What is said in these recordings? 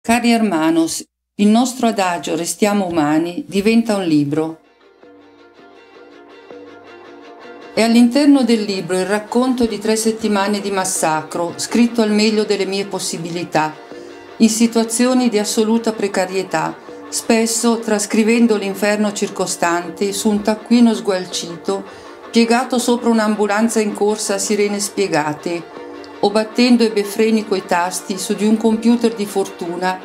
Cari hermanos, il nostro adagio Restiamo umani diventa un libro. È all'interno del libro il racconto di 3 settimane di massacro, scritto al meglio delle mie possibilità, in situazioni di assoluta precarietà, spesso trascrivendo l'inferno circostante su un taccuino sgualcito, piegato sopra un'ambulanza in corsa a sirene spiegate, o battendo ebefreni coi tasti su di un computer di fortuna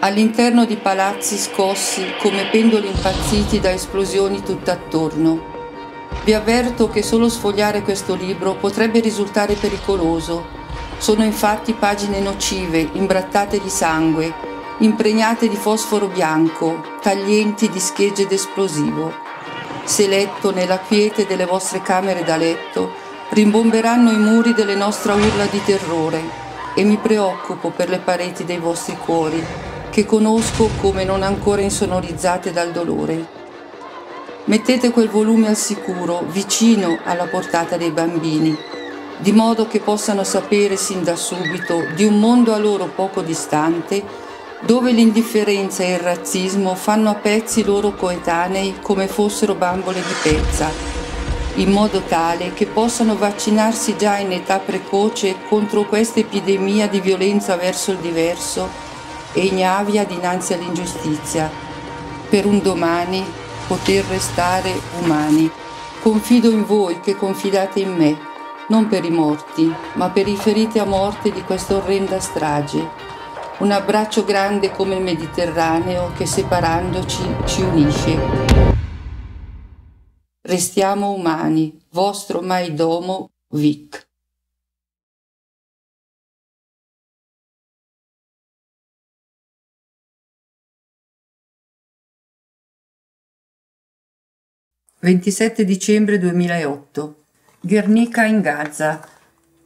all'interno di palazzi scossi come pendoli impazziti da esplosioni tutt'attorno. Vi avverto che solo sfogliare questo libro potrebbe risultare pericoloso. Sono infatti pagine nocive, imbrattate di sangue, impregnate di fosforo bianco, taglienti di schegge d'esplosivo. Se letto nella quiete delle vostre camere da letto, rimbomberanno i muri delle nostre urla di terrore e mi preoccupo per le pareti dei vostri cuori, che conosco come non ancora insonorizzate dal dolore. Mettete quel volume al sicuro, vicino alla portata dei bambini, di modo che possano sapere sin da subito di un mondo a loro poco distante, dove l'indifferenza e il razzismo fanno a pezzi i loro coetanei come fossero bambole di pezza, in modo tale che possano vaccinarsi già in età precoce contro questa epidemia di violenza verso il diverso e ignavia dinanzi all'ingiustizia, per un domani poter restare umani. Confido in voi che confidate in me, non per i morti, ma per i feriti a morte di questa orrenda strage. Un abbraccio grande come il Mediterraneo che separandoci ci unisce. Restiamo umani, vostro Maidomo Vic. «27 dicembre 2008. Guernica in Gaza.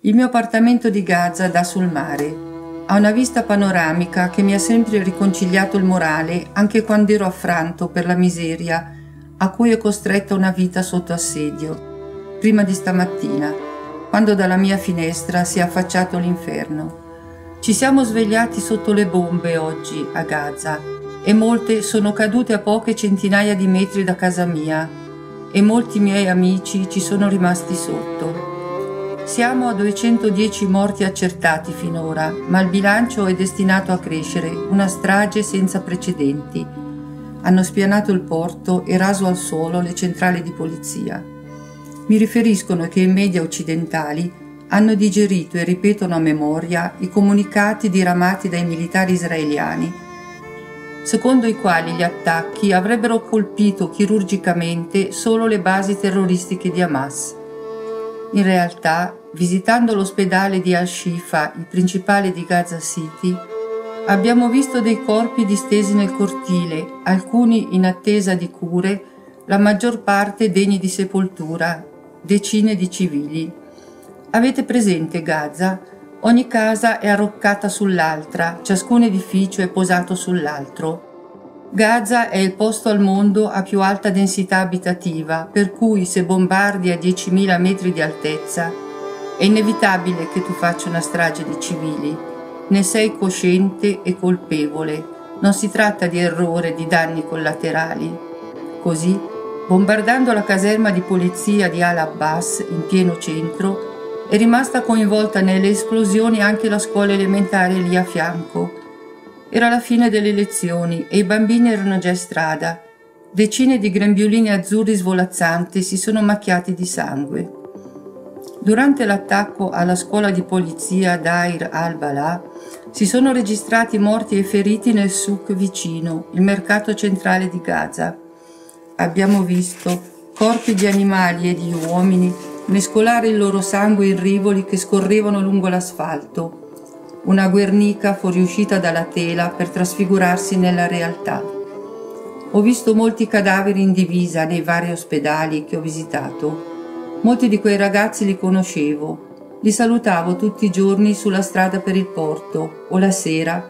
Il mio appartamento di Gaza dà sul mare. Ha una vista panoramica che mi ha sempre riconciliato il morale anche quando ero affranto per la miseria a cui è costretta una vita sotto assedio, prima di stamattina, quando dalla mia finestra si è affacciato l'inferno. Ci siamo svegliati sotto le bombe oggi a Gaza e molte sono cadute a poche centinaia di metri da casa mia e molti miei amici ci sono rimasti sotto. Siamo a 210 morti accertati finora, ma il bilancio è destinato a crescere, una strage senza precedenti. Hanno spianato il porto e raso al suolo le centrali di polizia. Mi riferiscono che i media occidentali hanno digerito e ripetono a memoria i comunicati diramati dai militari israeliani, secondo i quali gli attacchi avrebbero colpito chirurgicamente solo le basi terroristiche di Hamas. In realtà, visitando l'ospedale di Al-Shifa, il principale di Gaza City, abbiamo visto dei corpi distesi nel cortile, alcuni in attesa di cure, la maggior parte degni di sepoltura, decine di civili. Avete presente Gaza? Ogni casa è arroccata sull'altra, ciascun edificio è posato sull'altro. Gaza è il posto al mondo a più alta densità abitativa, per cui se bombardi a 10.000 metri di altezza, è inevitabile che tu faccia una strage di civili. Ne sei cosciente e colpevole, non si tratta di errore, di danni collaterali. Così, bombardando la caserma di polizia di Al-Abbas in pieno centro, è rimasta coinvolta nelle esplosioni anche la scuola elementare lì a fianco. Era la fine delle lezioni e i bambini erano già in strada. Decine di grembiulini azzurri svolazzanti si sono macchiati di sangue. Durante l'attacco alla scuola di polizia Deir al-Balah si sono registrati morti e feriti nel souk vicino, il mercato centrale di Gaza. Abbiamo visto corpi di animali e di uomini mescolare il loro sangue in rivoli che scorrevano lungo l'asfalto, una Guernica fuoriuscita dalla tela per trasfigurarsi nella realtà. Ho visto molti cadaveri in divisa nei vari ospedali che ho visitato. Molti di quei ragazzi li conoscevo, li salutavo tutti i giorni sulla strada per il porto o la sera,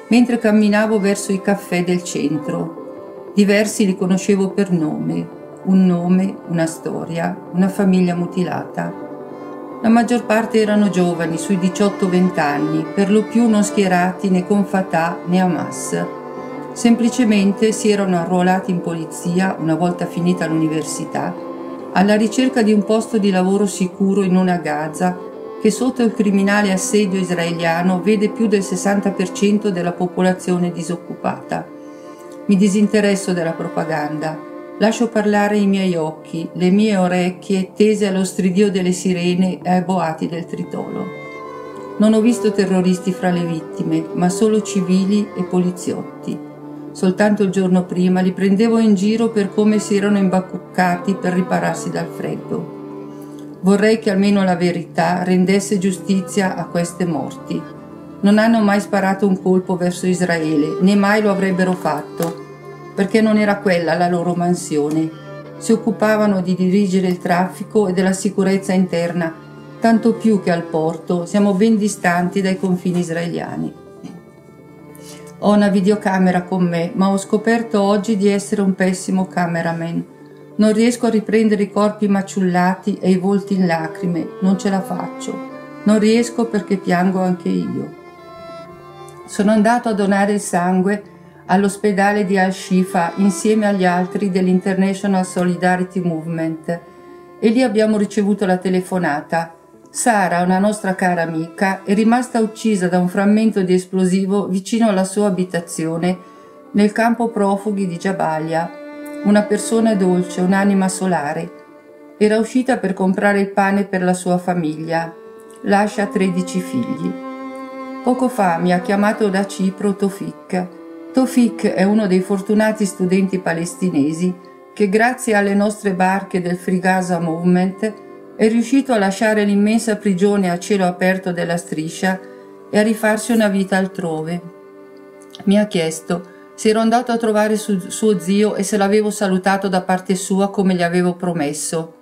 mentre camminavo verso i caffè del centro. Diversi li conoscevo per nome, una storia, una famiglia mutilata. La maggior parte erano giovani, sui 18-20 anni, per lo più non schierati né con Fatah né Hamas. Semplicemente si erano arruolati in polizia una volta finita l'università, alla ricerca di un posto di lavoro sicuro in una Gaza che sotto il criminale assedio israeliano vede più del 60% della popolazione disoccupata. Mi disinteresso della propaganda. Lascio parlare i miei occhi, le mie orecchie tese allo stridio delle sirene e ai boati del tritolo. Non ho visto terroristi fra le vittime, ma solo civili e poliziotti. Soltanto il giorno prima li prendevo in giro per come si erano imbacuccati per ripararsi dal freddo. Vorrei che almeno la verità rendesse giustizia a queste morti. Non hanno mai sparato un colpo verso Israele, né mai lo avrebbero fatto, perché non era quella la loro mansione. Si occupavano di dirigere il traffico e della sicurezza interna, tanto più che al porto siamo ben distanti dai confini israeliani. Ho una videocamera con me, ma ho scoperto oggi di essere un pessimo cameraman. Non riesco a riprendere i corpi maciullati e i volti in lacrime, non ce la faccio. Non riesco perché piango anche io. Sono andato a donare il sangue all'ospedale di Al-Shifa insieme agli altri dell'International Solidarity Movement e lì abbiamo ricevuto la telefonata. Sara, una nostra cara amica, è rimasta uccisa da un frammento di esplosivo vicino alla sua abitazione nel campo profughi di Jabalia. Una persona dolce, un'anima solare. Era uscita per comprare il pane per la sua famiglia. Lascia 13 figli. Poco fa mi ha chiamato da Cipro Tofik. Tofik è uno dei fortunati studenti palestinesi che grazie alle nostre barche del Free Gaza Movement è riuscito a lasciare l'immensa prigione a cielo aperto della striscia e a rifarsi una vita altrove. Mi ha chiesto se ero andato a trovare suo zio e se l'avevo salutato da parte sua come gli avevo promesso.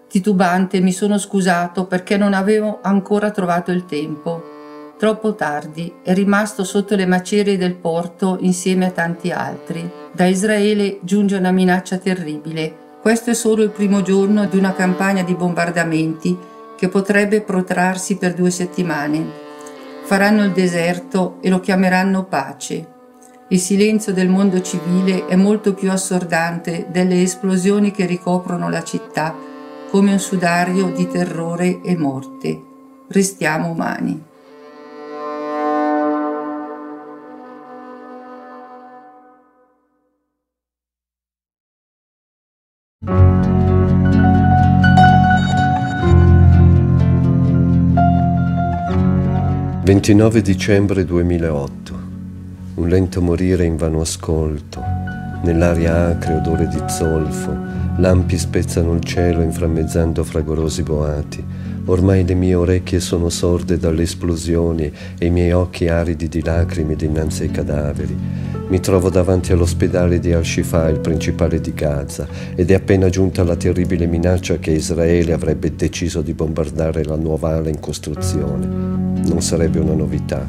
Titubante mi sono scusato perché non avevo ancora trovato il tempo. Troppo tardi, è rimasto sotto le macerie del porto insieme a tanti altri. Da Israele giunge una minaccia terribile. Questo è solo il primo giorno di una campagna di bombardamenti che potrebbe protrarsi per 2 settimane. Faranno il deserto e lo chiameranno pace. Il silenzio del mondo civile è molto più assordante delle esplosioni che ricoprono la città, come un sudario di terrore e morte. Restiamo umani. «29 dicembre 2008. Un lento morire in vano ascolto. Nell'aria acre odore di zolfo. Lampi spezzano il cielo inframmezzando fragorosi boati. Ormai le mie orecchie sono sorde dalle esplosioni e i miei occhi aridi di lacrime dinanzi ai cadaveri. Mi trovo davanti all'ospedale di Al-Shifa, il principale di Gaza, ed è appena giunta la terribile minaccia che Israele avrebbe deciso di bombardare la nuova ala in costruzione. Non sarebbe una novità.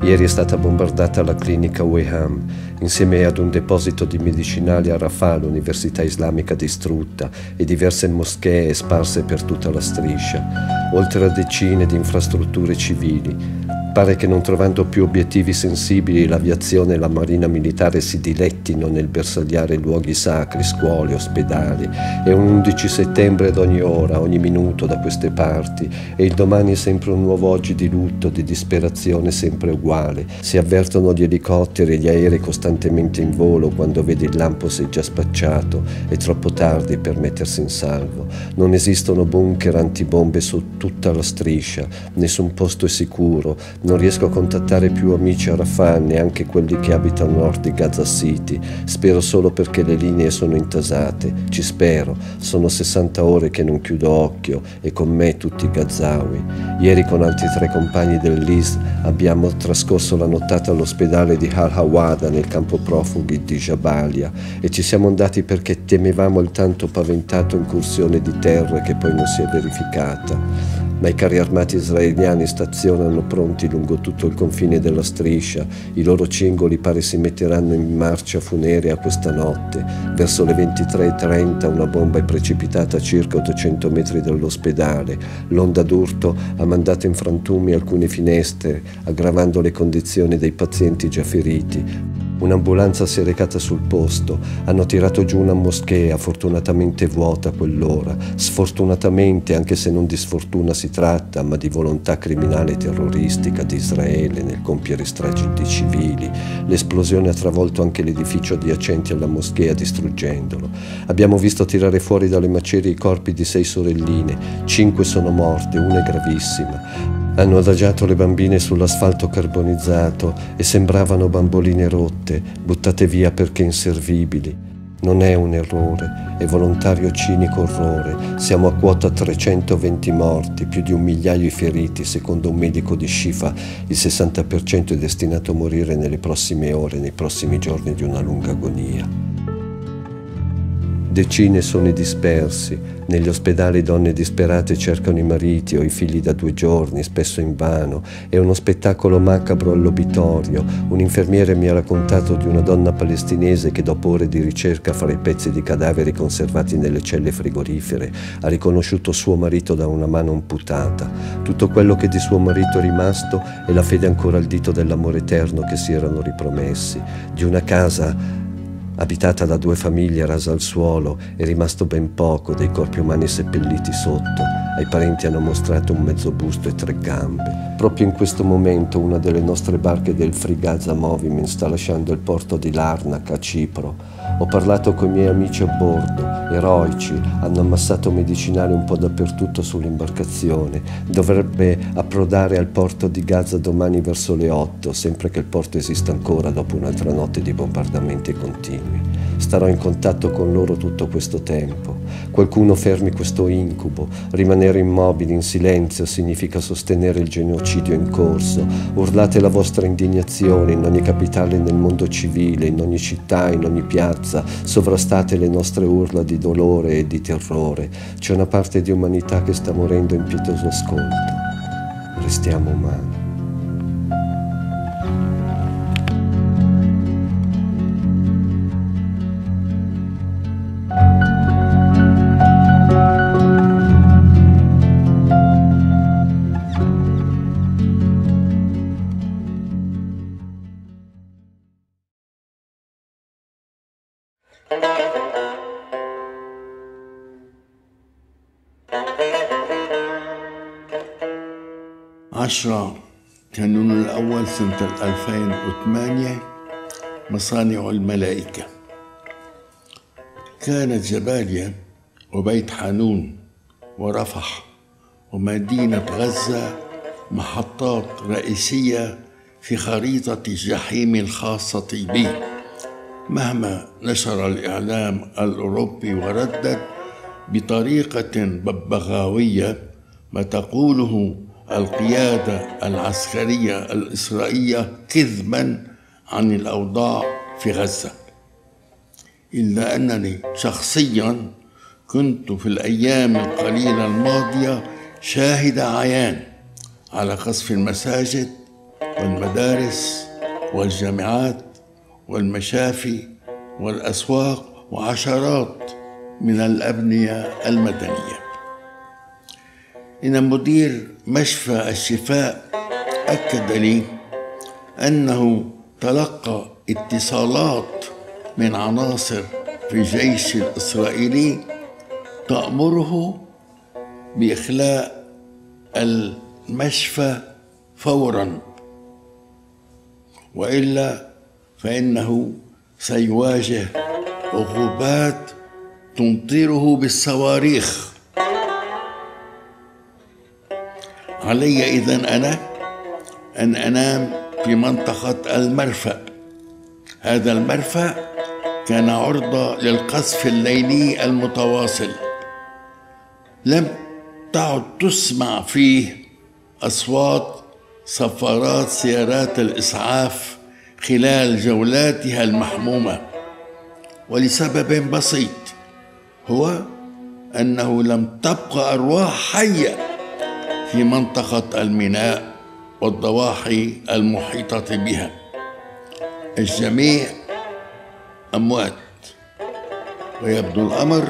Ieri è stata bombardata la clinica Weham, insieme ad un deposito di medicinali a Rafah, l'università islamica distrutta e diverse moschee sparse per tutta la striscia, oltre a decine di infrastrutture civili. Pare che non trovando più obiettivi sensibili l'aviazione e la marina militare si dilettino nel bersagliare luoghi sacri, scuole, ospedali. È un 11 settembre ad ogni ora, ogni minuto da queste parti e il domani è sempre un nuovo oggi di lutto, di disperazione sempre uguale. Si avvertono gli elicotteri e gli aerei costantemente in volo quando vedi il lampo sei già spacciato, è troppo tardi per mettersi in salvo. Non esistono bunker antibombe su tutta la striscia, nessun posto è sicuro. Non riesco a contattare più amici a Rafah, neanche quelli che abitano a nord di Gaza City. Spero solo perché le linee sono intasate. Ci spero. Sono 60 ore che non chiudo occhio e con me tutti i gazawi. Ieri con altri 3 compagni dell'IS abbiamo trascorso la nottata all'ospedale di Al-Hawada nel campo profughi di Jabalia e ci siamo andati perché temevamo il tanto paventato incursione di terra che poi non si è verificata. ma i carri armati israeliani stazionano pronti lungo tutto il confine della striscia. I loro cingoli pare si metteranno in marcia funerea questa notte. Verso le 23:30 una bomba è precipitata a circa 800 metri dall'ospedale. L'onda d'urto ha mandato in frantumi alcune finestre, aggravando le condizioni dei pazienti già feriti. Un'ambulanza si è recata sul posto, hanno tirato giù una moschea, fortunatamente vuota a quell'ora, sfortunatamente, anche se non di sfortuna si tratta, ma di volontà criminale e terroristica di Israele nel compiere stragi di civili. L'esplosione ha travolto anche l'edificio adiacente alla moschea, distruggendolo. Abbiamo visto tirare fuori dalle macerie i corpi di 6 sorelline, 5 sono morte, una è gravissima. Hanno adagiato le bambine sull'asfalto carbonizzato e sembravano bamboline rotte, buttate via perché inservibili. Non è un errore, è volontario cinico orrore. Siamo a quota 320 morti, più di 1 migliaio i feriti. Secondo un medico di Shifa, il 60% è destinato a morire nelle prossime ore, nei prossimi giorni di una lunga agonia. Decine sono i dispersi. Negli ospedali donne disperate cercano i mariti o i figli da 2 giorni, spesso invano. È uno spettacolo macabro all'obitorio. Un infermiere mi ha raccontato di una donna palestinese che dopo ore di ricerca fra i pezzi di cadaveri conservati nelle celle frigorifere ha riconosciuto suo marito da una mano amputata. Tutto quello che di suo marito è rimasto è la fede ancora al dito dell'amore eterno che si erano ripromessi. Di una casa abitata da 2 famiglie rasa al suolo è rimasto ben poco, dei corpi umani seppelliti sotto. Ai parenti hanno mostrato un mezzo busto e 3 gambe. Proprio in questo momento una delle nostre barche del Free Gaza Movement sta lasciando il porto di Larnaca a Cipro. Ho parlato con i miei amici a bordo, eroici, hanno ammassato medicinali un po' dappertutto sull'imbarcazione. Dovrebbe approdare al porto di Gaza domani verso le 8, sempre che il porto esista ancora dopo un'altra notte di bombardamenti continui. Starò in contatto con loro tutto questo tempo. Qualcuno fermi questo incubo. Rimanere immobili in silenzio significa sostenere il genocidio in corso. Urlate la vostra indignazione in ogni capitale nel mondo civile, in ogni città, in ogni piazza. Sovrastate le nostre urla di dolore e di terrore. C'è una parte di umanità che sta morendo in pietoso ascolto. Restiamo umani. عشرة كانون الأول سنة 2008 مصانع الملائكة. كانت جباليا وبيت حانون ورفح ومدينة غزة محطات رئيسية في خريطة الجحيم الخاصة بي. مهما نشر الإعلام الأوروبي وردد بطريقة ببغاوية ما تقوله القيادة العسكرية الإسرائيلية كذباً عن الأوضاع في غزة، إلا أنني شخصياً كنت في الأيام القليلة الماضية شاهد عيان على قصف المساجد والمدارس والجامعات والمشافي والأسواق وعشرات من الأبنية المدنية. إن مدير مشفى الشفاء أكد لي أنه تلقى اتصالات من عناصر في الجيش الإسرائيلي تأمره بإخلاء المشفى فوراً، وإلا فإنه سيواجه عقوبات تمطره بالصواريخ. علي إذن أنا أن أنام في منطقة المرفأ. هذا المرفأ كان عرضة للقصف الليلي المتواصل. لم تعد تسمع فيه أصوات صفارات سيارات الإسعاف خلال جولاتها المحمومة، ولسبب بسيط، هو أنه لم تبقى أرواح حية في منطقة الميناء والضواحي المحيطة بها. الجميع أموات، ويبدو الأمر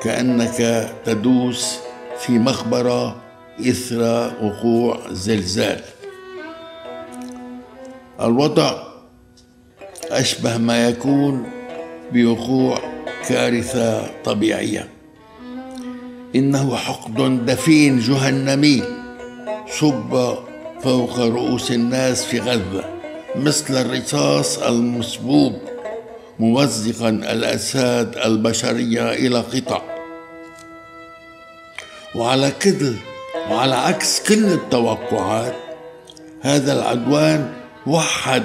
كأنك تدوس في مقبرة إثر وقوع زلزال. الوضع أشبه ما يكون بوقوع كارثة طبيعية. إنه حقد دفين جهنمي صب فوق رؤوس الناس في غزة مثل الرصاص المسبوب، ممزقا الأجساد البشرية إلى قطع. وعلى عكس كل التوقعات، هذا العدوان وحد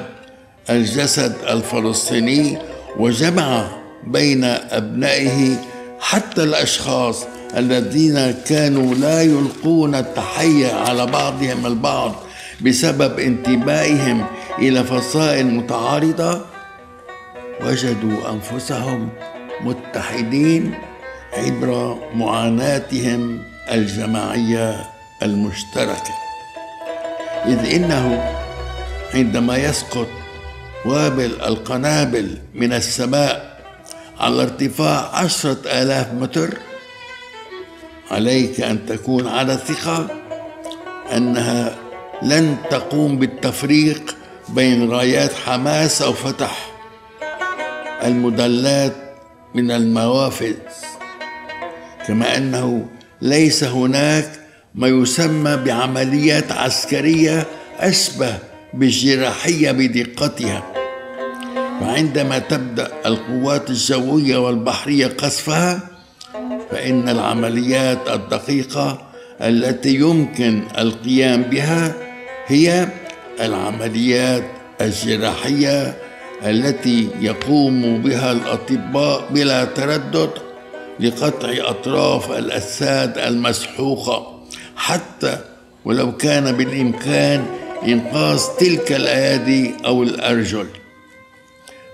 الجسد الفلسطيني وجمع بين أبنائه، حتى الأشخاص الذين كانوا لا يلقون التحية على بعضهم البعض بسبب انتمائهم إلى فصائل متعارضة، وجدوا أنفسهم متحدين عبر معاناتهم الجماعية المشتركة. إذ إنه عندما يسقط وابل القنابل من السماء على ارتفاع 10,000 متر، عليك أن تكون على ثقة أنها لن تقوم بالتفريق بين رايات حماس أو فتح المدلات من الموافد، كما أنه ليس هناك ما يسمى بعمليات عسكرية أشبه بالجراحية بدقتها. فعندما تبدأ القوات الجوية والبحرية قصفها، فإن العمليات الدقيقة التي يمكن القيام بها هي العمليات الجراحية التي يقوم بها الأطباء بلا تردد لقطع أطراف الأجساد المسحوقة، حتى ولو كان بالإمكان إنقاذ تلك الأيدي أو الأرجل.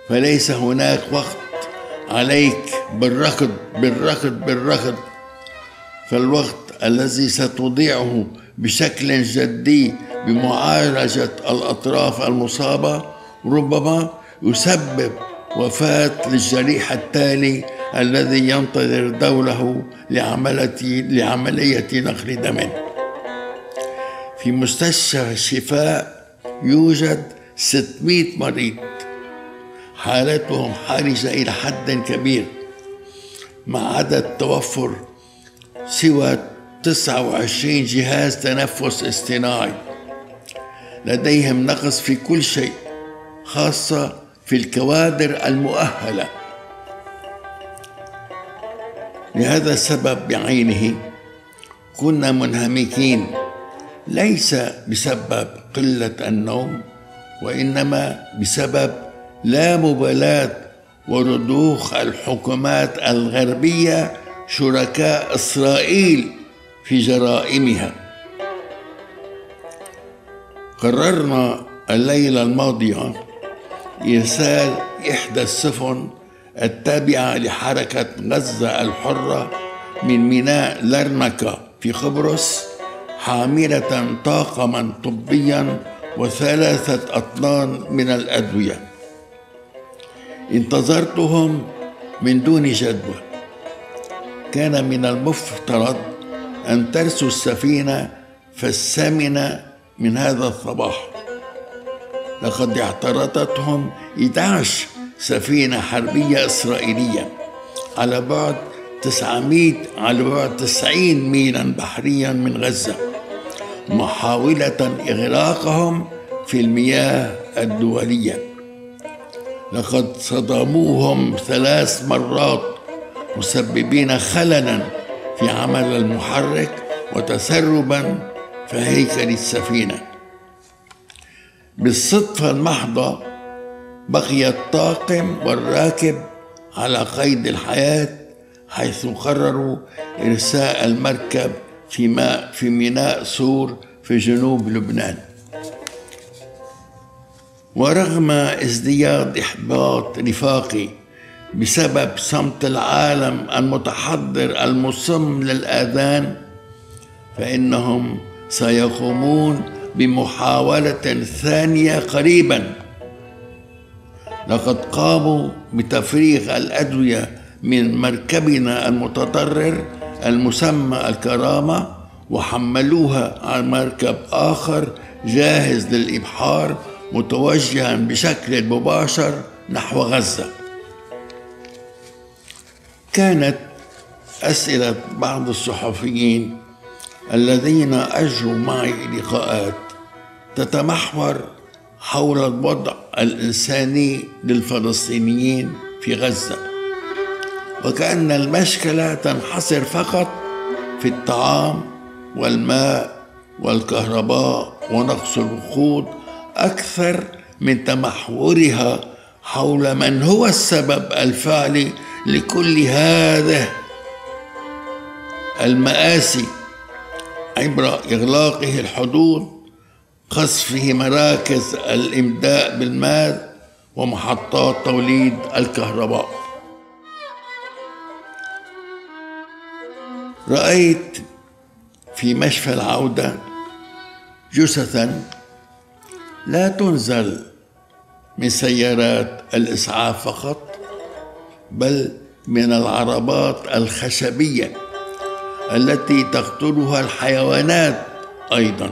فليس هناك وقت عليك بالركض، فالوقت الذي ستضيعه بشكل جدي بمعالجة الأطراف المصابة ربما يسبب وفاة للجريح التالي الذي ينتظر دوله لعملية نقل دم. في مستشفى الشفاء يوجد 600 مريض، حالتهم حرجة إلى حد كبير، مع عدد توفر سوى 29 جهاز تنفس اصطناعي. لديهم نقص في كل شيء، خاصة في الكوادر المؤهلة. لهذا السبب بعينه كنا منهمكين، ليس بسبب قلة النوم، وإنما بسبب لا مبالاة ورضوخ الحكومات الغربية شركاء إسرائيل في جرائمها. قررنا الليلة الماضية إرسال إحدى السفن التابعة لحركة غزة الحرة من ميناء لرنكا في قبرص، حاملة طاقما طبيا و3 أطنان من الأدوية. انتظرتهم من دون جدوى. كان من المفترض أن ترسو السفينة في الثامنة من هذا الصباح. لقد اعترضتهم 11 سفينة حربية إسرائيلية على بعد 90 ميلا بحريا من غزة، محاولة إغراقهم في المياه الدولية. لقد صدموهم 3 مرات، مسببين خللا في عمل المحرك وتسربا في هيكل السفينة. بالصدفة المحضة بقي الطاقم والراكب على قيد الحياة، حيث قرروا إرساء المركب في ميناء سور في جنوب لبنان. ورغم ازدياد إحباط رفاقي بسبب صمت العالم المتحضر المصم للآذان، فإنهم سيقومون بمحاولة ثانية قريبا. لقد قاموا بتفريغ الأدوية من مركبنا المتضرر المسمى الكرامة وحملوها على مركب آخر جاهز للإبحار متوجها بشكل مباشر نحو غزة. كانت أسئلة بعض الصحفيين الذين أجروا معي لقاءات تتمحور حول الوضع الإنساني للفلسطينيين في غزة، وكأن المشكلة تنحصر فقط في الطعام والماء والكهرباء ونقص الوقود أكثر من تمحورها حول من هو السبب الفعلي لكل هذه المآسي عبر إغلاقه الحدود، قصفه مراكز الإمداد بالماء ومحطات توليد الكهرباء. رأيت في مشفى العودة جثثا لا تنزل من سيارات الإسعاف فقط، بل من العربات الخشبية التي تقتلها الحيوانات أيضا.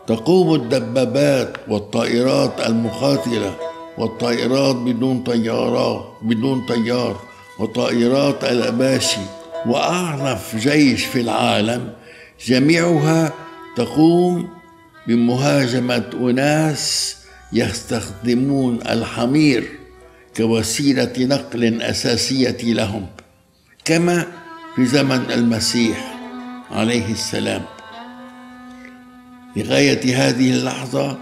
تقوم الدبابات والطائرات المقاتلة والطائرات بدون طيار وطائرات الأباشي وأعنف جيش في العالم، جميعها تقوم بمهاجمة أناس يستخدمون الحمير كوسيلة نقل أساسية لهم، كما في زمن المسيح عليه السلام. لغاية هذه اللحظة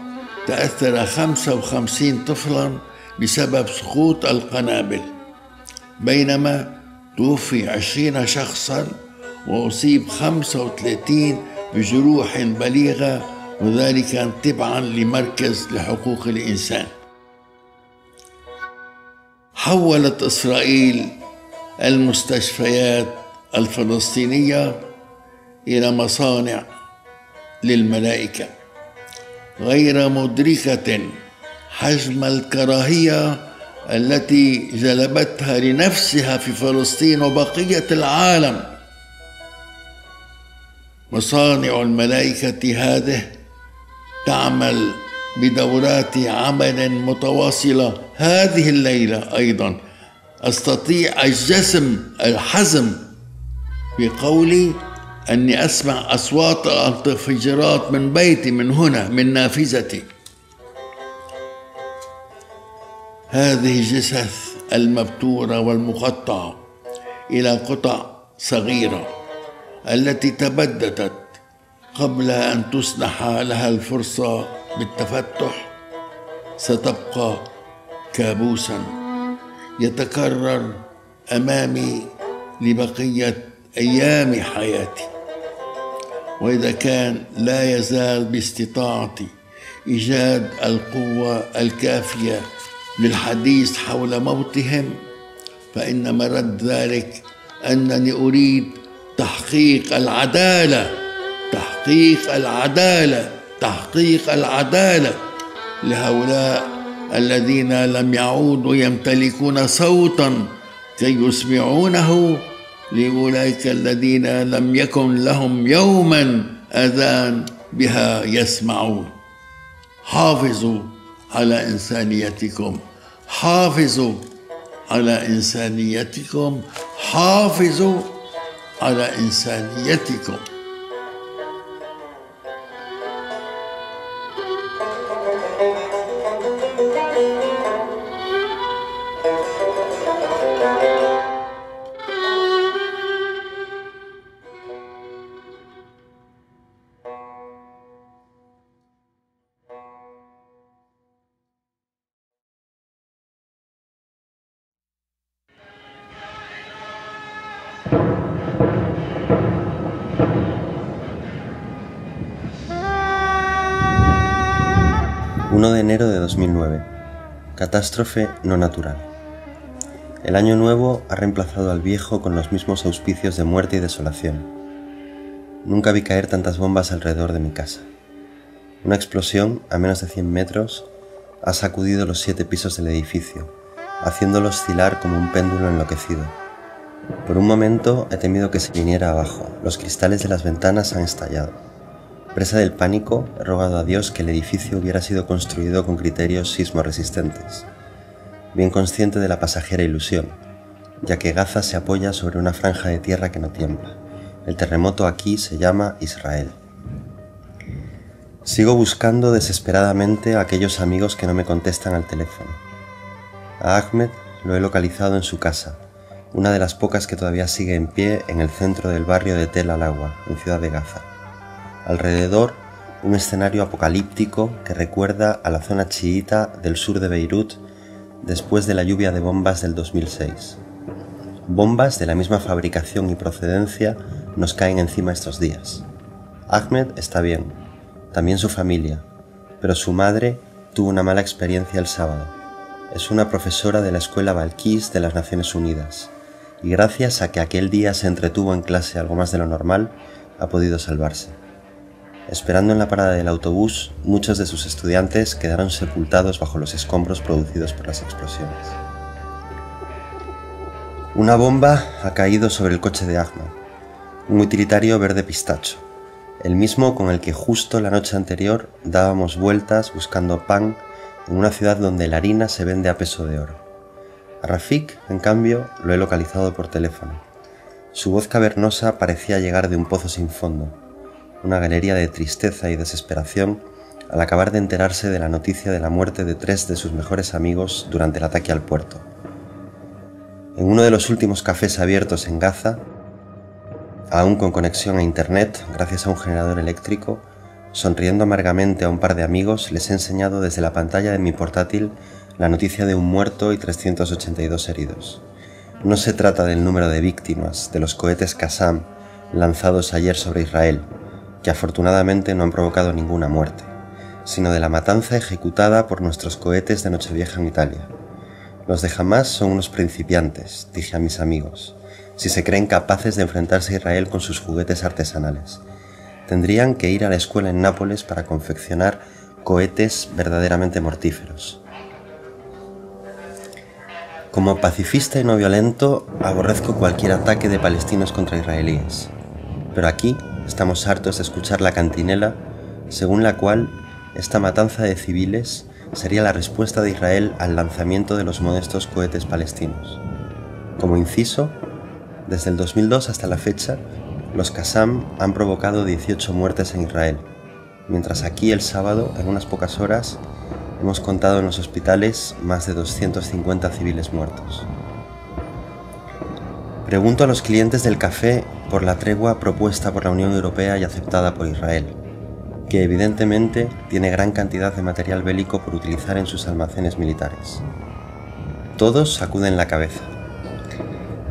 تأثر 55 طفلا بسبب سقوط القنابل، بينما توفي 20 شخصا وأصيب 35 بجروح بليغة، وذلك تبعا لمركز لحقوق الإنسان. حولت إسرائيل المستشفيات الفلسطينية إلى مصانع للملائكة، غير مدركة حجم الكراهية التي جلبتها لنفسها في فلسطين وبقية العالم. مصانع الملائكة هذه تعمل بدورات عمل متواصلة. هذه الليلة أيضا أستطيع الحزم بقولي أني أسمع أصوات الانفجارات من بيتي، من هنا، من نافذتي. هذه الجثث المبتورة والمقطعة إلى قطع صغيرة التي تبددت قبل أن تسنح لها الفرصة بالتفتح ستبقى كابوسا يتكرر أمامي لبقية أيام حياتي. وإذا كان لا يزال باستطاعتي إيجاد القوة الكافية للحديث حول موتهم، فإن مرد ذلك أنني أريد تحقيق العدالة، تحقيق العدالة، تحقيق العدالة لهؤلاء الذين لم يعودوا يمتلكون صوتا كي يسمعونه لأولئك الذين لم يكن لهم يوما آذان بها يسمعون. حافظوا على إنسانيتكم، حافظوا على إنسانيتكم، حافظوا على إنسانيتكم. De enero de 2009. Catástrofe no natural. El año nuevo ha reemplazado al viejo con los mismos auspicios de muerte y desolación. Nunca vi caer tantas bombas alrededor de mi casa. Una explosión, a menos de 100 metros, ha sacudido los 7 pisos del edificio, haciéndolo oscilar como un péndulo enloquecido. Por un momento he temido que se viniera abajo. Los cristales de las ventanas han estallado. Presa del pánico, he rogado a Dios que el edificio hubiera sido construido con criterios sismoresistentes. Bien consciente de la pasajera ilusión, ya que Gaza se apoya sobre una franja de tierra que no tiembla. El terremoto aquí se llama Israel. Sigo buscando desesperadamente a aquellos amigos que no me contestan al teléfono. A Ahmed lo he localizado en su casa, una de las pocas que todavía sigue en pie en el centro del barrio de Tel Al-Awa, en Ciudad de Gaza. Alrededor, un escenario apocalíptico que recuerda a la zona chiita del sur de Beirut después de la lluvia de bombas del 2006. Bombas de la misma fabricación y procedencia nos caen encima estos días. Ahmed está bien, también su familia, pero su madre tuvo una mala experiencia el sábado. Es una profesora de la escuela Balkis de las Naciones Unidas, y gracias a que aquel día se entretuvo en clase algo más de lo normal, ha podido salvarse. Esperando en la parada del autobús, muchos de sus estudiantes quedaron sepultados bajo los escombros producidos por las explosiones. Una bomba ha caído sobre el coche de Ahmed, un utilitario verde pistacho, el mismo con el que justo la noche anterior dábamos vueltas buscando pan en una ciudad donde la harina se vende a peso de oro. A Rafik, en cambio, lo he localizado por teléfono. Su voz cavernosa parecía llegar de un pozo sin fondo, una galería de tristeza y desesperación al acabar de enterarse de la noticia de la muerte de 3 de sus mejores amigos durante el ataque al puerto. En uno de los últimos cafés abiertos en Gaza, aún con conexión a internet gracias a un generador eléctrico, sonriendo amargamente a un par de amigos, les he enseñado desde la pantalla de mi portátil la noticia de un muerto y 382 heridos. No se trata del número de víctimas de los cohetes Qassam lanzados ayer sobre Israel, que afortunadamente no han provocado ninguna muerte, sino de la matanza ejecutada por nuestros cohetes de Nochevieja en Italia. Los de Hamas son unos principiantes, dije a mis amigos, si se creen capaces de enfrentarse a Israel con sus juguetes artesanales. Tendrían que ir a la escuela en Nápoles para confeccionar cohetes verdaderamente mortíferos. Como pacifista y no violento, aborrezco cualquier ataque de palestinos contra israelíes. Pero aquí estamos hartos de escuchar la cantinela según la cual esta matanza de civiles sería la respuesta de Israel al lanzamiento de los modestos cohetes palestinos. Como inciso, desde el 2002 hasta la fecha, los Qassam han provocado 18 muertes en Israel, mientras aquí el sábado, en unas pocas horas, hemos contado en los hospitales más de 250 civiles muertos. Pregunto a los clientes del café por la tregua propuesta por la Unión Europea y aceptada por Israel, que evidentemente tiene gran cantidad de material bélico por utilizar en sus almacenes militares. Todos sacuden la cabeza.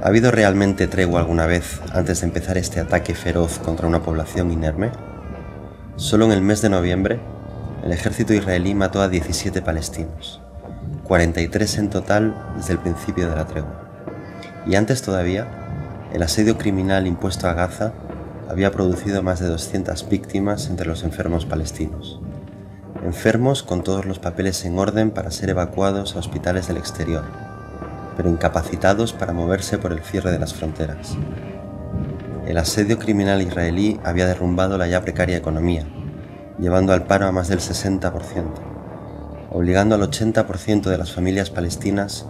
¿Ha habido realmente tregua alguna vez antes de empezar este ataque feroz contra una población inerme? Solo en el mes de noviembre, el ejército israelí mató a 17 palestinos, 43 en total desde el principio de la tregua. Y antes todavía, el asedio criminal impuesto a Gaza había producido más de 200 víctimas entre los enfermos palestinos. Enfermos con todos los papeles en orden para ser evacuados a hospitales del exterior, pero incapacitados para moverse por el cierre de las fronteras. El asedio criminal israelí había derrumbado la ya precaria economía, llevando al paro a más del 60%, obligando al 80% de las familias palestinas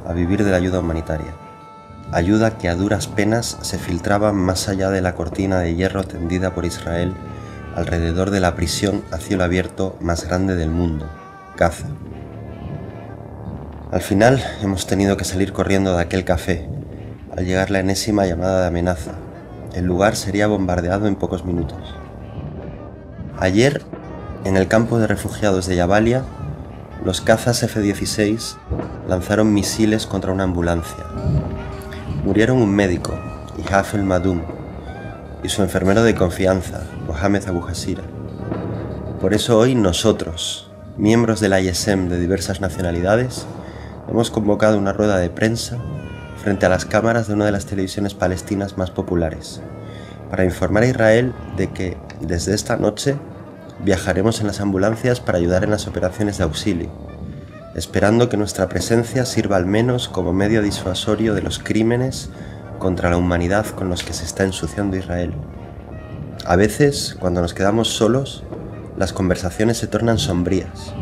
a vivir de la ayuda humanitaria, ayuda que a duras penas se filtraba más allá de la cortina de hierro tendida por Israel alrededor de la prisión a cielo abierto más grande del mundo, Gaza. Al final hemos tenido que salir corriendo de aquel café, al llegar la enésima llamada de amenaza. El lugar sería bombardeado en pocos minutos. Ayer, en el campo de refugiados de Jabalia, los cazas F-16 lanzaron misiles contra una ambulancia. Murieron un médico, Ihaf el-Madum, y su enfermero de confianza, Mohamed Abu Hasira. Por eso hoy nosotros, miembros de la ISEM de diversas nacionalidades, hemos convocado una rueda de prensa frente a las cámaras de una de las televisiones palestinas más populares, para informar a Israel de que desde esta noche viajaremos en las ambulancias para ayudar en las operaciones de auxilio, esperando que nuestra presencia sirva al menos como medio disuasorio de los crímenes contra la humanidad con los que se está ensuciando Israel. A veces, cuando nos quedamos solos, las conversaciones se tornan sombrías.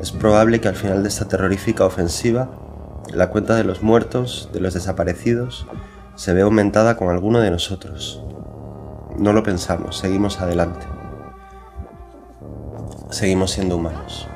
Es probable que al final de esta terrorífica ofensiva, la cuenta de los muertos, de los desaparecidos, se vea aumentada con alguno de nosotros. No lo pensamos, seguimos adelante. Seguimos siendo humanos.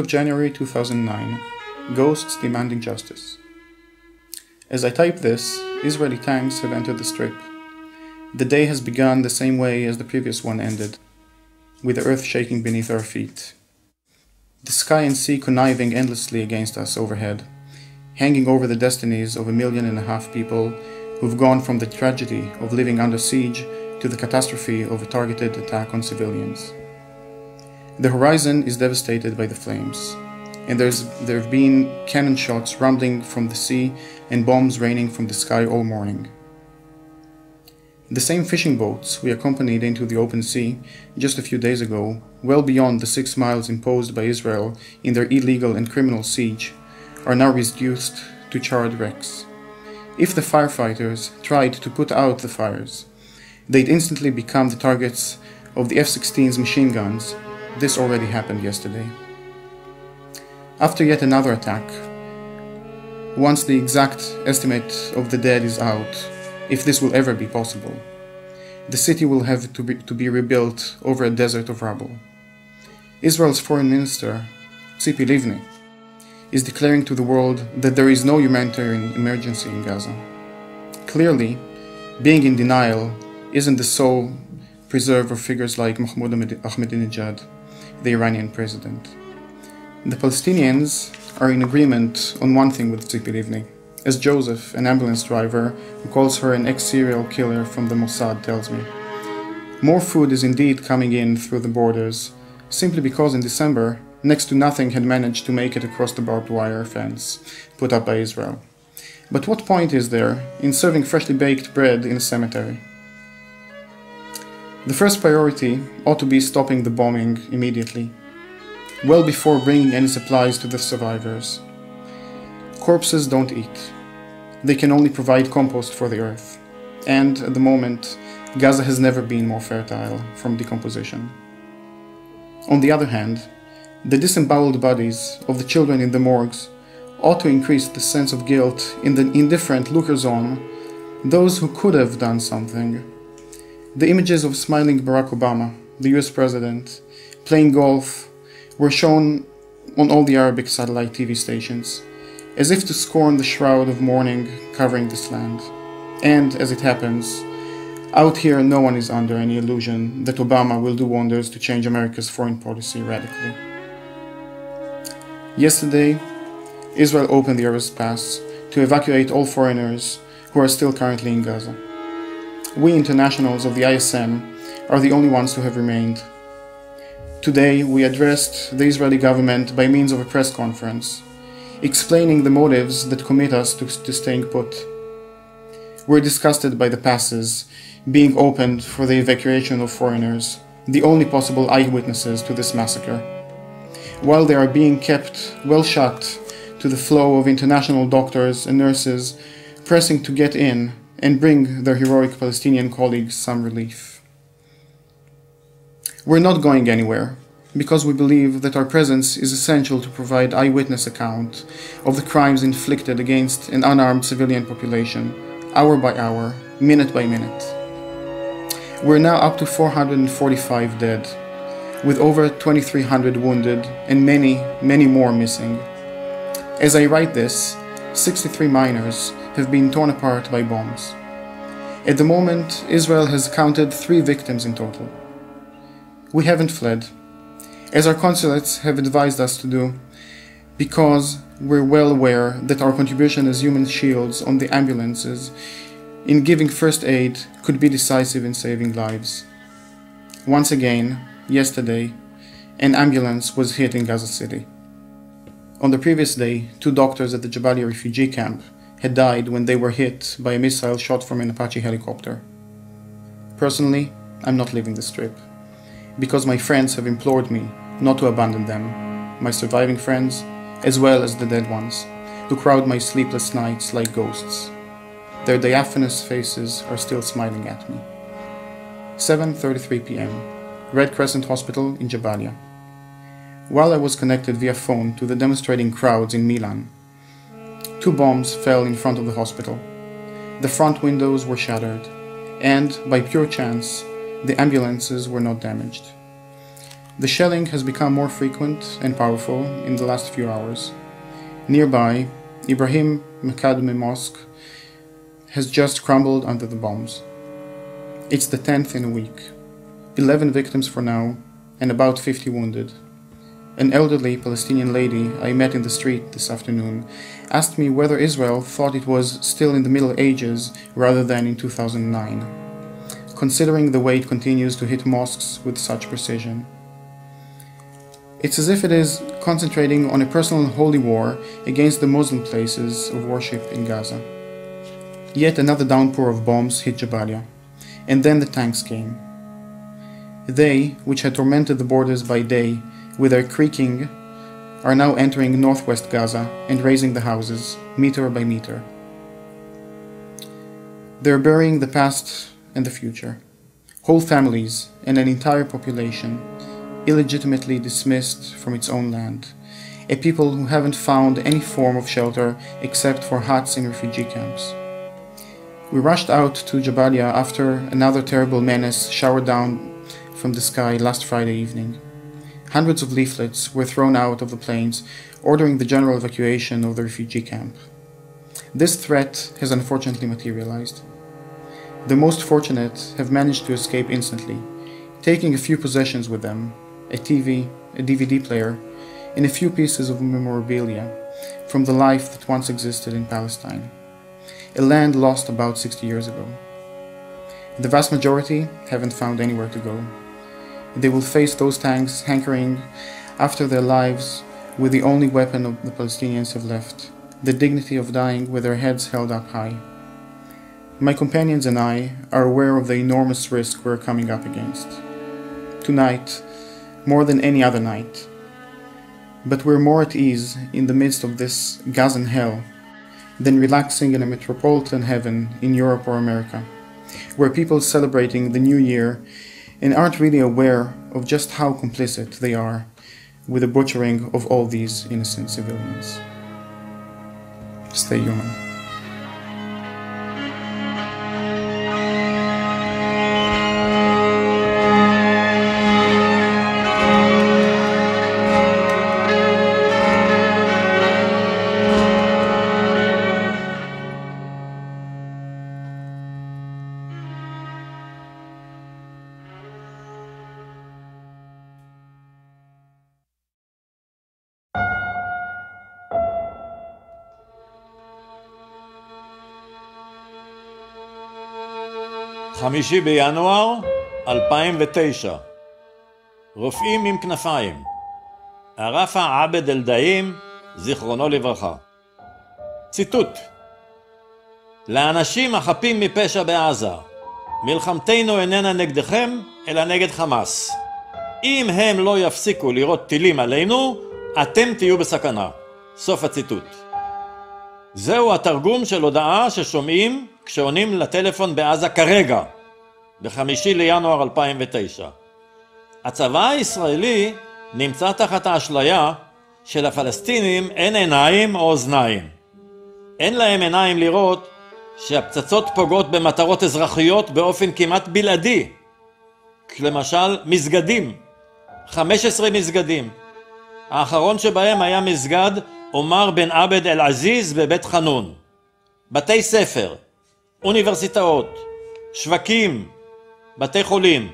January 3rd, 2009. Ghosts demanding justice. As I type this, Israeli tanks have entered the Strip. The day has begun the same way as the previous one ended, with the earth shaking beneath our feet. The sky and sea conniving endlessly against us overhead, hanging over the destinies of 1.5 million people who've gone from the tragedy of living under siege to the catastrophe of a targeted attack on civilians. The horizon is devastated by the flames, and there have been cannon shots rumbling from the sea and bombs raining from the sky all morning. The same fishing boats we accompanied into the open sea just a few days ago, well beyond the 6 miles imposed by Israel in their illegal and criminal siege, are now reduced to charred wrecks. If the firefighters tried to put out the fires, they'd instantly become the targets of the F-16's machine guns. This already happened yesterday. After yet another attack, once the exact estimate of the dead is out, if this will ever be possible, the city will have to be rebuilt over a desert of rubble. Israel's foreign minister, Tzipi Livni, is declaring to the world that there is no humanitarian emergency in Gaza. Clearly, being in denial isn't the sole preserve of figures like Mahmoud Ahmadinejad, the Iranian president. The Palestinians are in agreement on one thing with Tzipi Livni, as Joseph, an ambulance driver who calls her an ex-serial killer from the Mossad, tells me. More food is indeed coming in through the borders, simply because in December, next to nothing had managed to make it across the barbed wire fence put up by Israel. But what point is there in serving freshly baked bread in a cemetery? The first priority ought to be stopping the bombing immediately, well before bringing any supplies to the survivors. Corpses don't eat. They can only provide compost for the earth, and at the moment, Gaza has never been more fertile from decomposition. On the other hand, the disemboweled bodies of the children in the morgues ought to increase the sense of guilt in the indifferent lookers-on, those who could have done something. The images of smiling Barack Obama, the US president, playing golf were shown on all the Arabic satellite TV stations, as if to scorn the shroud of mourning covering this land. And, as it happens, out here no one is under any illusion that Obama will do wonders to change America's foreign policy radically. Yesterday, Israel opened the Erez Pass to evacuate all foreigners who are still currently in Gaza. We internationals of the ISM are the only ones who have remained. Today, we addressed the Israeli government by means of a press conference, explaining the motives that commit us to staying put. We're disgusted by the passes being opened for the evacuation of foreigners, the only possible eyewitnesses to this massacre, while they are being kept well shut to the flow of international doctors and nurses pressing to get in and bring their heroic Palestinian colleagues some relief. We're not going anywhere, because we believe that our presence is essential to provide eyewitness account of the crimes inflicted against an unarmed civilian population, hour by hour, minute by minute. We're now up to 445 dead, with over 2,300 wounded and many, many more missing. As I write this, 63 miners have been torn apart by bombs. At the moment, Israel has counted 3 victims in total. We haven't fled, as our consulates have advised us to do, because we're well aware that our contribution as human shields on the ambulances in giving first aid could be decisive in saving lives. Once again, yesterday, an ambulance was hit in Gaza City. On the previous day, 2 doctors at the Jabalia refugee camp had died when they were hit by a missile shot from an Apache helicopter. Personally, I'm not leaving the Strip, because my friends have implored me not to abandon them, my surviving friends, as well as the dead ones, who crowd my sleepless nights like ghosts. Their diaphanous faces are still smiling at me. 7:33 p.m. Red Crescent Hospital in Jabalia. While I was connected via phone to the demonstrating crowds in Milan, 2 bombs fell in front of the hospital. The front windows were shattered, and, by pure chance, the ambulances were not damaged. The shelling has become more frequent and powerful in the last few hours. Nearby, Ibrahim Makadme Mosque has just crumbled under the bombs. It's the 10th in a week. 11 victims for now, and about 50 wounded. An elderly Palestinian lady I met in the street this afternoon asked me whether Israel thought it was still in the Middle Ages rather than in 2009, considering the way it continues to hit mosques with such precision. It's as if it is concentrating on a personal holy war against the Muslim places of worship in Gaza. Yet another downpour of bombs hit Jabalia, and then the tanks came. They, which had tormented the borders by day with their creaking, are now entering northwest Gaza and razing the houses, meter by meter. They're burying the past and the future. Whole families and an entire population illegitimately dismissed from its own land, a people who haven't found any form of shelter except for huts in refugee camps. We rushed out to Jabalia after another terrible menace showered down from the sky last Friday evening. Hundreds of leaflets were thrown out of the planes, ordering the general evacuation of the refugee camp. This threat has unfortunately materialized. The most fortunate have managed to escape instantly, taking a few possessions with them, a TV, a DVD player, and a few pieces of memorabilia from the life that once existed in Palestine, a land lost about 60 years ago. The vast majority haven't found anywhere to go. They will face those tanks hankering after their lives with the only weapon of the Palestinians have left, the dignity of dying with their heads held up high. My companions and I are aware of the enormous risk we're coming up against. Tonight, more than any other night. But we're more at ease in the midst of this Gazan hell than relaxing in a metropolitan heaven in Europe or America, where people celebrating the new year and aren't really aware of just how complicit they are with the butchering of all these innocent civilians. Stay human. חמישי בינואר 2009. רופאים עם כנפיים. ערפה עבד אלדאים, זיכרונו לברכה. ציטוט: לאנשים החפים מפשע בעזה, מלחמתנו איננה נגדכם, אלא נגד חמאס. אם הם לא יפסיקו לירות טילים עלינו, אתם תהיו בסכנה. סוף הציטוט. זהו התרגום של הודעה ששומעים כשעונים לטלפון בעזה כרגע, בחמישי לינואר 2009. הצבא הישראלי נמצא תחת האשליה שלפלסטינים אין עיניים או אוזניים. אין להם עיניים לראות שהפצצות פוגעות במטרות אזרחיות באופן כמעט בלעדי. למשל, מסגדים. 15 מסגדים. האחרון שבהם היה מסגד עומר בן עבד אל עזיז בבית חנון. בתי ספר, אוניברסיטאות, שווקים, בתי חולים.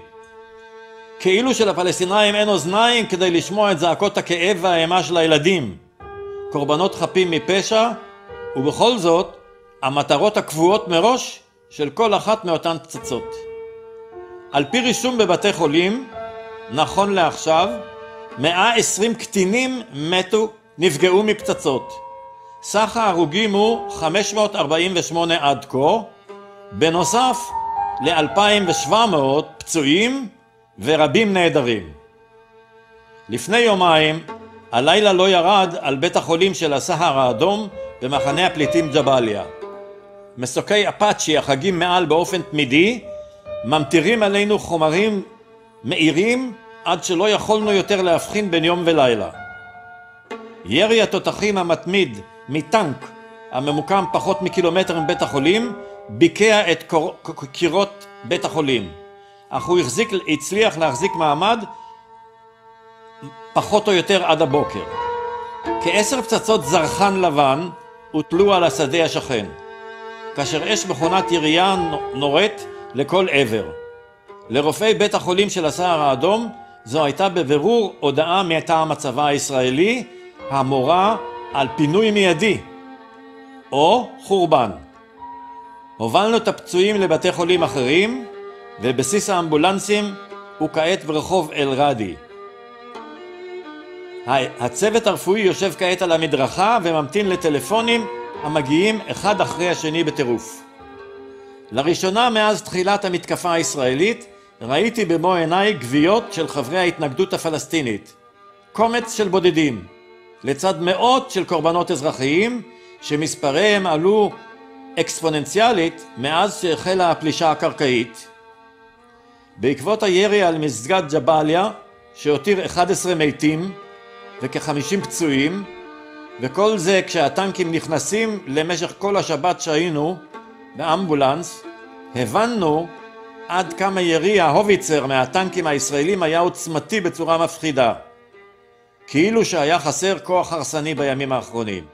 כאילו שלפלסטינאים אין אוזניים כדי לשמוע את זעקות הכאב והאימה של הילדים, קורבנות חפים מפשע, ובכל זאת המטרות הקבועות מראש של כל אחת מאותן פצצות. על פי רישום בבתי חולים, נכון לעכשיו, 120 קטינים נפגעו מפצצות. סך ההרוגים הוא 548 עד כה, בנוסף ל-2,700 פצועים ורבים נעדרים. לפני יומיים, הלילה לא ירד על בית החולים של הסהר האדום במחנה הפליטים ג'באליה. מסוקי אפאצ'י החגים מעל באופן תמידי, ממטירים עלינו חומרים מאירים עד שלא יכולנו יותר להבחין בין יום ולילה. ירי התותחים המתמיד מטנק הממוקם פחות מקילומטר מבית החולים ביקע את קירות בית החולים, אך הוא הצליח להחזיק מעמד פחות או יותר עד הבוקר. כ10 פצצות זרחן לבן הוטלו על השדה השכן, כאשר אש מכונת ירייה נורית לכל עבר. לרופאי בית החולים של הסהר האדום זו הייתה בבירור הודעה מטעם הצבא הישראלי המורה על פינוי מיידי או חורבן. הובלנו את הפצועים לבתי חולים אחרים, ובסיס האמבולנסים הוא כעת ברחוב אל-רדי. הצוות הרפואי יושב כעת על המדרכה וממתין לטלפונים המגיעים אחד אחרי השני בטירוף. לראשונה מאז תחילת המתקפה הישראלית ראיתי במו עיניי גוויות של חברי ההתנגדות הפלסטינית, קומץ של בודדים, לצד מאות של קורבנות אזרחיים שמספריהם עלו אקספוננציאלית מאז שהחלה הפלישה הקרקעית. בעקבות הירי על מסגד ג'באליה שהותיר 11 מתים וכ50 פצועים, וכל זה כשהטנקים נכנסים למשך כל השבת שהיינו באמבולנס, הבנו עד כמה ירי ההוביצר מהטנקים הישראלים היה עוצמתי בצורה מפחידה, כאילו שהיה חסר כוח הרסני בימים האחרונים.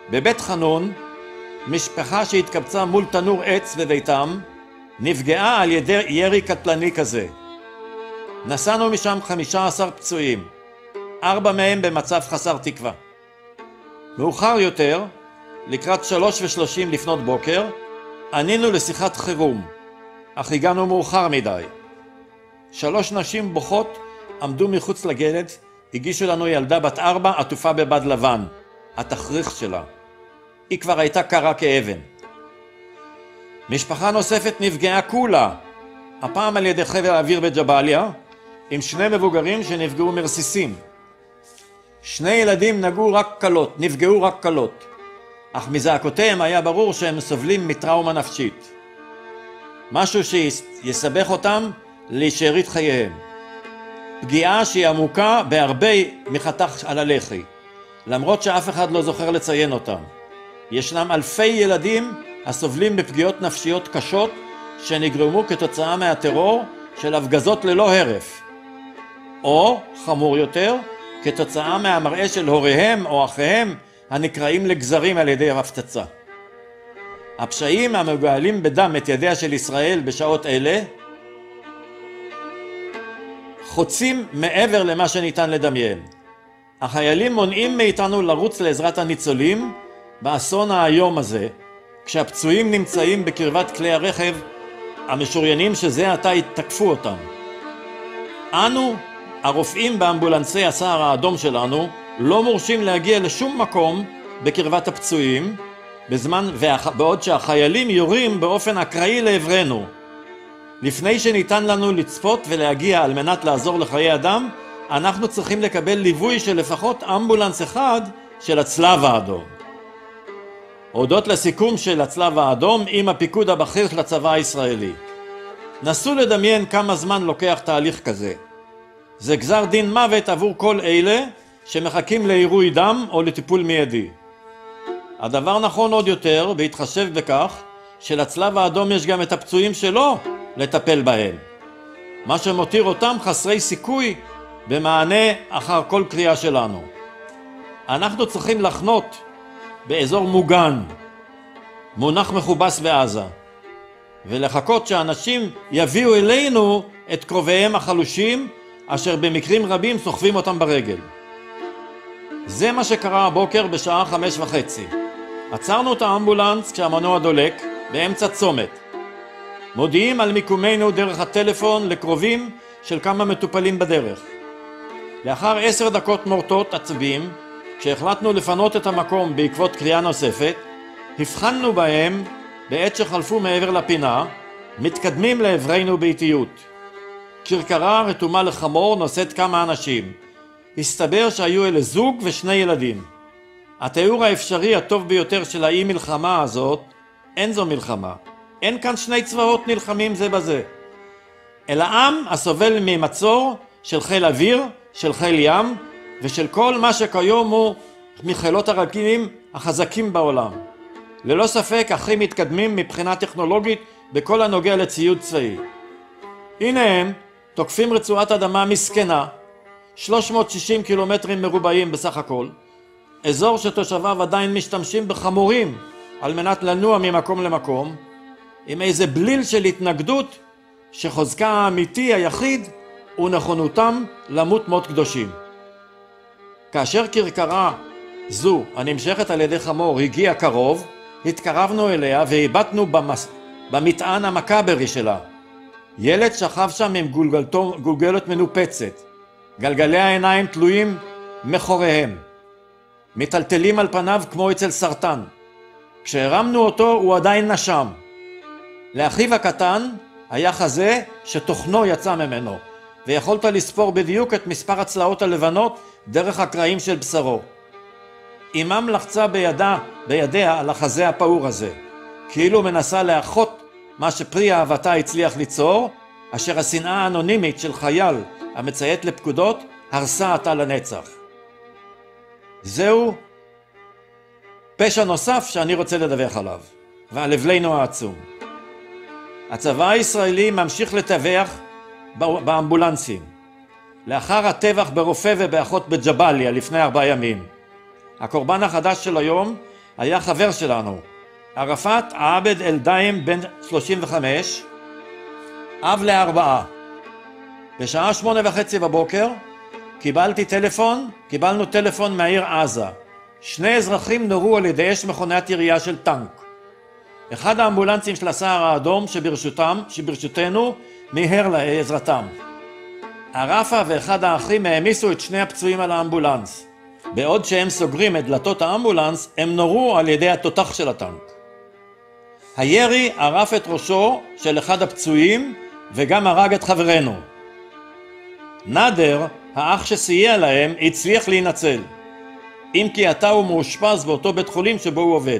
בבית חנון, משפחה שהתקבצה מול תנור עץ בביתם נפגעה על ידי ירי קטלני כזה. נסענו משם 15 פצועים, 4 מהם במצב חסר תקווה. מאוחר יותר, לקראת 3:30 לפנות בוקר, ענינו לשיחת חירום, אך הגענו מאוחר מדי. 3 נשים בוכות עמדו מחוץ לגלת, הגישו לנו ילדה בת 4 עטופה בבד לבן, התכריך שלה. היא כבר הייתה קרה כאבן. משפחה נוספת נפגעה כולה, הפעם על ידי חיל האוויר בג'באליה, עם 2 מבוגרים שנפגעו מרסיסים. 2 ילדים נפגעו רק קלות, אך מזעקותיהם היה ברור שהם סובלים מטראומה נפשית, משהו שיסבך אותם לשארית חייהם. פגיעה שהיא עמוקה בהרבה מחתך על הלחי, למרות שאף אחד לא זוכר לציין אותם. ישנם אלפי ילדים הסובלים בפגיעות נפשיות קשות שנגרמו כתוצאה מהטרור של הפגזות ללא הרף, או חמור יותר, כתוצאה מהמראה של הוריהם או אחיהם הנקראים לגזרים על ידי הפצצה. הפשעים המגואלים בדם את ידיה של ישראל בשעות אלה חוצים מעבר למה שניתן לדמיין. החיילים מונעים מאיתנו לרוץ לעזרת הניצולים באסון היום הזה, כשהפצועים נמצאים בקרבת כלי הרכב המשוריינים שזה עתה התקפו אותם. אנו, הרופאים באמבולנסי הסהר האדום שלנו, לא מורשים להגיע לשום מקום בקרבת הפצועים, בעוד שהחיילים יורים באופן אקראי לעברנו. לפני שניתן לנו לצפות ולהגיע על מנת לעזור לחיי אדם, אנחנו צריכים לקבל ליווי של לפחות אמבולנס אחד של הצלב האדום. הודות לסיכום של הצלב האדום עם הפיקוד הבכיר של הצבא הישראלי. נסו לדמיין כמה זמן לוקח תהליך כזה. זה גזר דין מוות עבור כל אלה שמחכים לעירוי דם או לטיפול מיידי. הדבר נכון עוד יותר בהתחשב בכך שלצלב האדום יש גם את הפצועים שלו לטפל בהם, מה שמותיר אותם חסרי סיכוי במענה אחר כל קריאה שלנו. אנחנו צריכים לחנות באזור מוגן, מונח מכובס בעזה. ולחכות שאנשים יביאו אלינו את קרוביהם החלושים, אשר במקרים רבים סוחבים אותם ברגל. זה מה שקרה הבוקר בשעה 5:30. עצרנו את האמבולנס כשהמנוע דולק באמצע צומת. מודיעים על מיקומנו דרך הטלפון לקרובים של כמה מטופלים בדרך. לאחר 10 דקות מורטות עצבים, כשהחלטנו לפנות את המקום בעקבות קריאה נוספת, הבחנו בהם בעת שחלפו מעבר לפינה, מתקדמים לעברנו באיטיות. כרכרה רתומה לחמור נושאת כמה אנשים. הסתבר שהיו אלה זוג ושני ילדים. התיאור האפשרי הטוב ביותר של האי מלחמה הזאת, אין זו מלחמה. אין כאן שני צבאות נלחמים זה בזה. אלא עם הסובל ממצור של חיל אוויר, של חיל ים, ושל כל מה שכיום הוא מחילות הרגילים החזקים בעולם. ללא ספק הכי מתקדמים מבחינה טכנולוגית בכל הנוגע לציוד צבאי. הנה הם תוקפים רצועת אדמה מסכנה, 360 קילומטרים מרובעים בסך הכל, אזור שתושביו עדיין משתמשים בחמורים על מנת לנוע ממקום למקום, עם איזה בליל של התנגדות שחוזקה האמיתי היחיד הוא נכונותם למות מות קדושים. כאשר כרכרה זו הנמשכת על ידי חמור הגיעה קרוב, התקרבנו אליה והיבטנו במטען המקברי שלה. ילד שכב שם עם גולגלת מנופצת, גלגלי העיניים תלויים מחוריהם, מטלטלים על פניו כמו אצל סרטן. כשהרמנו אותו הוא עדיין נשם. לאחיו הקטן היה חזה שתוכנו יצא ממנו, ויכולת לספור בדיוק את מספר הצלעות הלבנות דרך הקרעים של בשרו. אמם לחצה בידיה על החזה הפעור הזה, כאילו מנסה לאחות מה שפרי אהבתה הצליח ליצור, אשר השנאה האנונימית של חייל המציית לפקודות הרסה עתה לנצח. זהו פשע נוסף שאני רוצה לדווח עליו, ועל הבלנו העצום. הצבא הישראלי ממשיך לטווח באמבולנסים. לאחר הטבח ברופא ובאחות בג'באליה לפני 4 ימים. הקורבן החדש של היום היה חבר שלנו, ערפאת עבד אל דיים בן 35, אב ל4. בשעה 8:30 בבוקר קיבלנו טלפון מהעיר עזה. 2 אזרחים נורו על ידי אש מכונת ירייה של טנק. אחד האמבולנסים של הסהר האדום שברשותנו מיהר לעזרתם. ערפה ואחד האחים העמיסו את 2 הפצועים על האמבולנס. בעוד שהם סוגרים את דלתות האמבולנס, הם נורו על ידי התותח של הטנק. הירי ערף את ראשו של אחד הפצועים וגם הרג את חברנו. נאדר, האח שסייע להם, הצליח להינצל. אם כי עתה הוא מאושפז באותו בית חולים שבו הוא עובד.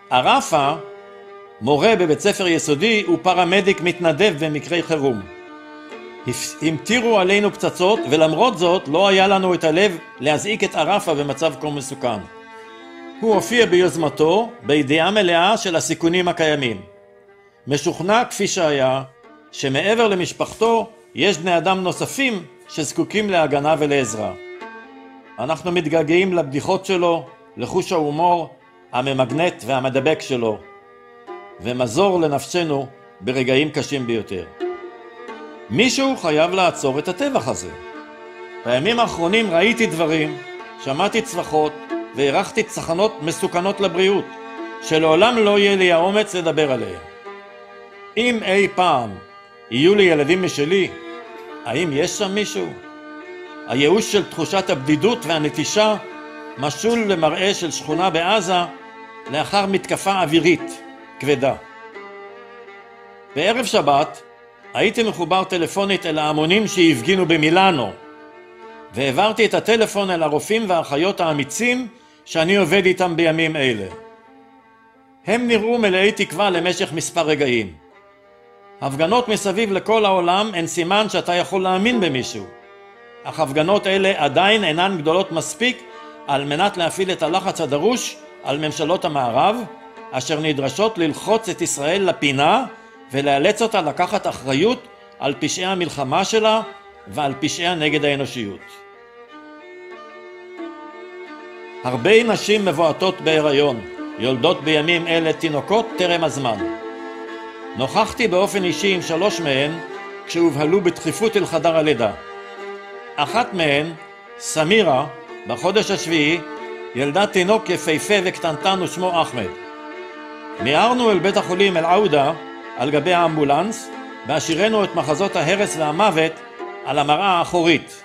ערפה, מורה בבית ספר יסודי, הוא פרמדיק מתנדב במקרי חירום. המטירו עלינו פצצות, ולמרות זאת לא היה לנו את הלב להזעיק את ערפה במצב כה מסוכן. הוא הופיע ביוזמתו בידיעה מלאה של הסיכונים הקיימים. משוכנע כפי שהיה שמעבר למשפחתו יש בני אדם נוספים שזקוקים להגנה ולעזרה. אנחנו מתגעגעים לבדיחות שלו, לחוש ההומור, הממגנט והמדבק שלו, ומזור לנפשנו ברגעים קשים ביותר. מישהו חייב לעצור את הטבח הזה. בימים האחרונים ראיתי דברים, שמעתי צווחות והערכתי צחנות מסוכנות לבריאות, שלעולם לא יהיה לי האומץ לדבר עליהם. אם אי פעם יהיו לי ילדים משלי, האם יש שם מישהו? הייאוש של תחושת הבדידות והנטישה משול למראה של שכונה בעזה לאחר מתקפה אווירית כבדה. בערב שבת הייתי מחובר טלפונית אל ההמונים שהפגינו במילאנו, והעברתי את הטלפון אל הרופאים והאחיות האמיצים שאני עובד איתם בימים אלה. הם נראו מלאי תקווה למשך מספר רגעים. הפגנות מסביב לכל העולם הן סימן שאתה יכול להאמין במישהו, אך הפגנות אלה עדיין אינן גדולות מספיק על מנת להפעיל את הלחץ הדרוש על ממשלות המערב, אשר נדרשות ללחוץ את ישראל לפינה ולאלץ אותה לקחת אחריות על פשעי המלחמה שלה ועל פשעיה נגד האנושיות. הרבה נשים מבועתות בהיריון, יולדות בימים אלה תינוקות טרם הזמן. נוכחתי באופן אישי עם 3 מהן כשהובהלו בדחיפות אל חדר הלידה. אחת מהן, סמירה, בחודש השביעי, ילדה תינוק יפהפה וקטנטן ושמו אחמד. מיהרנו אל בית החולים אל-עודה על גבי האמבולנס, והשאירנו את מחזות ההרס והמוות על המראה האחורית.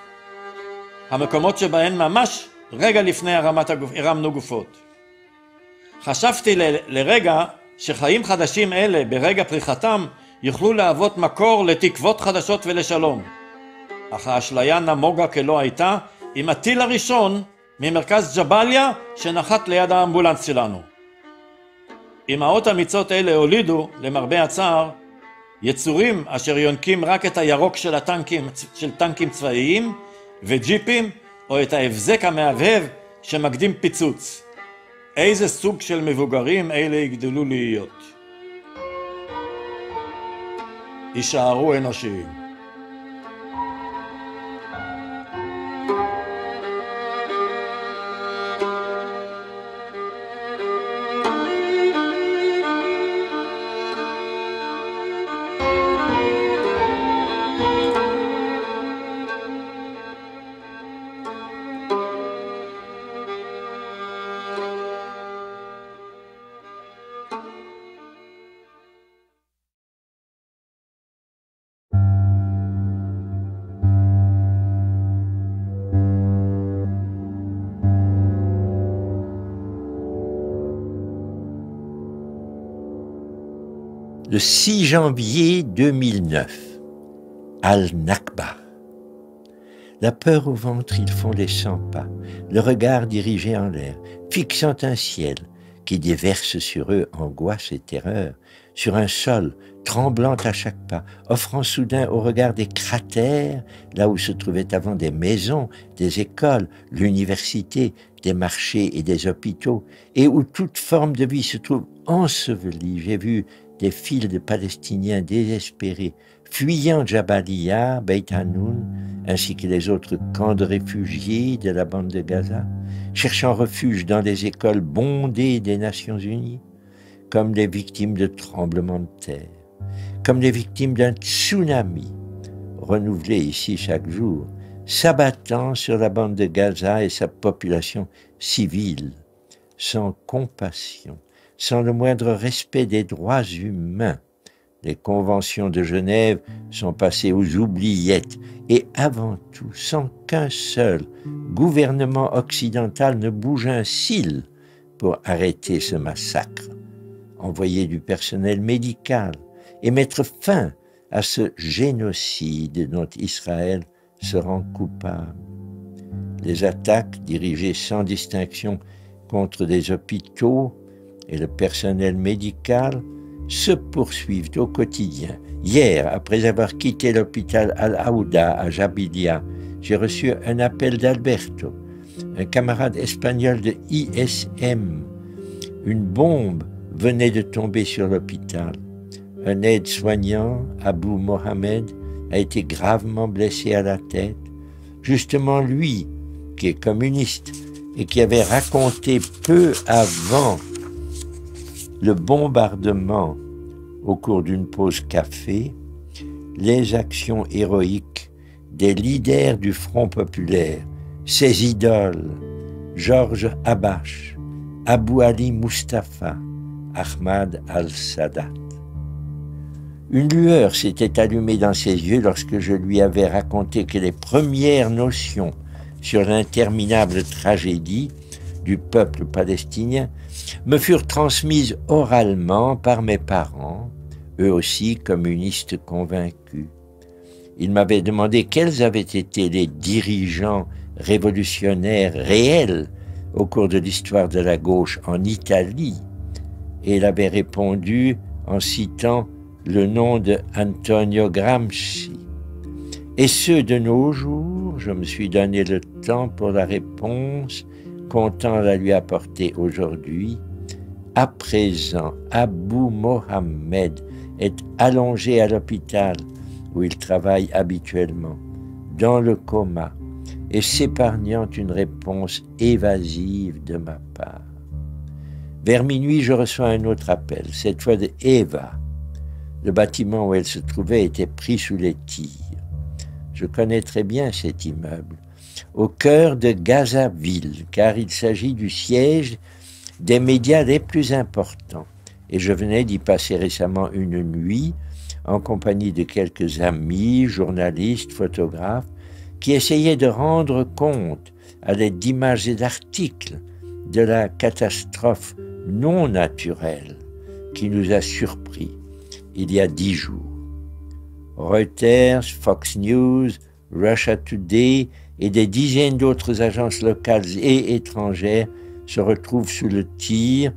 המקומות שבהן ממש רגע לפני הרמנו גופות. חשבתי לרגע שחיים חדשים אלה ברגע פריחתם יוכלו להוות מקור לתקוות חדשות ולשלום. אך האשליה נמוגה כלא הייתה עם הטיל הראשון ממרכז ג'באליה שנחת ליד האמבולנס שלנו. אמהות אמיצות אלה הולידו, למרבה הצער, יצורים אשר יונקים רק את הירוק של טנקים צבאיים וג'יפים, או את ההבזק המהבהב שמקדים פיצוץ. איזה סוג של מבוגרים אלה יגדלו להיות? יישארו אנושיים. Le 6 janvier 2009, Al-Nakba. La peur au ventre, ils font les 100 pas, le regard dirigé en l'air, fixant un ciel qui déverse sur eux angoisse et terreur, sur un sol tremblant à chaque pas, offrant soudain au regard des cratères, là où se trouvaient avant des maisons, des écoles, l'université, des marchés et des hôpitaux, et où toute forme de vie se trouve ensevelie. J'ai vu des files de Palestiniens désespérés, fuyant Jabalia, Beit Hanoun, ainsi que les autres camps de réfugiés de la bande de Gaza, cherchant refuge dans les écoles bondées des Nations Unies, comme les victimes de tremblements de terre, comme les victimes d'un tsunami, renouvelé ici chaque jour, s'abattant sur la bande de Gaza et sa population civile, sans compassion, sans le moindre respect des droits humains. Les conventions de Genève sont passées aux oubliettes et avant tout, sans qu'un seul gouvernement occidental ne bouge un cil pour arrêter ce massacre, envoyer du personnel médical et mettre fin à ce génocide dont Israël se rend coupable. Les attaques dirigées sans distinction contre des hôpitaux et le personnel médical se poursuivent au quotidien. Hier, après avoir quitté l'hôpital Al-Aouda à Jabalia, j'ai reçu un appel d'Alberto, un camarade espagnol de ISM. Une bombe venait de tomber sur l'hôpital. Un aide-soignant, Abu Mohamed, a été gravement blessé à la tête. Justement lui, qui est communiste et qui avait raconté peu avant le bombardement au cours d'une pause café, les actions héroïques des leaders du Front populaire, ses idoles, Georges Habash, Abou Ali Mustafa, Ahmad al-Sadat. Une lueur s'était allumée dans ses yeux lorsque je lui avais raconté que les premières notions sur l'interminable tragédie du peuple palestinien me furent transmises oralement par mes parents, eux aussi communistes convaincus. Ils m'avaient demandé quels avaient été les dirigeants révolutionnaires réels au cours de l'histoire de la gauche en Italie, et il avait répondu en citant le nom de Antonio Gramsci. Et ceux de nos jours, je me suis donné le temps pour la réponse, comptant la lui apporter aujourd'hui. À présent, Abou Mohamed est allongé à l'hôpital où il travaille habituellement, dans le coma, et s'épargnant une réponse évasive de ma part. Vers minuit, je reçois un autre appel, cette fois de Eva. Le bâtiment où elle se trouvait était pris sous les tirs. Je connais très bien cet immeuble, au cœur de Gaza-Ville, car il s'agit du siège des médias les plus importants. Et je venais d'y passer récemment une nuit, en compagnie de quelques amis, journalistes, photographes, qui essayaient de rendre compte, à l'aide d'images et d'articles, de la catastrophe non naturelle qui nous a surpris il y a 10 jours. Reuters, Fox News, Russia Today et des dizaines d'autres agences locales et étrangères se retrouvent sous le tir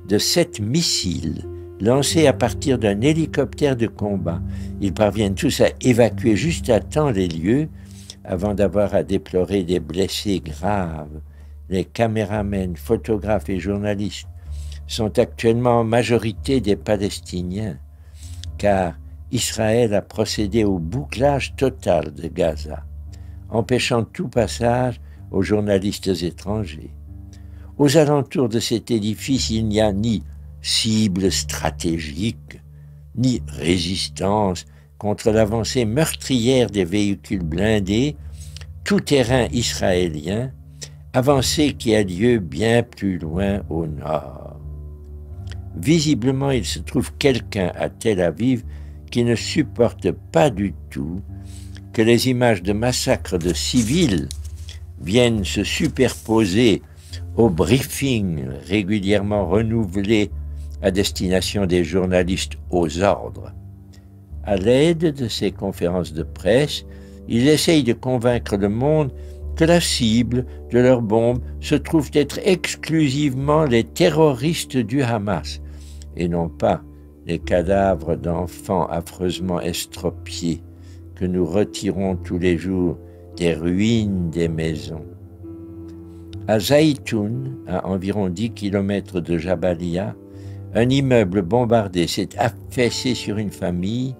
de 7 missiles lancés à partir d'un hélicoptère de combat. Ils parviennent tous à évacuer juste à temps les lieux avant d'avoir à déplorer des blessés graves. Les caméramens, photographes et journalistes sont actuellement en majorité des Palestiniens, car Israël a procédé au bouclage total de Gaza, empêchant tout passage aux journalistes étrangers. Aux alentours de cet édifice, il n'y a ni cible stratégique, ni résistance contre l'avancée meurtrière des véhicules blindés, tout-terrain israélien, avancée qui a lieu bien plus loin au nord. Visiblement, il se trouve quelqu'un à Tel Aviv qui ne supporte pas du tout que les images de massacres de civils viennent se superposer aux briefings régulièrement renouvelés à destination des journalistes aux ordres. À l'aide de ces conférences de presse, ils essayent de convaincre le monde que la cible de leurs bombes se trouve être exclusivement les terroristes du Hamas, et non pas les cadavres d'enfants affreusement estropiés que nous retirons tous les jours des ruines des maisons. À Zaïtoun, à environ 10 km de Jabalia, un immeuble bombardé s'est affaissé sur une famille,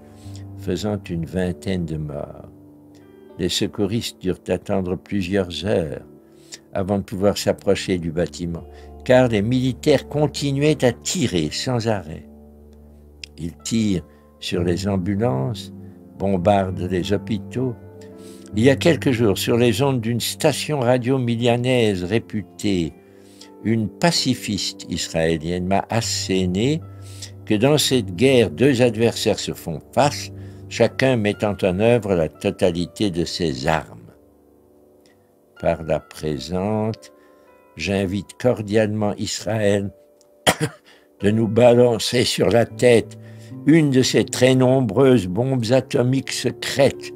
faisant une vingtaine de morts. Les secouristes durent attendre plusieurs heures avant de pouvoir s'approcher du bâtiment, car les militaires continuaient à tirer sans arrêt. Ils tirent sur les ambulances, bombardent les hôpitaux. Il y a quelques jours, sur les ondes d'une station radio milanaise réputée, une pacifiste israélienne m'a asséné que dans cette guerre, 2 adversaires se font face, chacun mettant en œuvre la totalité de ses armes. Par la présente, j'invite cordialement Israël de nous balancer sur la tête une de ces très nombreuses bombes atomiques secrètes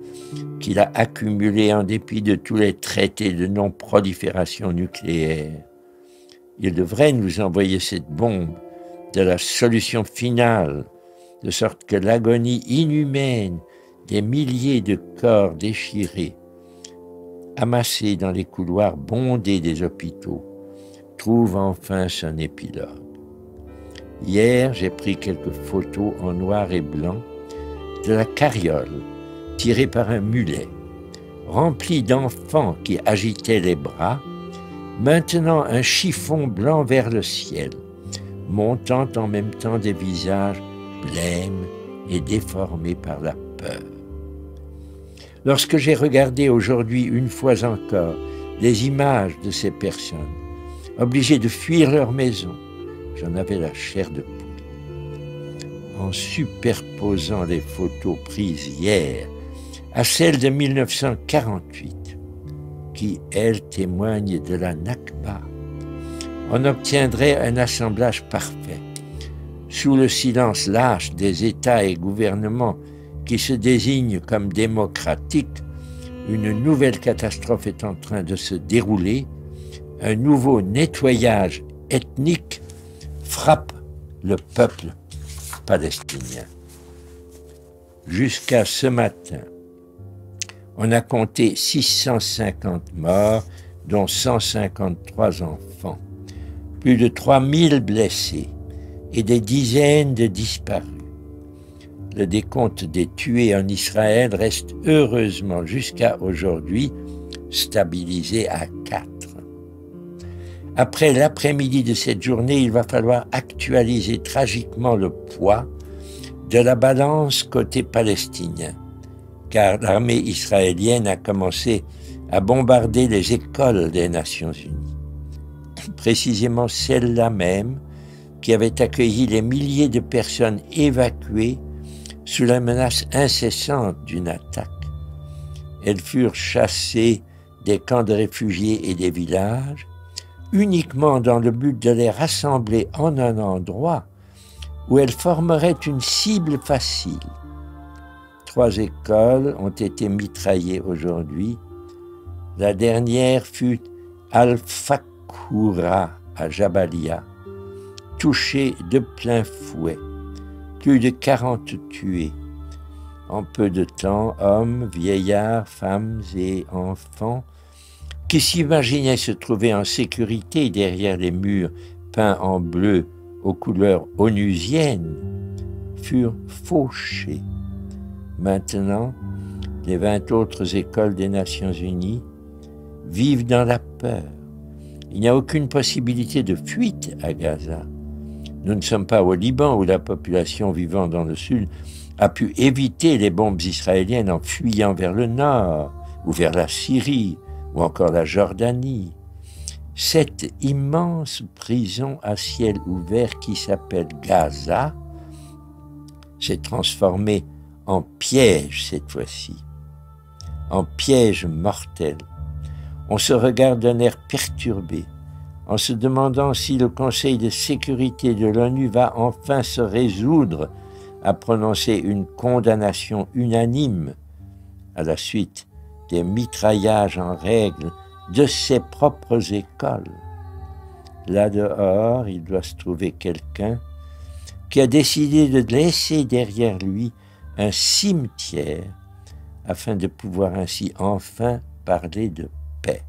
qu'il a accumulées en dépit de tous les traités de non-prolifération nucléaire. Il devrait nous envoyer cette bombe de la solution finale, de sorte que l'agonie inhumaine des milliers de corps déchirés, amassés dans les couloirs bondés des hôpitaux, trouve enfin son épilogue. Hier, j'ai pris quelques photos en noir et blanc de la carriole tirée par un mulet, remplie d'enfants qui agitaient les bras, maintenant un chiffon blanc vers le ciel, montant en même temps des visages blêmes et déformés par la peur. Lorsque j'ai regardé aujourd'hui une fois encore les images de ces personnes, obligées de fuir leur maison, j'en avais la chair de poule. En superposant les photos prises hier à celles de 1948, qui, elles, témoignent de la Nakba, on obtiendrait un assemblage parfait, sous le silence lâche des États et gouvernements qui se désignent comme démocratiques. Une nouvelle catastrophe est en train de se dérouler, un nouveau nettoyage ethnique frappe le peuple palestinien. Jusqu'à ce matin, on a compté 650 morts, dont 153 enfants, plus de 3000 blessés et des dizaines de disparus. Le décompte des tués en Israël reste heureusement jusqu'à aujourd'hui stabilisé à 4. Après l'après-midi de cette journée, il va falloir actualiser tragiquement le poids de la balance côté palestinien, car l'armée israélienne a commencé à bombarder les écoles des Nations Unies, précisément celles-là même qui avaient accueilli les milliers de personnes évacuées sous la menace incessante d'une attaque. Elles furent chassées des camps de réfugiés et des villages, uniquement dans le but de les rassembler en un endroit où elles formeraient une cible facile. 3 écoles ont été mitraillées aujourd'hui. La dernière fut Al-Fakhoura à Jabalia, touchée de plein fouet. Plus de 40 tués. En peu de temps, hommes, vieillards, femmes et enfants qui s'imaginaient se trouver en sécurité derrière les murs peints en bleu aux couleurs onusiennes, furent fauchés. Maintenant, les 20 autres écoles des Nations Unies vivent dans la peur. Il n'y a aucune possibilité de fuite à Gaza. Nous ne sommes pas au Liban où la population vivant dans le sud a pu éviter les bombes israéliennes en fuyant vers le nord ou vers la Syrie ou encore la Jordanie. Cette immense prison à ciel ouvert qui s'appelle Gaza s'est transformée en piège cette fois-ci, en piège mortel. On se regarde d'un air perturbé, en se demandant si le Conseil de sécurité de l'ONU va enfin se résoudre à prononcer une condamnation unanime à la suite des mitraillages en règle de ses propres écoles. Là dehors, il doit se trouver quelqu'un qui a décidé de laisser derrière lui un cimetière afin de pouvoir ainsi enfin parler de paix.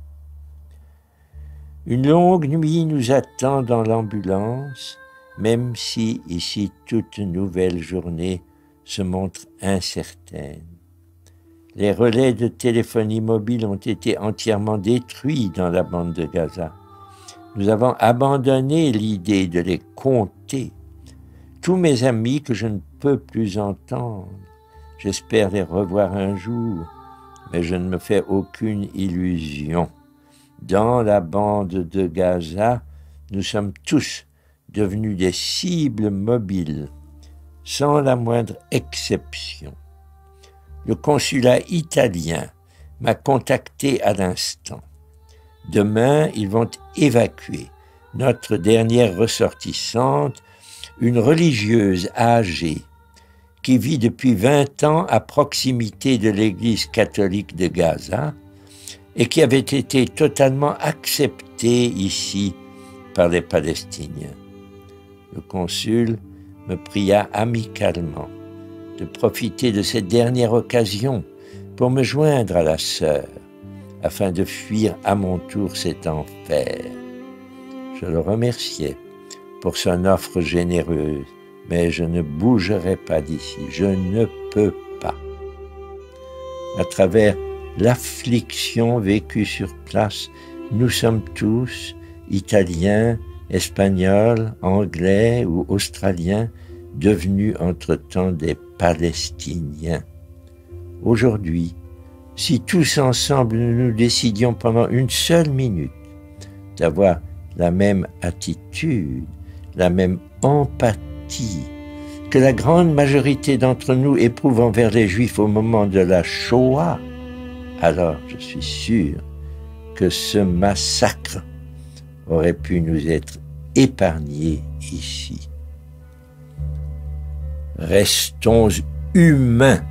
Une longue nuit nous attend dans l'ambulance, même si ici toute nouvelle journée se montre incertaine. Les relais de téléphonie mobile ont été entièrement détruits dans la bande de Gaza. Nous avons abandonné l'idée de les compter. Tous mes amis que je ne peux plus entendre, j'espère les revoir un jour, mais je ne me fais aucune illusion. Dans la bande de Gaza, nous sommes tous devenus des cibles mobiles, sans la moindre exception. Le consulat italien m'a contacté à l'instant. Demain, ils vont évacuer notre dernière ressortissante, une religieuse âgée qui vit depuis 20 ans à proximité de l'église catholique de Gaza et qui avait été totalement acceptée ici par les Palestiniens. Le consul me pria amicalement de profiter de cette dernière occasion pour me joindre à la sœur, afin de fuir à mon tour cet enfer. Je le remerciais pour son offre généreuse, mais je ne bougerai pas d'ici, je ne peux pas. À travers l'affliction vécue sur place, nous sommes tous, Italiens, Espagnols, Anglais ou Australiens, devenus entre-temps des Palestiniens. Aujourd'hui, si tous ensemble nous décidions pendant une seule minute d'avoir la même attitude, la même empathie que la grande majorité d'entre nous éprouve envers les Juifs au moment de la Shoah, alors je suis sûr que ce massacre aurait pu nous être épargné ici. Restons humains.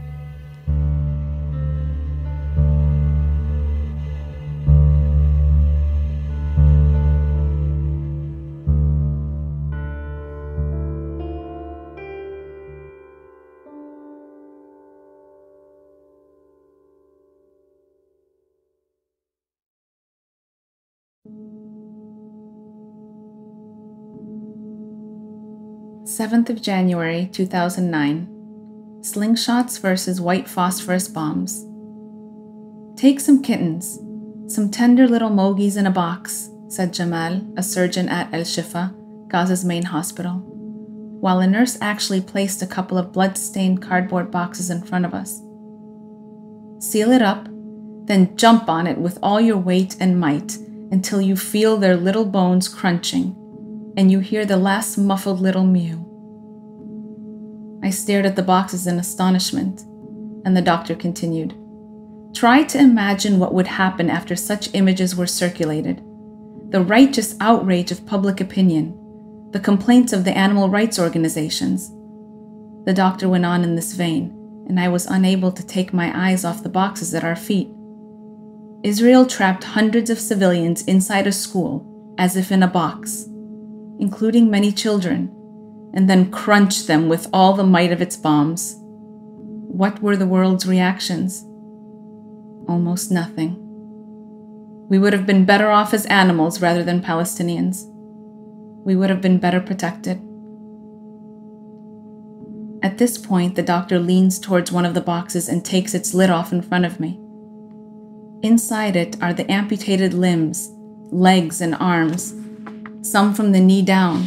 January 2009. Slingshots versus white phosphorus bombs. Take some kittens, some tender little mogies in a box, said Jamal, a surgeon at El Shifa, Gaza's main hospital. while a nurse actually placed a couple of blood-stained cardboard boxes in front of us. Seal it up, then jump on it with all your weight and might until you feel their little bones crunching and you hear the last muffled little mew. I stared at the boxes in astonishment, and the doctor continued, "Try to imagine what would happen after such images were circulated. The righteous outrage of public opinion, the complaints of the animal rights organizations." The doctor went on in this vein, and I was unable to take my eyes off the boxes at our feet. Israel trapped hundreds of civilians inside a school, as if in a box, including many children, and then crunched them with all the might of its bombs. What were the world's reactions? Almost nothing. We would have been better off as animals rather than Palestinians. We would have been better protected. At this point, the doctor leans towards one of the boxes and takes its lid off in front of me. Inside it are the amputated limbs, legs, and arms, some from the knee down,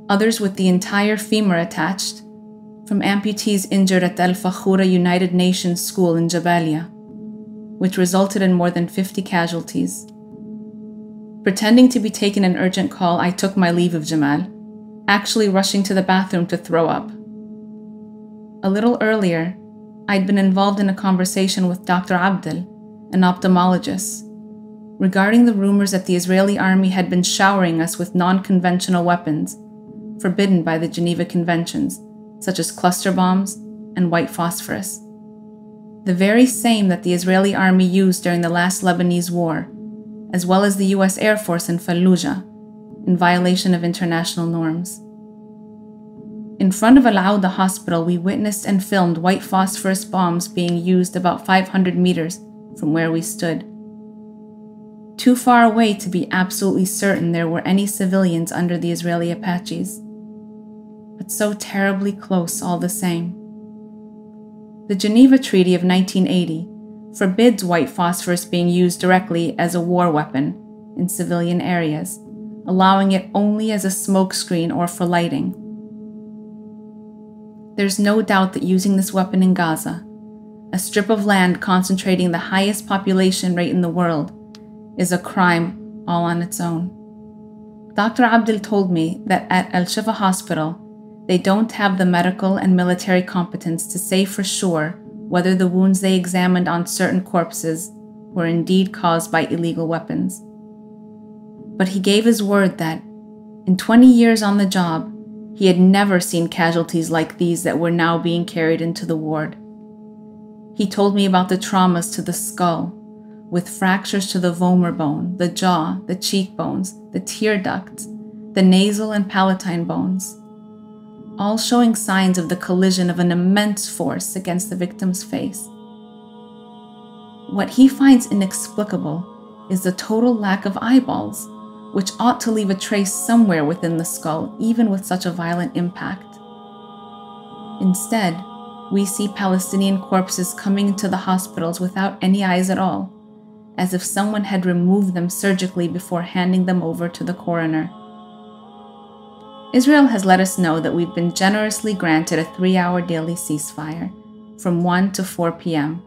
others with the entire femur attached, from amputees injured at the Al-Fakhura United Nations School in Jabalia, which resulted in more than 50 casualties. Pretending to be taking an urgent call, I took my leave of Jamal, actually rushing to the bathroom to throw up. A little earlier, I'd been involved in a conversation with Dr. Abdel, an ophthalmologist, regarding the rumors that the Israeli army had been showering us with non-conventional weapons, forbidden by the Geneva Conventions, such as cluster bombs and white phosphorus. The very same that the Israeli army used during the last Lebanese war, as well as the US Air Force in Fallujah, in violation of international norms. In front of Al-Auda Hospital, we witnessed and filmed white phosphorus bombs being used about 500 meters from where we stood. Too far away to be absolutely certain there were any civilians under the Israeli Apaches, but so terribly close all the same. The Geneva Treaty of 1980 forbids white phosphorus being used directly as a war weapon in civilian areas, allowing it only as a smokescreen or for lighting. There's no doubt that using this weapon in Gaza, a strip of land concentrating the highest population rate in the world, is a crime all on its own. Dr. Abdel told me that at Al-Shifa Hospital, they don't have the medical and military competence to say for sure whether the wounds they examined on certain corpses were indeed caused by illegal weapons. But he gave his word that, in 20 years on the job, he had never seen casualties like these that were now being carried into the ward. He told me about the traumas to the skull, with fractures to the vomer bone, the jaw, the cheekbones, the tear ducts, the nasal and palatine bones, all showing signs of the collision of an immense force against the victim's face. What he finds inexplicable is the total lack of eyeballs, which ought to leave a trace somewhere within the skull, even with such a violent impact. Instead, we see Palestinian corpses coming into the hospitals without any eyes at all, as if someone had removed them surgically before handing them over to the coroner. Israel has let us know that we've been generously granted a 3-hour daily ceasefire, from 1 to 4 p.m.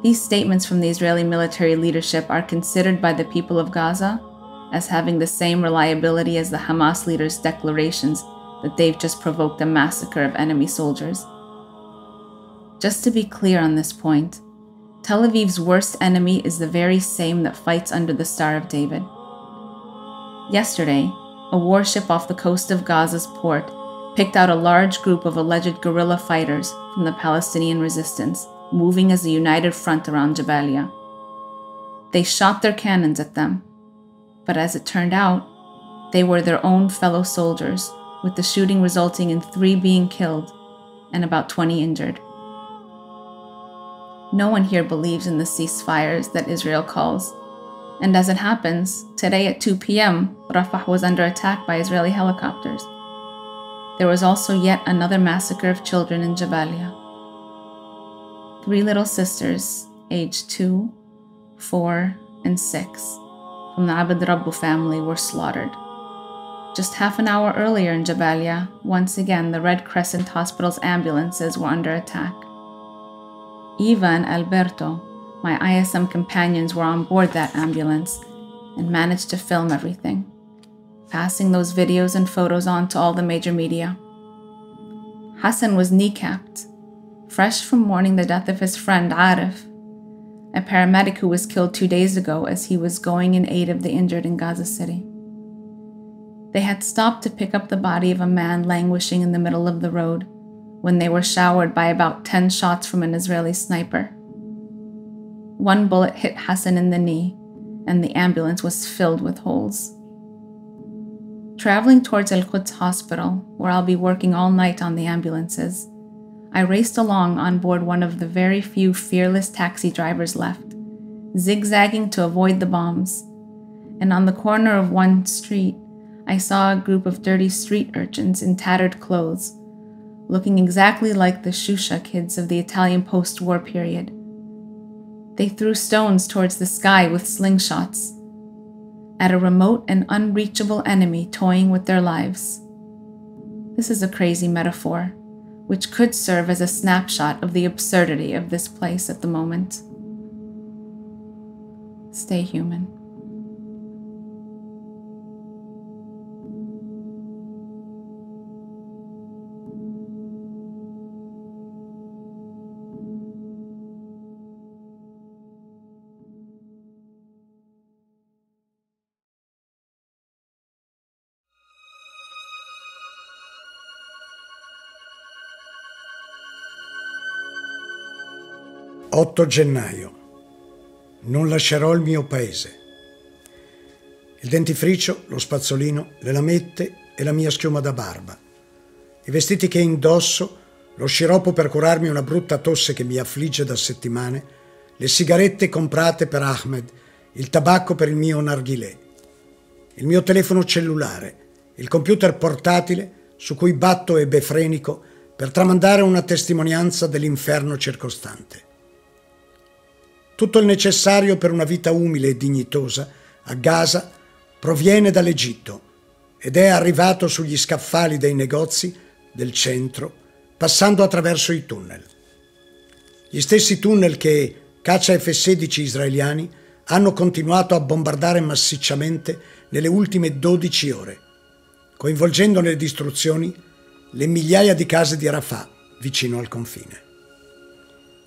These statements from the Israeli military leadership are considered by the people of Gaza as having the same reliability as the Hamas leaders' declarations that they've just provoked a massacre of enemy soldiers. Just to be clear on this point, Tel Aviv's worst enemy is the very same that fights under the Star of David. Yesterday, a warship off the coast of Gaza's port picked out a large group of alleged guerrilla fighters from the Palestinian resistance, moving as a united front around Jabalia. They shot their cannons at them, but as it turned out, they were their own fellow soldiers, with the shooting resulting in 3 being killed and about 20 injured. No one here believes in the ceasefires that Israel calls, and as it happens, today at 2 p.m., Rafah was under attack by Israeli helicopters. There was also yet another massacre of children in Jabalia. 3 little sisters, aged 2, 4, and 6, from the Abd Rabbu family were slaughtered. Just half an hour earlier in Jabalia, once again the Red Crescent Hospital's ambulances were under attack. Eva and Alberto, my ISM companions, were on board that ambulance and managed to film everything, passing those videos and photos on to all the major media. Hassan was kneecapped, fresh from mourning the death of his friend Arif, a paramedic who was killed 2 days ago as he was going in aid of the injured in Gaza City. They had stopped to pick up the body of a man languishing in the middle of the road when they were showered by about 10 shots from an Israeli sniper. One bullet hit Hassan in the knee, and the ambulance was filled with holes. Traveling towards Al-Quds Hospital, where I'll be working all night on the ambulances, I raced along on board one of the very few fearless taxi drivers left, zigzagging to avoid the bombs. And on the corner of one street, I saw a group of dirty street urchins in tattered clothes, looking exactly like the Shusha kids of the Italian post-war period. They threw stones towards the sky with slingshots, at a remote and unreachable enemy toying with their lives. This is a crazy metaphor, which could serve as a snapshot of the absurdity of this place at the moment. Stay human. «8 gennaio. Non lascerò il mio paese. Il dentifricio, lo spazzolino, le lamette e la mia schiuma da barba. I vestiti che indosso, lo sciroppo per curarmi una brutta tosse che mi affligge da settimane, le sigarette comprate per Ahmed, il tabacco per il mio narghilè, il mio telefono cellulare, il computer portatile su cui batto e befrenico per tramandare una testimonianza dell'inferno circostante. Tutto il necessario per una vita umile e dignitosa a Gaza proviene dall'Egitto ed è arrivato sugli scaffali dei negozi del centro, passando attraverso i tunnel. Gli stessi tunnel che caccia F-16 israeliani hanno continuato a bombardare massicciamente nelle ultime 12 ore, coinvolgendo nelle distruzioni le migliaia di case di Rafah, vicino al confine.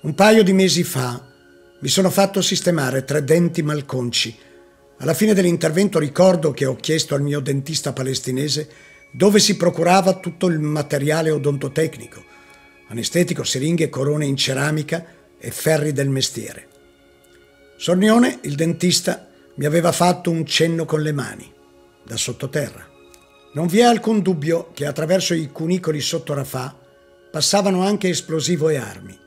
Un paio di mesi fa mi sono fatto sistemare 3 denti malconci. Alla fine dell'intervento ricordo che ho chiesto al mio dentista palestinese dove si procurava tutto il materiale odontotecnico, anestetico, siringhe, corone in ceramica e ferri del mestiere. Sornione, il dentista, mi aveva fatto un cenno con le mani, da sottoterra. Non vi è alcun dubbio che attraverso i cunicoli sotto Rafah passavano anche esplosivo e armi,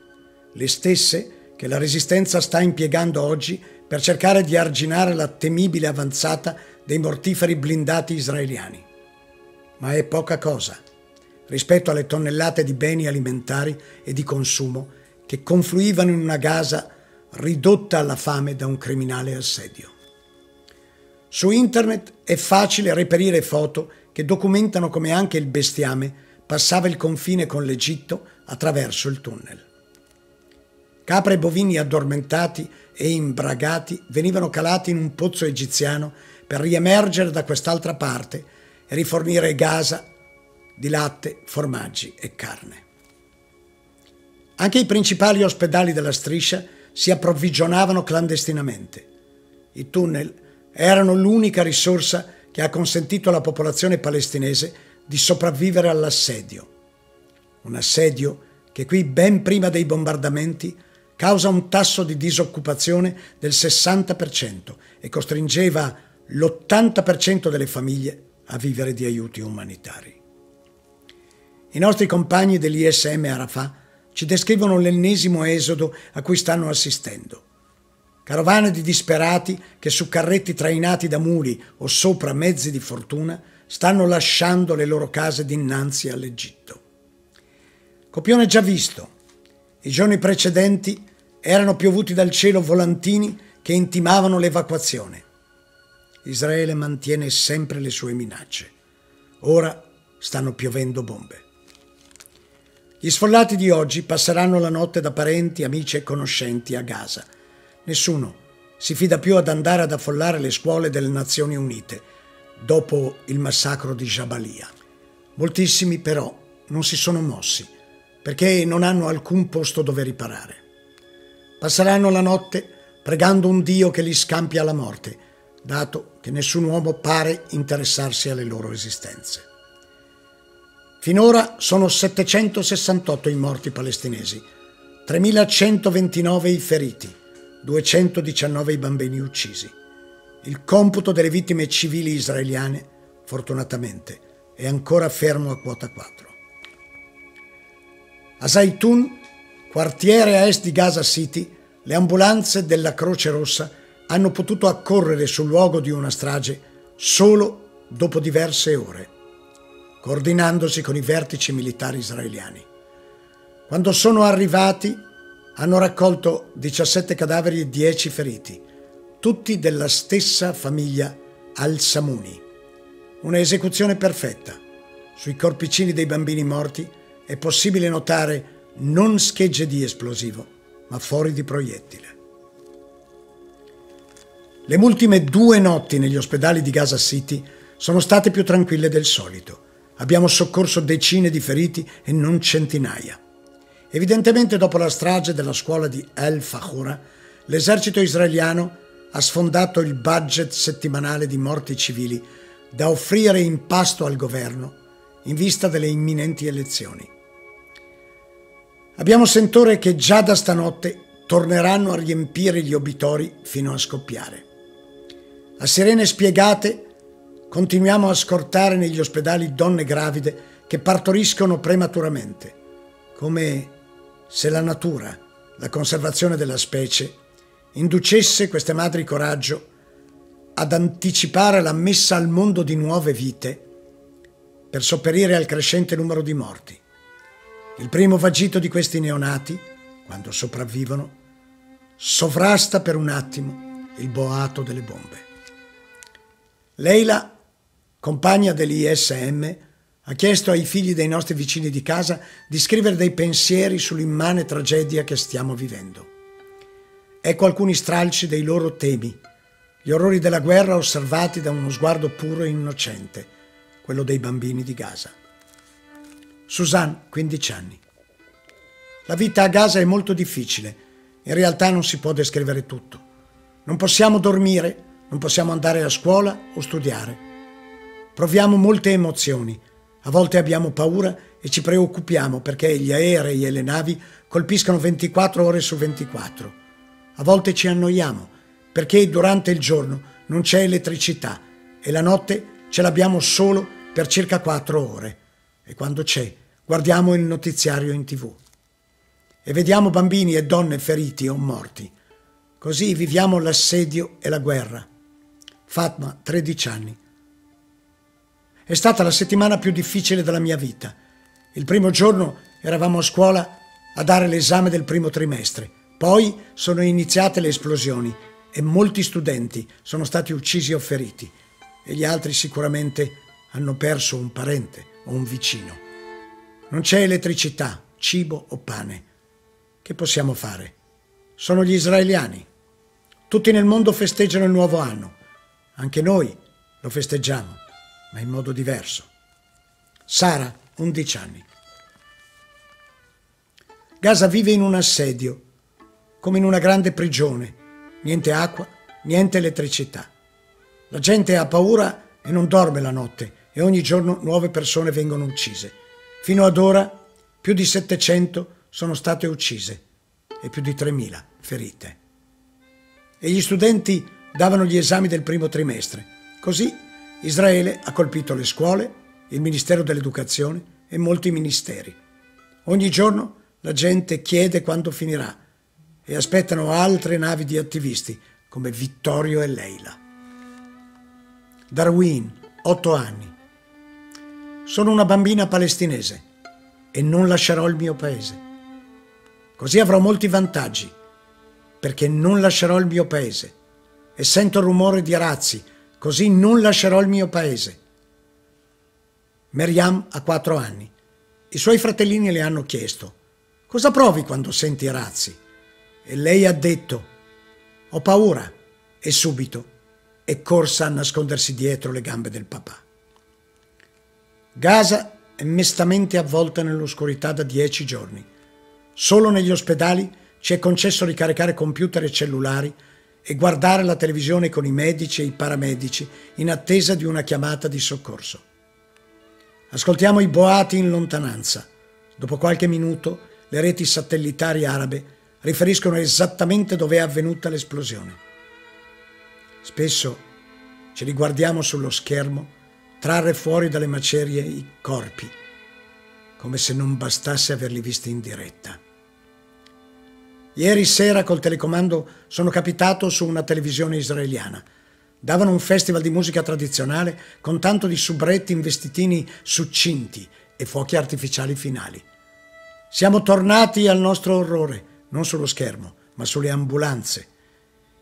le stesse che la Resistenza sta impiegando oggi per cercare di arginare la temibile avanzata dei mortiferi blindati israeliani. Ma è poca cosa rispetto alle tonnellate di beni alimentari e di consumo che confluivano in una Gaza ridotta alla fame da un criminale assedio. Su internet è facile reperire foto che documentano come anche il bestiame passava il confine con l'Egitto attraverso il tunnel. Capre e bovini addormentati e imbragati venivano calati in un pozzo egiziano per riemergere da quest'altra parte e rifornire Gaza di latte, formaggi e carne. Anche i principali ospedali della striscia si approvvigionavano clandestinamente. I tunnel erano l'unica risorsa che ha consentito alla popolazione palestinese di sopravvivere all'assedio. Un assedio che qui, ben prima dei bombardamenti, causa un tasso di disoccupazione del 60% e costringeva l'80% delle famiglie a vivere di aiuti umanitari. I nostri compagni dell'ISM a Rafah ci descrivono l'ennesimo esodo a cui stanno assistendo. Carovane di disperati che su carretti trainati da muli o sopra mezzi di fortuna stanno lasciando le loro case dinanzi all'Egitto. Copione già visto. I giorni precedenti erano piovuti dal cielo volantini che intimavano l'evacuazione. Israele mantiene sempre le sue minacce. Ora stanno piovendo bombe. Gli sfollati di oggi passeranno la notte da parenti, amici e conoscenti a Gaza. Nessuno si fida più ad andare ad affollare le scuole delle Nazioni Unite dopo il massacro di Jabalia. Moltissimi però non si sono mossi perché non hanno alcun posto dove riparare. Passeranno la notte pregando un Dio che li scampi alla morte, dato che nessun uomo pare interessarsi alle loro esistenze. Finora sono 768 i morti palestinesi, 3.129 i feriti, 219 i bambini uccisi. Il computo delle vittime civili israeliane, fortunatamente, è ancora fermo a quota 4. A Zaytun, quartiere a est di Gaza City, le ambulanze della Croce Rossa hanno potuto accorrere sul luogo di una strage solo dopo diverse ore, coordinandosi con i vertici militari israeliani. Quando sono arrivati, hanno raccolto 17 cadaveri e 10 feriti, tutti della stessa famiglia Al-Samuni. Una esecuzione perfetta. Sui corpicini dei bambini morti è possibile notare non schegge di esplosivo, ma fori di proiettile. Le ultime 2 notti negli ospedali di Gaza City sono state più tranquille del solito. Abbiamo soccorso decine di feriti e non centinaia. Evidentemente dopo la strage della scuola di El-Fahura, l'esercito israeliano ha sfondato il budget settimanale di morti civili da offrire in pasto al governo in vista delle imminenti elezioni. Abbiamo sentore che già da stanotte torneranno a riempire gli obitori fino a scoppiare. A sirene spiegate continuiamo a scortare negli ospedali donne gravide che partoriscono prematuramente, come se la natura, la conservazione della specie, inducesse queste madri coraggio ad anticipare la messa al mondo di nuove vite per sopperire al crescente numero di morti. Il primo vagito di questi neonati, quando sopravvivono, sovrasta per un attimo il boato delle bombe. Leila, compagna dell'ISM, ha chiesto ai figli dei nostri vicini di casa di scrivere dei pensieri sull'immane tragedia che stiamo vivendo. Ecco alcuni stralci dei loro temi, gli orrori della guerra osservati da uno sguardo puro e innocente, quello dei bambini di Gaza. Suzanne, 15 anni. La vita a Gaza è molto difficile. In realtà non si può descrivere tutto. Non possiamo dormire, non possiamo andare a scuola o studiare. Proviamo molte emozioni. A volte abbiamo paura e ci preoccupiamo perché gli aerei e le navi colpiscono 24 ore su 24. A volte ci annoiamo perché durante il giorno non c'è elettricità e la notte ce l'abbiamo solo per circa 4 ore. E quando c'è, guardiamo il notiziario in TV. E vediamo bambini e donne feriti o morti. Così viviamo l'assedio e la guerra. Fatma, 13 anni. È stata la settimana più difficile della mia vita. Il primo giorno eravamo a scuola a dare l'esame del primo trimestre. Poi sono iniziate le esplosioni e molti studenti sono stati uccisi o feriti. E gli altri sicuramente hanno perso un parente o un vicino. Non c'è elettricità, cibo o pane. Che possiamo fare? Sono gli israeliani. Tutti nel mondo festeggiano il nuovo anno. Anche noi lo festeggiamo, ma in modo diverso. Sara, 11 anni. Gaza vive in un assedio, come in una grande prigione. Niente acqua, niente elettricità. La gente ha paura e non dorme la notte e ogni giorno nuove persone vengono uccise. Fino ad ora più di 700 sono state uccise e più di 3.000 ferite. E gli studenti davano gli esami del primo trimestre. Così Israele ha colpito le scuole, il Ministero dell'Educazione e molti ministeri. Ogni giorno la gente chiede quando finirà e aspettano altre navi di attivisti come Vittorio e Leila. Darwin, 8 anni. Sono una bambina palestinese e non lascerò il mio paese. Così avrò molti vantaggi, perché non lascerò il mio paese. E sento il rumore di razzi, così non lascerò il mio paese. Meriam ha 4 anni. I suoi fratellini le hanno chiesto: cosa provi quando senti i razzi? E lei ha detto: ho paura. E subito è corsa a nascondersi dietro le gambe del papà. Gaza è mestamente avvolta nell'oscurità da 10 giorni. Solo negli ospedali ci è concesso ricaricare computer e cellulari e guardare la televisione con i medici e i paramedici in attesa di una chiamata di soccorso. Ascoltiamo i boati in lontananza. Dopo qualche minuto le reti satellitari arabe riferiscono esattamente dove è avvenuta l'esplosione. Spesso ci riguardiamo sullo schermo trarre fuori dalle macerie i corpi, come se non bastasse averli visti in diretta. Ieri sera col telecomando sono capitato su una televisione israeliana. Davano un festival di musica tradizionale con tanto di subretti in vestitini succinti e fuochi artificiali finali. Siamo tornati al nostro orrore, non sullo schermo, ma sulle ambulanze.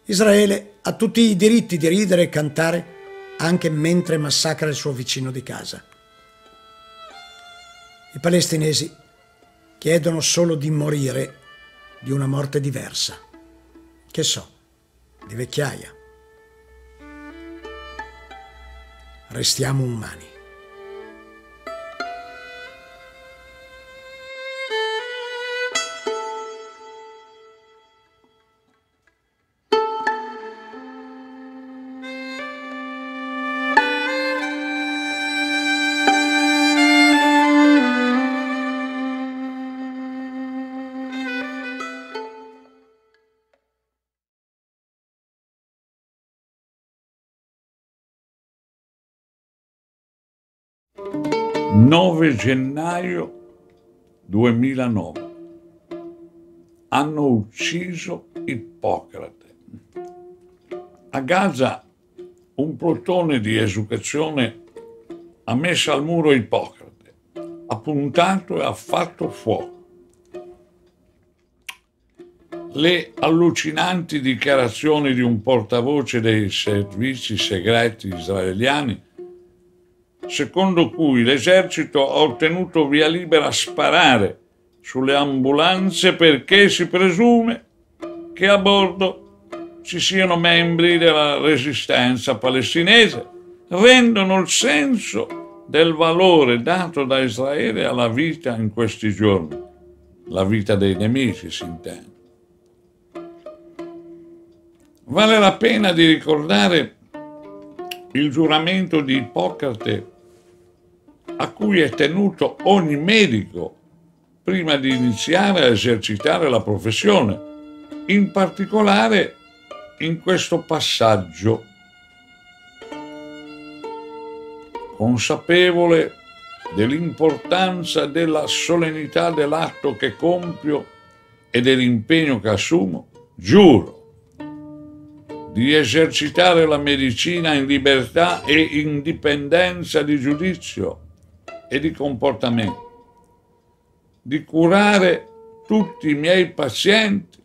Israele ha tutti i diritti di ridere e cantare anche mentre massacra il suo vicino di casa. I palestinesi chiedono solo di morire di una morte diversa. Che so, di vecchiaia. Restiamo umani. «9 gennaio 2009. Hanno ucciso Ippocrate. A Gaza un plotone di esecuzione ha messo al muro Ippocrate, ha puntato e ha fatto fuoco. Le allucinanti dichiarazioni di un portavoce dei servizi segreti israeliani, secondo cui l'esercito ha ottenuto via libera a sparare sulle ambulanze perché si presume che a bordo ci siano membri della resistenza palestinese, rendono il senso del valore dato da Israele alla vita in questi giorni, la vita dei nemici si intende. Vale la pena di ricordare il giuramento di Ippocrate a cui è tenuto ogni medico prima di iniziare a esercitare la professione, in particolare in questo passaggio: consapevole dell'importanza della solennità dell'atto che compio e dell'impegno che assumo, giuro di esercitare la medicina in libertà e indipendenza di giudizio e di comportamento, di curare tutti i miei pazienti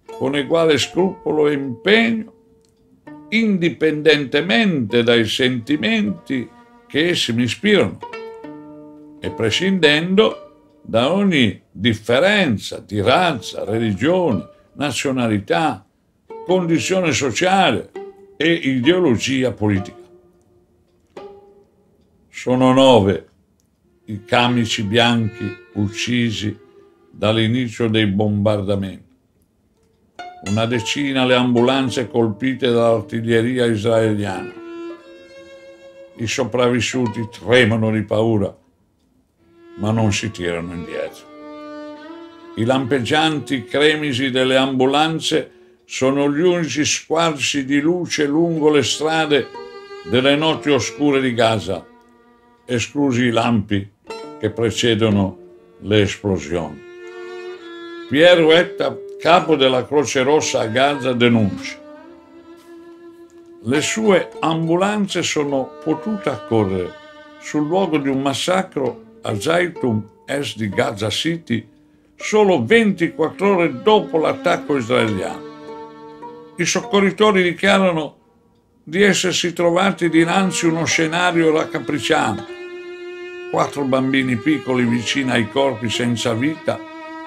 con uguale scrupolo e impegno, indipendentemente dai sentimenti che essi mi ispirano e prescindendo da ogni differenza di razza, religione, nazionalità, condizione sociale e ideologia politica. Sono 9 i camici bianchi uccisi dall'inizio dei bombardamenti, una decina le ambulanze colpite dall'artiglieria israeliana. I sopravvissuti tremano di paura, ma non si tirano indietro. I lampeggianti cremisi delle ambulanze sono gli unici squarci di luce lungo le strade delle notti oscure di Gaza, esclusi i lampi che precedono le esplosioni. Pierre Wetta, capo della Croce Rossa a Gaza, denuncia: le sue ambulanze sono potute accorrere sul luogo di un massacro a Zaytun, est di Gaza City, solo 24 ore dopo l'attacco israeliano. I soccorritori dichiarano di essersi trovati dinanzi a uno scenario raccapricciante, 4 bambini piccoli vicino ai corpi senza vita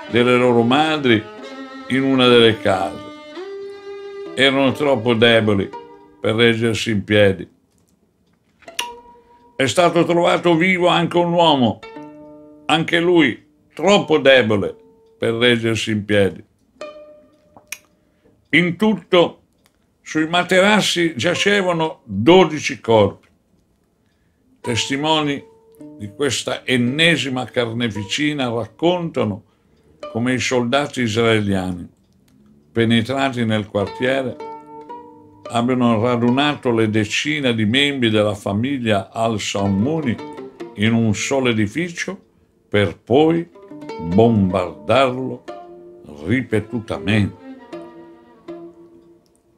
delle loro madri in una delle case. Erano troppo deboli per reggersi in piedi. È stato trovato vivo anche un uomo, anche lui troppo debole per reggersi in piedi. In tutto, sui materassi giacevano 12 corpi. Testimoni di questa ennesima carneficina raccontano come i soldati israeliani, penetrati nel quartiere, abbiano radunato le decine di membri della famiglia al-Sammuni in un solo edificio per poi bombardarlo ripetutamente.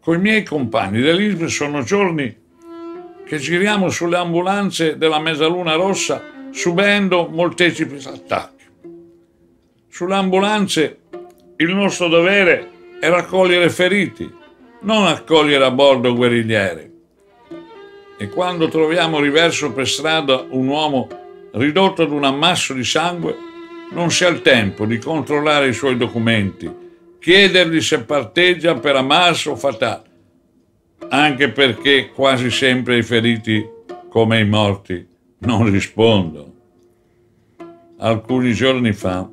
Con i miei compagni dell'ISB sono giorni che giriamo sulle ambulanze della Mezzaluna Rossa subendo molteplici attacchi. Sulle ambulanze il nostro dovere è raccogliere feriti, non accogliere a bordo guerriglieri. E quando troviamo riverso per strada un uomo ridotto ad un ammasso di sangue, non si ha il tempo di controllare i suoi documenti, chiedergli se parteggia per Hamas o Fatah, anche perché quasi sempre i feriti, come i morti, non rispondono. Alcuni giorni fa,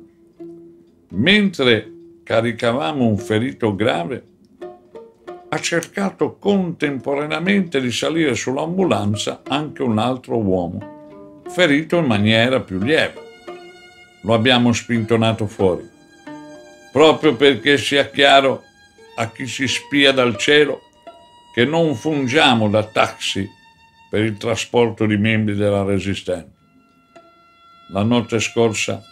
mentre caricavamo un ferito grave, ha cercato contemporaneamente di salire sull'ambulanza anche un altro uomo, ferito in maniera più lieve. Lo abbiamo spintonato fuori, proprio perché sia chiaro a chi ci spia dal cielo che non fungiamo da taxi per il trasporto di membri della Resistenza. La notte scorsa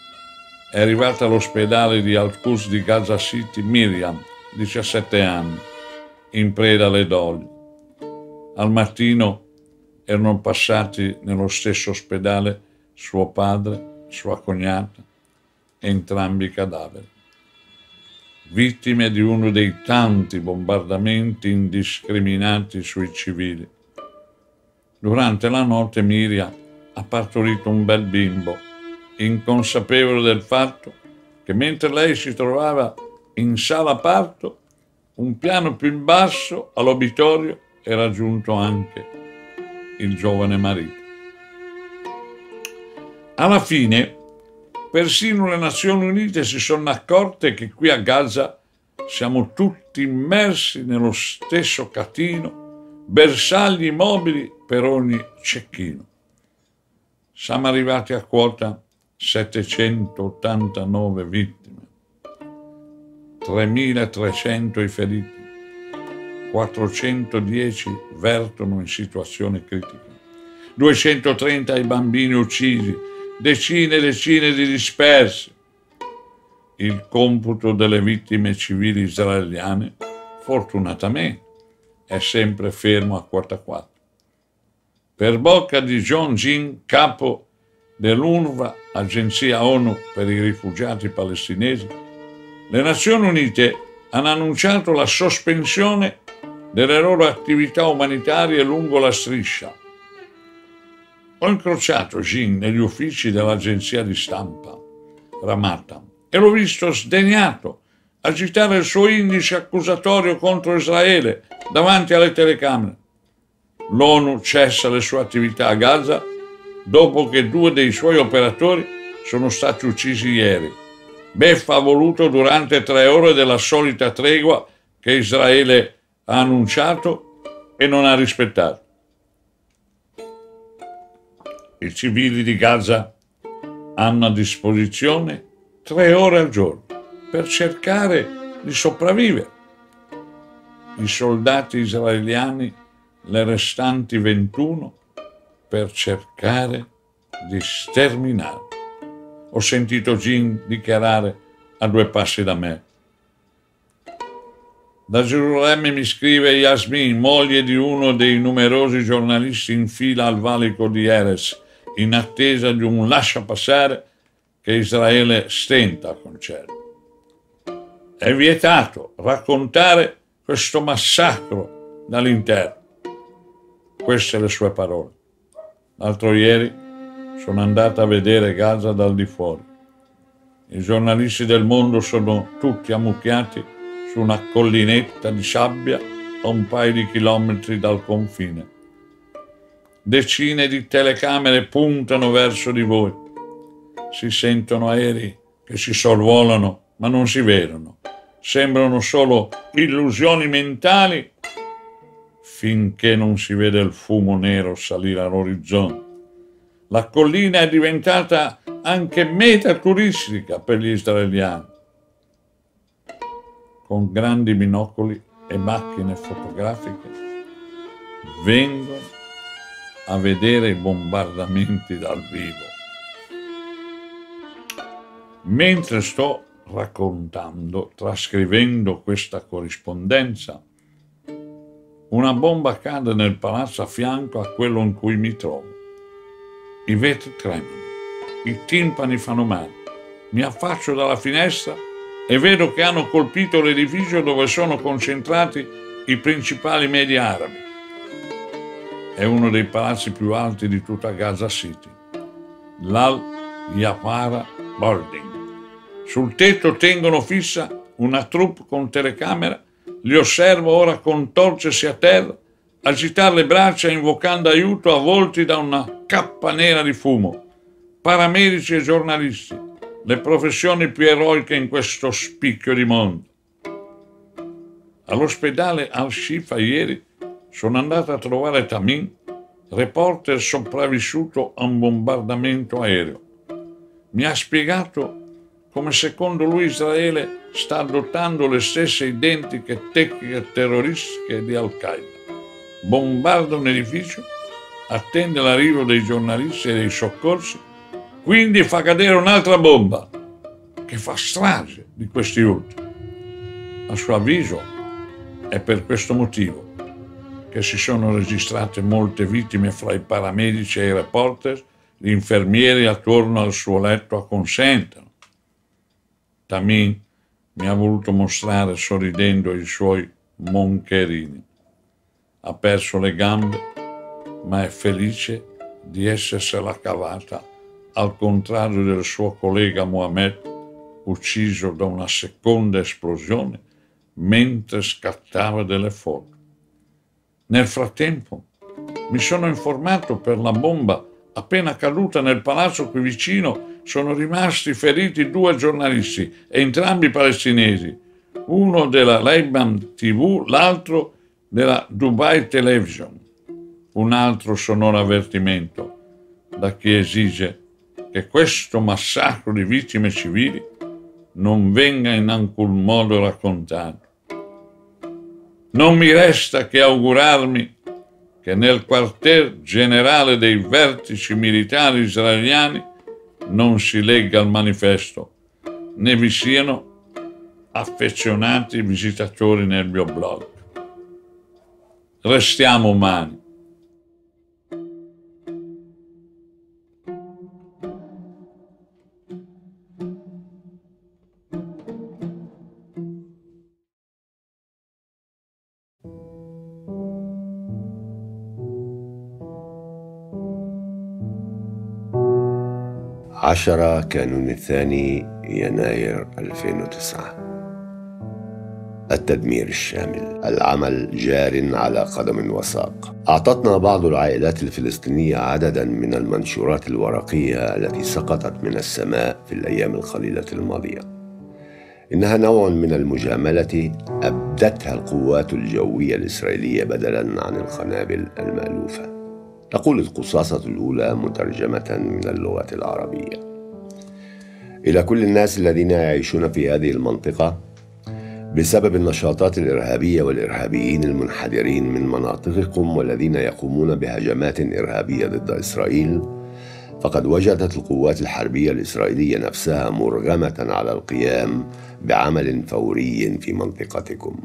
è arrivata all'ospedale di Al-Quds di Gaza City Miriam, 17 anni, in preda alle doglie. Al mattino erano passati nello stesso ospedale suo padre, sua cognata, entrambi cadaveri, vittime di uno dei tanti bombardamenti indiscriminati sui civili. Durante la notte Miriam ha partorito un bel bimbo, inconsapevole del fatto che mentre lei si trovava in sala parto, un piano più in basso all'obitorio era giunto anche il giovane marito. Alla fine, persino le Nazioni Unite si sono accorte che qui a Gaza siamo tutti immersi nello stesso catino, bersagli mobili per ogni cecchino. Siamo arrivati a quota 789 vittime, 3.300 i feriti, 410 vertono in situazione critica, 230 i bambini uccisi, decine e decine di dispersi. Il computo delle vittime civili israeliane, fortunatamente, è sempre fermo a quota 4. Per bocca di John Jin, capo dell'UNRWA, agenzia ONU per i rifugiati palestinesi, le Nazioni Unite hanno annunciato la sospensione delle loro attività umanitarie lungo la striscia. Ho incrociato Jin negli uffici dell'agenzia di stampa, Ramata, e l'ho visto sdegnato agitare il suo indice accusatorio contro Israele davanti alle telecamere. L'ONU cessa le sue attività a Gaza dopo che 2 dei suoi operatori sono stati uccisi ieri. Beffa ha voluto durante 3 ore della solita tregua che Israele ha annunciato e non ha rispettato. I civili di Gaza hanno a disposizione 3 ore al giorno per cercare di sopravvivere. I soldati israeliani, le restanti 21, per cercare di sterminare. Ho sentito Jin dichiarare a 2 passi da me. Da Gerusalemme mi scrive Yasmin, moglie di uno dei numerosi giornalisti in fila al valico di Erez, in attesa di un lasciapassare che Israele stenta a concedere. È vietato raccontare questo massacro dall'interno. Queste le sue parole. L'altro ieri sono andata a vedere Gaza dal di fuori. I giornalisti del mondo sono tutti ammucchiati su una collinetta di sabbia a un paio di chilometri dal confine. Decine di telecamere puntano verso di voi. Si sentono aerei che si sorvolano ma non si vedono. Sembrano solo illusioni mentali finché non si vede il fumo nero salire all'orizzonte. La collina è diventata anche meta turistica per gli israeliani. Con grandi binocoli e macchine fotografiche vengono a vedere i bombardamenti dal vivo. Mentre sto trascrivendo questa corrispondenza, una bomba cade nel palazzo a fianco a quello in cui mi trovo. I vetri tremano, i timpani fanno male. Mi affaccio dalla finestra e vedo che hanno colpito l'edificio dove sono concentrati i principali media arabi. È uno dei palazzi più alti di tutta Gaza City, l'Al Yafara Building. Sul tetto tengono fissa una troupe con telecamera. Li osservo ora contorcersi a terra, agitare le braccia invocando aiuto avvolti da una cappa nera di fumo. Paramedici e giornalisti, le professioni più eroiche in questo spicchio di mondo. All'ospedale Al-Shifa ieri sono andato a trovare Tamim, reporter sopravvissuto a un bombardamento aereo. Mi ha spiegato come secondo lui Israele sta adottando le stesse identiche tecniche terroristiche di Al-Qaeda. Bombarda un edificio, attende l'arrivo dei giornalisti e dei soccorsi, quindi fa cadere un'altra bomba che fa strage di questi ultimi. A suo avviso è per questo motivo che si sono registrate molte vittime fra i paramedici e i reporter, gli infermieri attorno al suo letto acconsentono. Tamim mi ha voluto mostrare sorridendo i suoi moncherini. Ha perso le gambe, ma è felice di essersela cavata, al contrario del suo collega Mohammed, ucciso da una seconda esplosione mentre scattava delle foto. Nel frattempo mi sono informato per la bomba appena caduta nel palazzo qui vicino. Sono rimasti feriti 2 giornalisti, entrambi palestinesi, uno della Leibam TV, l'altro della Dubai Television. Un altro sonoro avvertimento da chi esige che questo massacro di vittime civili non venga in alcun modo raccontato. Non mi resta che augurarmi che nel quartier generale dei vertici militari israeliani non si legga il manifesto, né vi siano affezionati visitatori nel mio blog. Restiamo umani. عشرة كانون الثاني يناير 2009. التدمير الشامل، العمل جار على قدم وساق. أعطتنا بعض العائلات الفلسطينية عدداً من المنشورات الورقية التي سقطت من السماء في الأيام القليلة الماضية. إنها نوع من المجاملة أبدتها القوات الجوية الإسرائيلية بدلاً عن القنابل المألوفة. تقول القصاصة الأولى مترجمة من اللغة العربية: إلى كل الناس الذين يعيشون في هذه المنطقة بسبب النشاطات الإرهابية والإرهابيين المنحدرين من مناطقكم والذين يقومون بهجمات إرهابية ضد إسرائيل، فقد وجدت القوات الحربية الإسرائيلية نفسها مرغمة على القيام بعمل فوري في منطقتكم،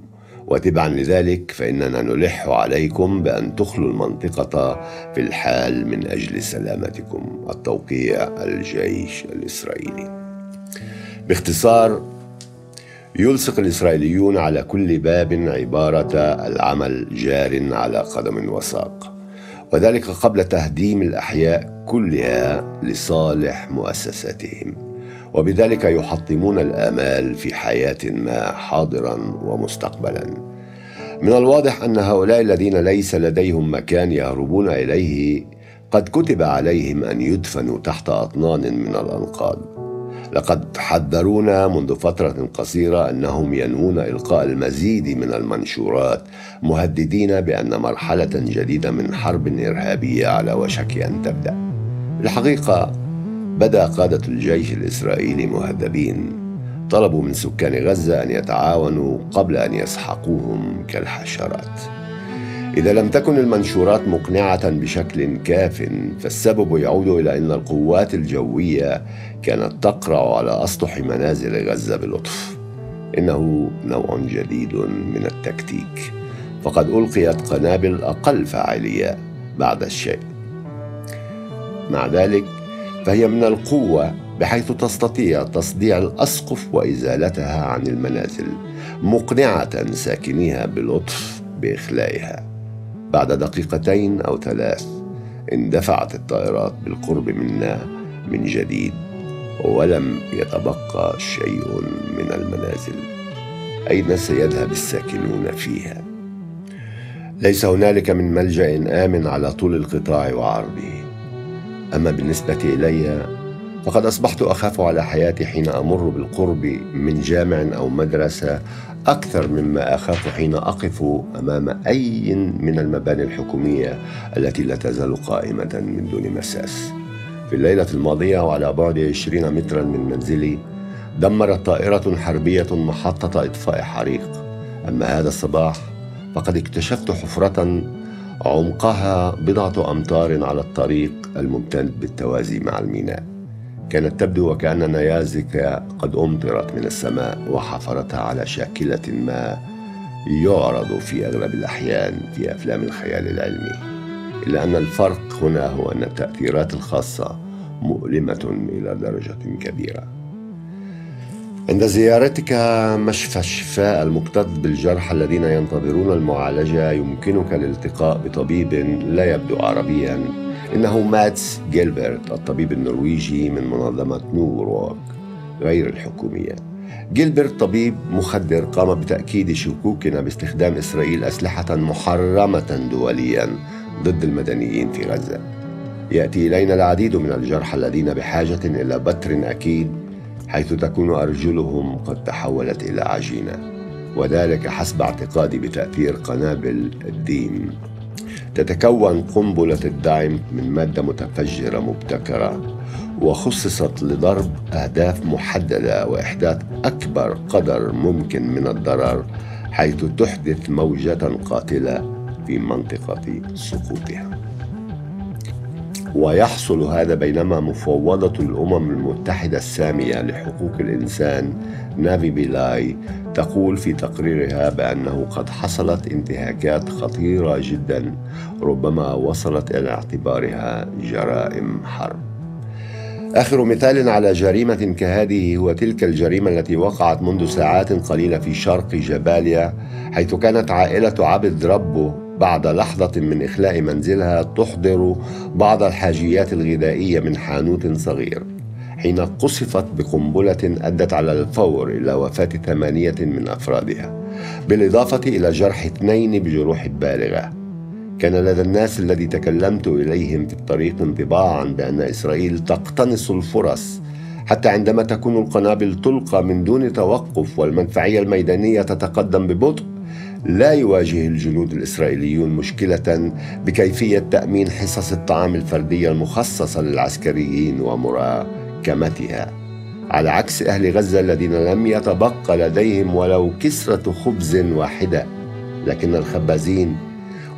وتبعا لذلك فإننا نلح عليكم بأن تخلوا المنطقة في الحال من أجل سلامتكم. التوقيع: الجيش الإسرائيلي. باختصار، يلصق الإسرائيليون على كل باب عبارة: العمل جار على قدم وساق، وذلك قبل تهديم الأحياء كلها لصالح مؤسساتهم، وبذلك يحطمون الآمال في حياة ما حاضرا ومستقبلا. من الواضح أن هؤلاء الذين ليس لديهم مكان يهربون إليه قد كتب عليهم أن يدفنوا تحت أطنان من الأنقاض. لقد حذرونا منذ فترة قصيرة أنهم ينوون إلقاء المزيد من المنشورات، مهددين بأن مرحلة جديدة من حرب إرهابية على وشك أن تبدأ. الحقيقة بدأ قادة الجيش الإسرائيلي مهذبين، طلبوا من سكان غزة أن يتعاونوا قبل أن يسحقوهم كالحشرات. إذا لم تكن المنشورات مقنعة بشكل كاف، فالسبب يعود إلى أن القوات الجوية كانت تقرع على أسطح منازل غزة بلطف. إنه نوع جديد من التكتيك، فقد ألقيت قنابل أقل فاعلية بعض الشيء. مع ذلك فهي من القوة بحيث تستطيع تصديع الأسقف وإزالتها عن المنازل، مقنعة ساكنيها بلطف بإخلائها. بعد دقيقتين أو 3 اندفعت الطائرات بالقرب منا من جديد، ولم يتبقى شيء من المنازل. أين سيذهب الساكنون فيها؟ ليس هنالك من ملجأ آمن على طول القطاع وعرضه. أما بالنسبة إلي فقد أصبحت أخاف على حياتي حين أمر بالقرب من جامع أو مدرسة أكثر مما أخاف حين أقف أمام أي من المباني الحكومية التي لا تزال قائمة من دون مساس. في الليلة الماضية وعلى بعد 20 مترا من منزلي دمرت طائرة حربية محطة إطفاء حريق. أما هذا الصباح فقد اكتشفت حفرة عمقها 1 أمتار على الطريق الممتد بالتوازي مع الميناء. كانت تبدو وكأن نيازك قد أمطرت من السماء وحفرتها على شاكلة ما يعرض في أغلب الأحيان في أفلام الخيال العلمي، إلا أن الفرق هنا هو أن التأثيرات الخاصة مؤلمة إلى درجة كبيرة. عند زيارتك مشفى الشفاء المكتظ بالجرحى الذين ينتظرون المعالجة يمكنك الالتقاء بطبيب لا يبدو عربيا. إنه ماتس جيلبرت، الطبيب النرويجي من منظمة نوروك غير الحكومية. جيلبرت طبيب مخدر قام بتأكيد شكوكنا باستخدام إسرائيل أسلحة محرمة دوليا ضد المدنيين في غزة. يأتي إلينا العديد من الجرحى الذين بحاجة إلى بتر أكيد، حيث تكون أرجلهم قد تحولت إلى عجينة، وذلك حسب اعتقادي بتأثير قنابل الديم. تتكون قنبلة الدعم من مادة متفجرة مبتكرة وخصصت لضرب أهداف محددة وإحداث أكبر قدر ممكن من الضرر، حيث تحدث موجة قاتلة في منطقة سقوطها. ويحصل هذا بينما مفوضة الأمم المتحدة السامية لحقوق الإنسان نافي بيلاي تقول في تقريرها بأنه قد حصلت انتهاكات خطيرة جدا ربما وصلت إلى اعتبارها جرائم حرب. آخر مثال على جريمة كهذه هو تلك الجريمة التي وقعت منذ ساعات قليلة في شرق جباليا، حيث كانت عائلة عبد ربه بعد لحظة من إخلاء منزلها تحضر بعض الحاجيات الغذائية من حانوت صغير، حين قصفت بقنبلة أدت على الفور إلى وفاة 8 من أفرادها، بالإضافة إلى جرح 2 بجروح بالغة. كان لدى الناس الذي تكلمت إليهم في الطريق انطباعا بأن إسرائيل تقتنص الفرص حتى عندما تكون القنابل تلقى من دون توقف والمدفعية الميدانية تتقدم ببطء. لا يواجه الجنود الإسرائيليون مشكلة بكيفية تأمين حصص الطعام الفردية المخصصة للعسكريين ومراكمتها، على عكس أهل غزة الذين لم يتبقى لديهم ولو كسرة خبز واحدة، لكن الخبازين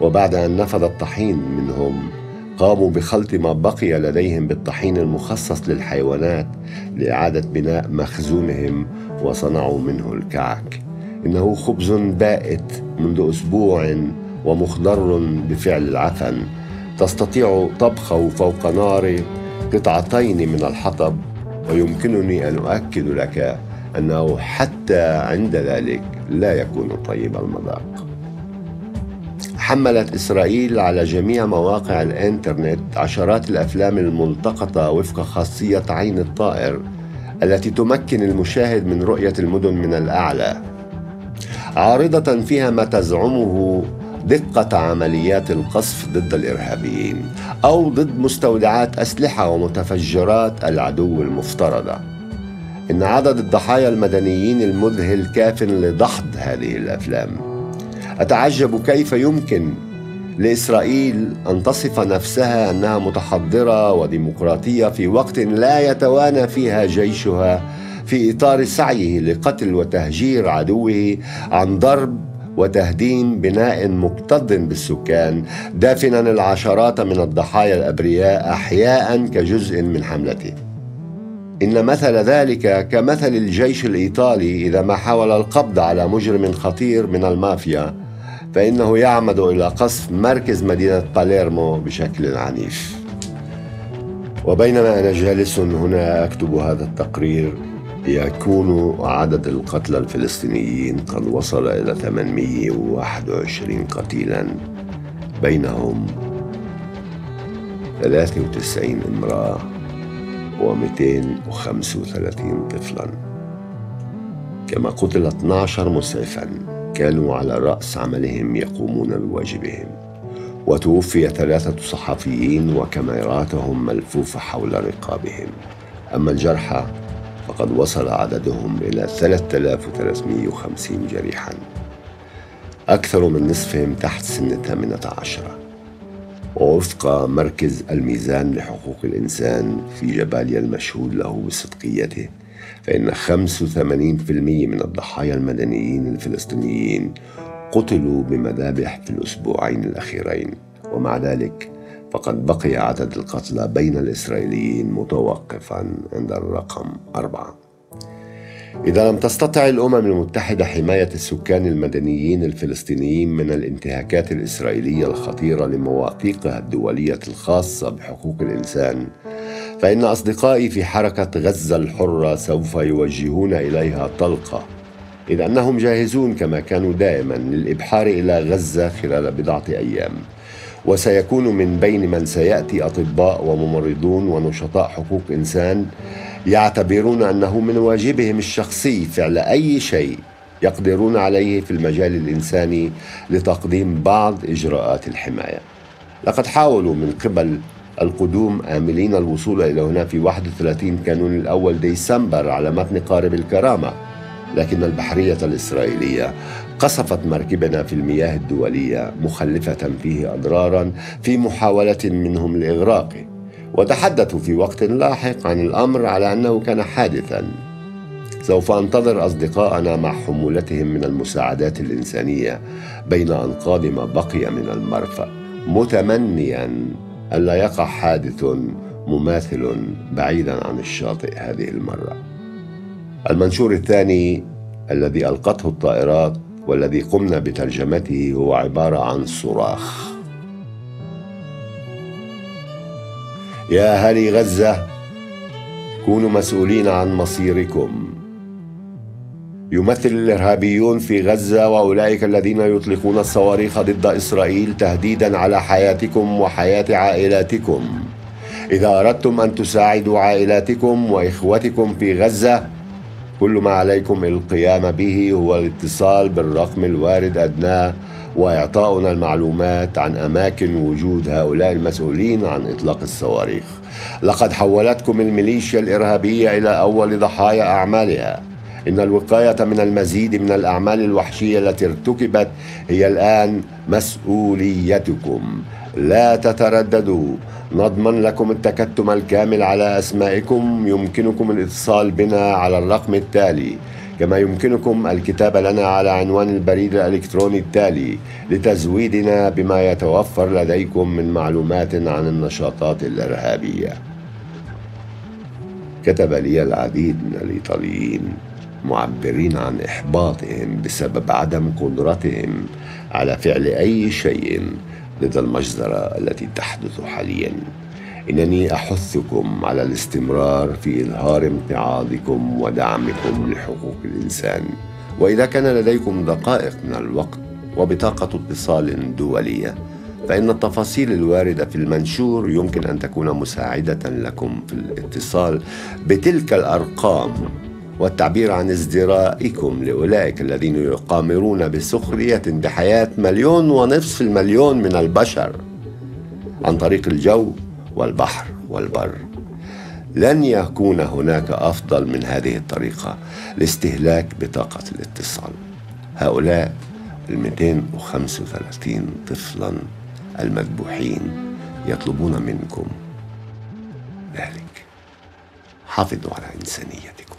وبعد أن نفذ الطحين منهم قاموا بخلط ما بقي لديهم بالطحين المخصص للحيوانات لإعادة بناء مخزونهم وصنعوا منه الكعك. إنه خبز بائت منذ أسبوع ومخضر بفعل العفن، تستطيع طبخه فوق نار 2 من الحطب، ويمكنني أن أؤكد لك أنه حتى عند ذلك لا يكون طيب المذاق. حملت إسرائيل على جميع مواقع الإنترنت عشرات الأفلام الملتقطة وفق خاصية عين الطائر التي تمكن المشاهد من رؤية المدن من الأعلى، عارضة فيها ما تزعمه دقة عمليات القصف ضد الإرهابيين أو ضد مستودعات أسلحة ومتفجرات العدو المفترضة. إن عدد الضحايا المدنيين المذهل كاف لدحض هذه الأفلام. أتعجب كيف يمكن لإسرائيل أن تصف نفسها أنها متحضرة وديمقراطية في وقت لا يتوانى فيها جيشها في إطار سعيه لقتل وتهجير عدوه عن ضرب وتهديم بناء مكتظ بالسكان، دافنا العشرات من الضحايا الأبرياء أحياء كجزء من حملته. إن مثل ذلك كمثل الجيش الإيطالي إذا ما حاول القبض على مجرم خطير من المافيا فإنه يعمد إلى قصف مركز مدينة باليرمو بشكل عنيف. وبينما أنا جالس هنا أكتب هذا التقرير يكون عدد القتلى الفلسطينيين قد وصل إلى 821 قتيلا، بينهم 93 امرأة و235 طفلا، كما قتل 12 مسعفا كانوا على رأس عملهم يقومون بواجبهم، وتوفي 3 صحفيين وكاميراتهم ملفوفة حول رقابهم. أما الجرحى فقد وصل عددهم إلى 3350 جريحا، أكثر من نصفهم تحت سن 18. ووفق مركز الميزان لحقوق الإنسان في جباليا المشهود له بصدقيته، فإن 85% من الضحايا المدنيين الفلسطينيين قتلوا بمذابح في الأسبوعين الأخيرين، ومع ذلك فقد بقي عدد القتلى بين الإسرائيليين متوقفاً عند الرقم 4. إذا لم تستطع الأمم المتحدة حماية السكان المدنيين الفلسطينيين من الانتهاكات الإسرائيلية الخطيرة لمواثيقها الدولية الخاصة بحقوق الإنسان، فإن أصدقائي في حركة غزة الحرة سوف يوجهون إليها طلقة، إذ أنهم جاهزون كما كانوا دائماً للإبحار إلى غزة خلال بضعة أيام. وسيكون من بين من سيأتي أطباء وممرضون ونشطاء حقوق إنسان يعتبرون أنه من واجبهم الشخصي فعل أي شيء يقدرون عليه في المجال الإنساني لتقديم بعض إجراءات الحماية. لقد حاولوا من قبل القدوم آملين الوصول إلى هنا في 31 كانون الأول ديسمبر على متن قارب الكرامة، لكن البحرية الإسرائيلية قصفت مركبنا في المياه الدولية مخلفة فيه أضرارا في محاولة منهم لإغراقه، وتحدثوا في وقت لاحق عن الأمر على أنه كان حادثا. سوف أنتظر أصدقائنا مع حمولتهم من المساعدات الإنسانية بين أنقاض ما بقي من المرفأ، متمنيا ألا يقع حادث مماثل بعيدا عن الشاطئ هذه المرة. المنشور الثاني الذي ألقته الطائرات والذي قمنا بترجمته هو عبارة عن صراخ: يا أهالي غزة، كونوا مسؤولين عن مصيركم. يمثل الإرهابيون في غزة وأولئك الذين يطلقون الصواريخ ضد إسرائيل تهديدا على حياتكم وحياة عائلاتكم. إذا أردتم أن تساعدوا عائلاتكم وإخوتكم في غزة، كل ما عليكم القيام به هو الاتصال بالرقم الوارد أدناه وإعطاؤنا المعلومات عن أماكن وجود هؤلاء المسؤولين عن إطلاق الصواريخ. لقد حولتكم الميليشيا الإرهابية إلى أول ضحايا أعمالها. إن الوقاية من المزيد من الأعمال الوحشية التي ارتكبت هي الآن مسؤوليتكم. لا تترددوا، نضمن لكم التكتم الكامل على أسمائكم. يمكنكم الاتصال بنا على الرقم التالي، كما يمكنكم الكتابة لنا على عنوان البريد الإلكتروني التالي لتزويدنا بما يتوفر لديكم من معلومات عن النشاطات الإرهابية. كتب لي العديد من الإيطاليين معبرين عن إحباطهم بسبب عدم قدرتهم على فعل أي شيء ضد المجزرة التي تحدث حاليا. إنني أحثكم على الاستمرار في إظهار امتعاضكم ودعمكم لحقوق الإنسان، وإذا كان لديكم دقائق من الوقت وبطاقة اتصال دولية، فإن التفاصيل الواردة في المنشور يمكن أن تكون مساعدة لكم في الاتصال بتلك الأرقام والتعبير عن ازدرائكم لأولئك الذين يقامرون بسخرية بحياة 1.5 مليون من البشر عن طريق الجو والبحر والبر. لن يكون هناك أفضل من هذه الطريقة لاستهلاك بطاقة الاتصال. هؤلاء 235 طفلاً المذبوحين يطلبون منكم ذلك. حافظوا على إنسانيتكم.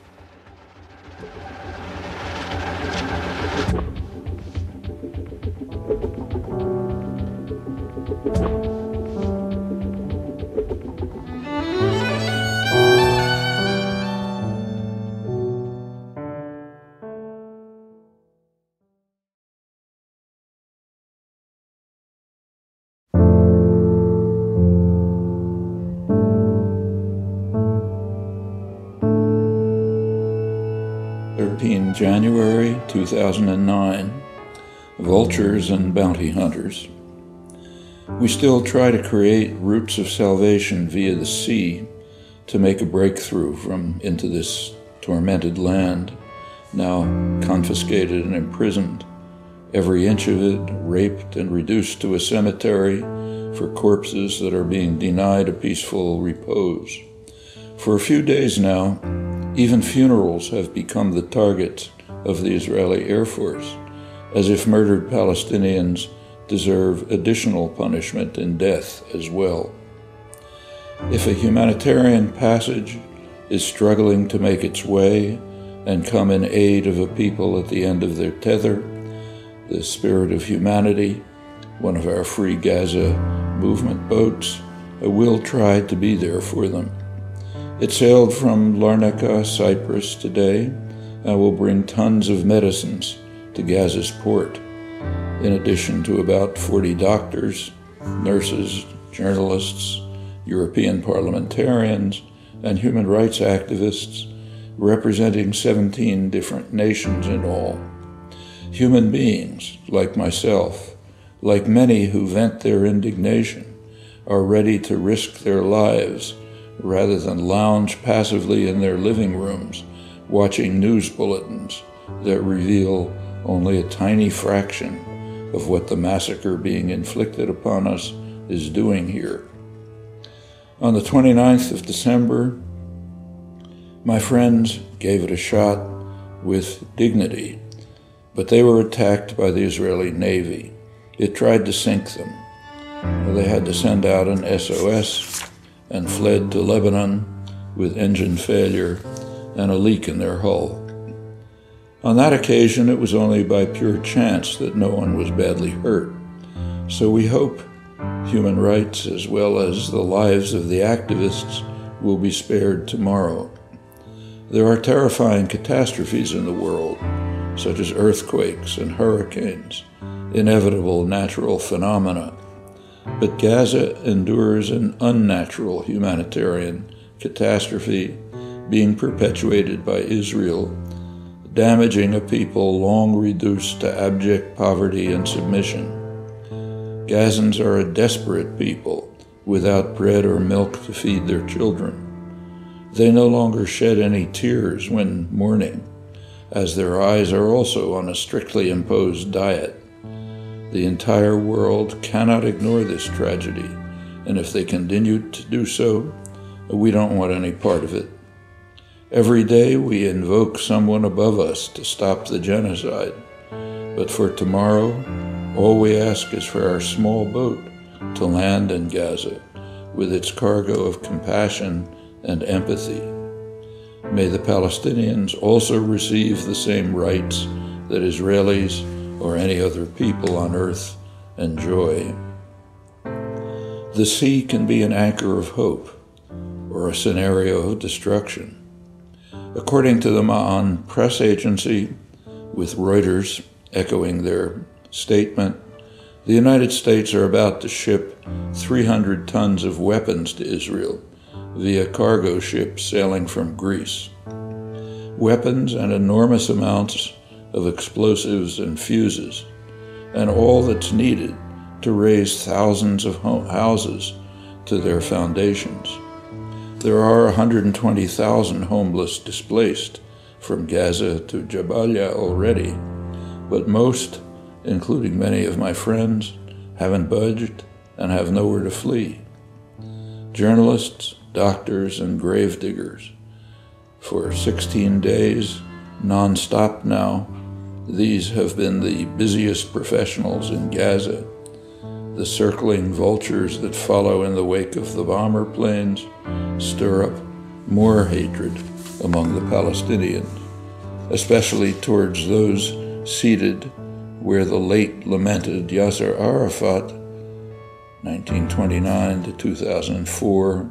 January 2009, Vultures and Bounty Hunters. We still try to create routes of salvation via the sea to make a breakthrough from into this tormented land, now confiscated and imprisoned, every inch of it raped and reduced to a cemetery for corpses that are being denied a peaceful repose. For a few days now, even funerals have become the targets of the Israeli Air Force, as if murdered Palestinians deserve additional punishment in death as well. If a humanitarian passage is struggling to make its way and come in aid of a people at the end of their tether, the Spirit of Humanity, one of our Free Gaza movement boats, will try to be there for them. It sailed from Larnaca, Cyprus today, and will bring tons of medicines to Gaza's port, in addition to about 40 doctors, nurses, journalists, European parliamentarians, and human rights activists representing 17 different nations in all. Human beings, like myself, like many who vent their indignation, are ready to risk their lives rather than lounge passively in their living rooms watching news bulletins that reveal only a tiny fraction of what the massacre being inflicted upon us is doing here. On the 29th of December, my friends gave it a shot with dignity, but they were attacked by the Israeli Navy. It tried to sink them. They had to send out an SOS and fled to Lebanon with engine failure and a leak in their hull. On that occasion, it was only by pure chance that no one was badly hurt. So we hope human rights, as well as the lives of the activists, will be spared tomorrow. There are terrifying catastrophes in the world, such as earthquakes and hurricanes, inevitable natural phenomena. But Gaza endures an unnatural humanitarian catastrophe being perpetuated by Israel, damaging a people long reduced to abject poverty and submission. Gazans are a desperate people without bread or milk to feed their children. They no longer shed any tears when mourning, as their eyes are also on a strictly imposed diet. The entire world cannot ignore this tragedy, and if they continue to do so, we don't want any part of it. Every day we invoke someone above us to stop the genocide, but for tomorrow, all we ask is for our small boat to land in Gaza with its cargo of compassion and empathy. May the Palestinians also receive the same rights that Israelis or any other people on earth enjoy. The sea can be an anchor of hope or a scenario of destruction. According to the Ma'an press agency, with Reuters echoing their statement, the United States are about to ship 300 tons of weapons to Israel via cargo ships sailing from Greece. Weapons and enormous amounts of explosives and fuses, and all that's needed to raise thousands of houses to their foundations. There are 120,000 homeless displaced from Gaza to Jabalia already, but most, including many of my friends, haven't budged and have nowhere to flee. Journalists, doctors, and gravediggers. For 16 days, non-stop now, these have been the busiest professionals in Gaza. The circling vultures that follow in the wake of the bomber planes stir up more hatred among the Palestinians, especially towards those seated where the late lamented Yasser Arafat, 1929 to 2004,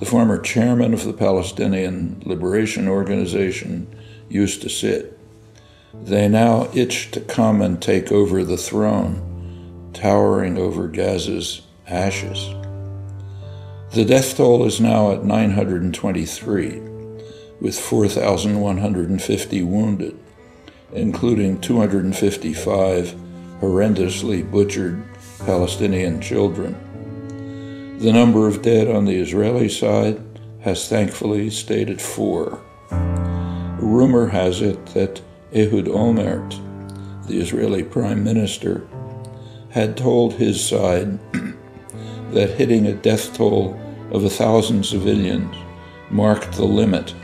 the former chairman of the Palestinian Liberation Organization, used to sit. They now itch to come and take over the throne, towering over Gaza's ashes. The death toll is now at 923, with 4,150 wounded, including 255 horrendously butchered Palestinian children. The number of dead on the Israeli side has thankfully stayed at 4. Rumor has it that Ehud Olmert, the Israeli Prime Minister, had told his side that hitting a death toll of 1,000 civilians marked the limit,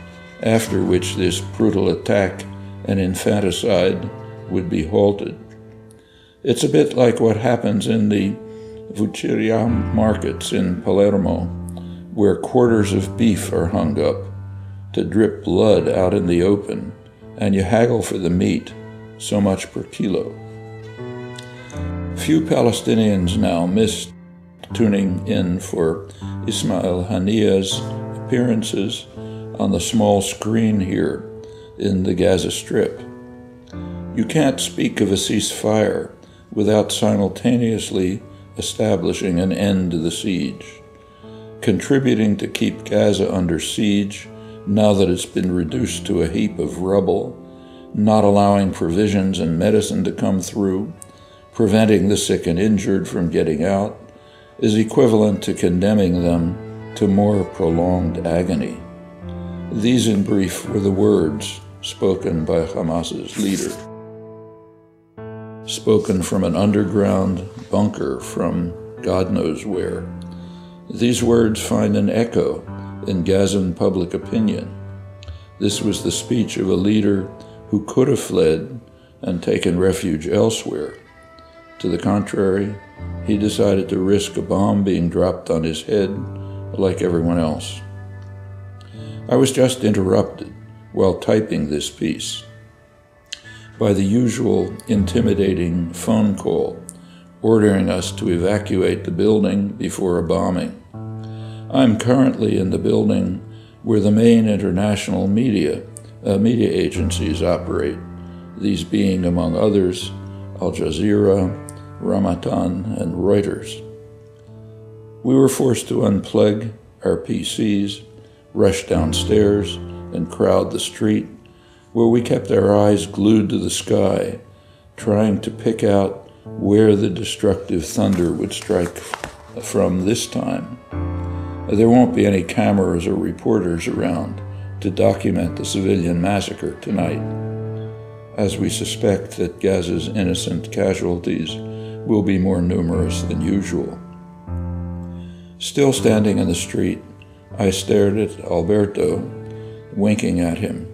after which this brutal attack and infanticide would be halted. It's a bit like what happens in the Vucceria markets in Palermo, where quarters of beef are hung up to drip blood out in the open, and you haggle for the meat, so much per kilo. Few Palestinians now miss tuning in for Ismail Hania's appearances on the small screen here in the Gaza Strip. You can't speak of a ceasefire without simultaneously establishing an end to the siege, contributing to keep Gaza under siege now that it's been reduced to a heap of rubble, not allowing provisions and medicine to come through, preventing the sick and injured from getting out, is equivalent to condemning them to more prolonged agony. These, in brief, were the words spoken by Hamas's leader, spoken from an underground bunker from God knows where. These words find an echo in Gazan public opinion. This was the speech of a leader who could have fled and taken refuge elsewhere. To the contrary, he decided to risk a bomb being dropped on his head like everyone else. I was just interrupted while typing this piece by the usual intimidating phone call ordering us to evacuate the building before a bombing. I'm currently in the building where the main international media agencies operate, these being, among others, Al Jazeera, Ramatan, and Reuters. We were forced to unplug our PCs, rush downstairs, and crowd the street, where we kept our eyes glued to the sky, trying to pick out where the destructive thunder would strike from this time. There won't be any cameras or reporters around to document the civilian massacre tonight, as we suspect that Gaza's innocent casualties will be more numerous than usual. Still standing in the street, I stared at Alberto, winking at him.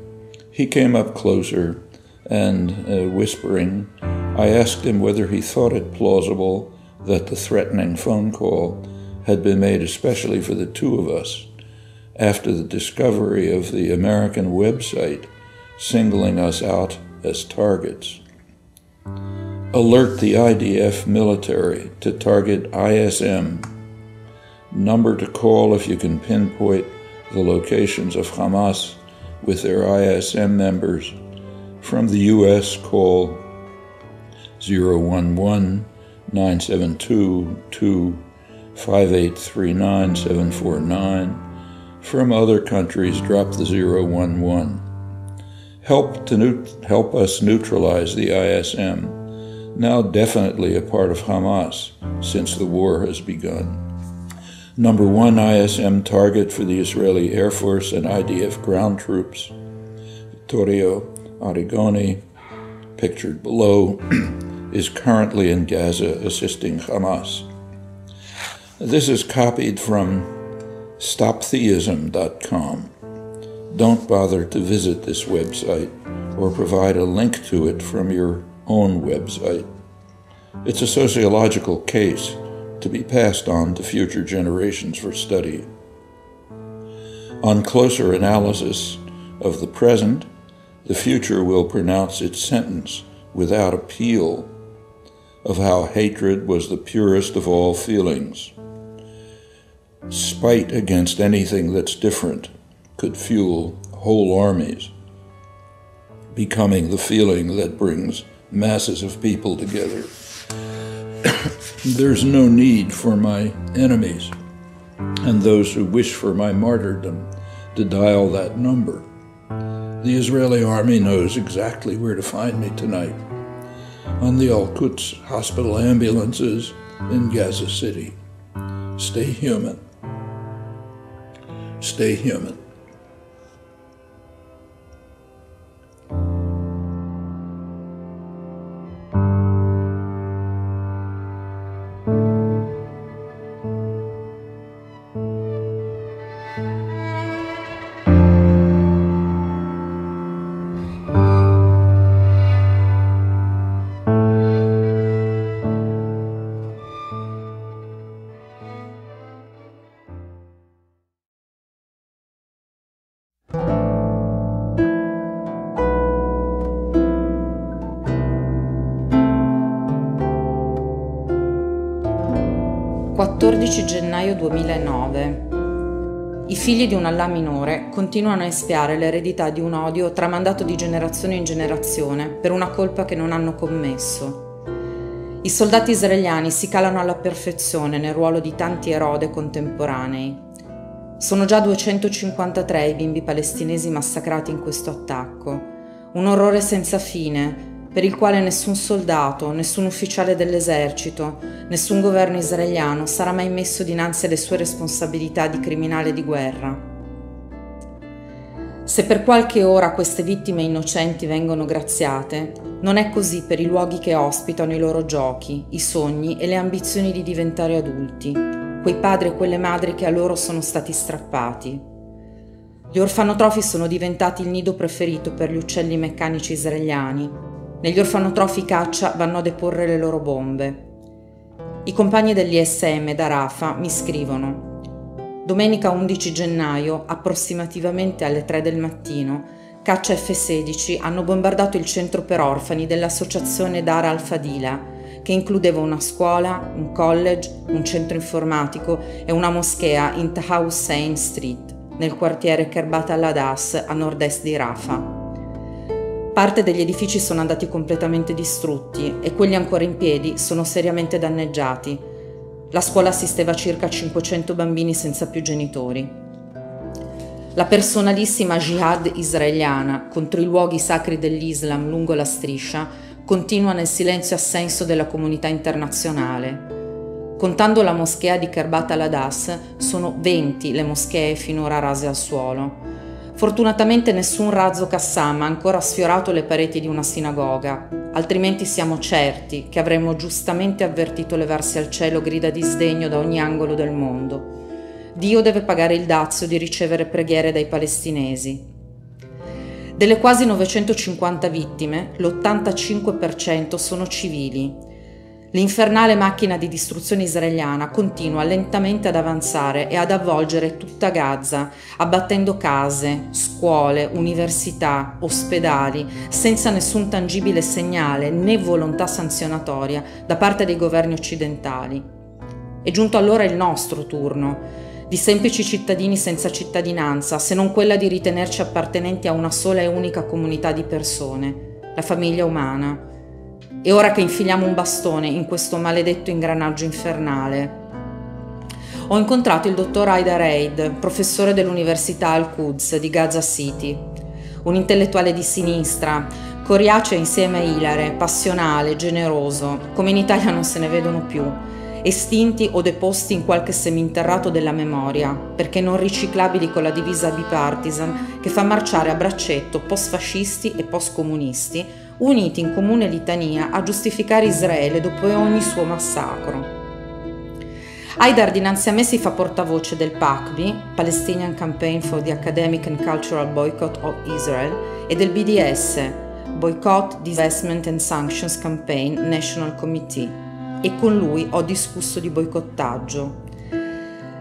He came up closer and, whispering, I asked him whether he thought it plausible that the threatening phone call had been made especially for the two of us, after the discovery of the American website singling us out as targets. Alert the IDF military to target ISM. Number to call if you can pinpoint the locations of Hamas with their ISM members. From the U.S., call 011-972-25839-749. From other countries, drop the 011. Help us neutralize the ISM. now definitely a part of Hamas since the war has begun. Number one ISM target for the Israeli Air Force and IDF ground troops, Vittorio Arrigoni, pictured below, is currently in Gaza assisting Hamas. This is copied from stoptheism.com. Don't bother to visit this website or provide a link to it from your own website. It's a sociological case to be passed on to future generations for study. On closer analysis of the present, the future will pronounce its sentence without appeal of how hatred was the purest of all feelings. Spite against anything that's different could fuel whole armies, becoming the feeling that brings masses of people together. There's no need for my enemies and those who wish for my martyrdom to dial that number. The Israeli army knows exactly where to find me tonight, on the Al-Quds hospital ambulances in Gaza City. Stay human. Stay human. Gennaio 2009. I figli di un Allah minore continuano a espiare l'eredità di un odio tramandato di generazione in generazione per una colpa che non hanno commesso. I soldati israeliani si calano alla perfezione nel ruolo di tanti erode contemporanei. Sono già 253 i bimbi palestinesi massacrati in questo attacco, un orrore senza fine per il quale nessun soldato, nessun ufficiale dell'esercito, nessun governo israeliano sarà mai messo dinanzi alle sue responsabilità di criminale di guerra. Se per qualche ora queste vittime innocenti vengono graziate, non è così per i luoghi che ospitano i loro giochi, i sogni e le ambizioni di diventare adulti, quei padri e quelle madri che a loro sono stati strappati. Gli orfanotrofi sono diventati il nido preferito per gli uccelli meccanici israeliani. Negli orfanotrofi caccia vanno a deporre le loro bombe. I compagni dell'ISM da Rafah mi scrivono: domenica 11 gennaio, approssimativamente alle 3 del mattino, caccia F-16 hanno bombardato il centro per orfani dell'associazione Dar al-Fadila, che includeva una scuola, un college, un centro informatico e una moschea in Taha Hussein Street, nel quartiere Kerbat al-Hadas a nord-est di Rafah. Parte degli edifici sono andati completamente distrutti e quelli ancora in piedi sono seriamente danneggiati. La scuola assisteva a circa 500 bambini senza più genitori. La personalissima jihad israeliana contro i luoghi sacri dell'Islam lungo la striscia continua nel silenzio assenso della comunità internazionale. Contando la moschea di Kerbat al-Hadas, sono 20 le moschee finora rase al suolo. Fortunatamente nessun razzo Qassam ha ancora sfiorato le pareti di una sinagoga, altrimenti siamo certi che avremmo giustamente avvertito levarsi al cielo grida di sdegno da ogni angolo del mondo. Dio deve pagare il dazio di ricevere preghiere dai palestinesi. Delle quasi 950 vittime, l'85% sono civili. L'infernale macchina di distruzione israeliana continua lentamente ad avanzare e ad avvolgere tutta Gaza, abbattendo case, scuole, università, ospedali, senza nessun tangibile segnale né volontà sanzionatoria da parte dei governi occidentali. È giunto allora il nostro turno, di semplici cittadini senza cittadinanza, se non quella di ritenerci appartenenti a una sola e unica comunità di persone, la famiglia umana. È ora che infiliamo un bastone in questo maledetto ingranaggio infernale. Ho incontrato il dottor Haidar Eid, professore dell'Università Al-Quds di Gaza City, un intellettuale di sinistra, Coriaceo insieme a ilare, passionale, generoso, come in Italia non se ne vedono più, estinti o deposti in qualche seminterrato della memoria, perché non riciclabili con la divisa bipartisan che fa marciare a braccetto post-fascisti e post-comunisti, uniti in comune litania a giustificare Israele dopo ogni suo massacro. Haidar dinanzi a me si fa portavoce del PACB, Palestinian Campaign for the Academic and Cultural Boycott of Israel, e del BDS, Boycott, Divestment and Sanctions Campaign National Committee, e con lui ho discusso di boicottaggio.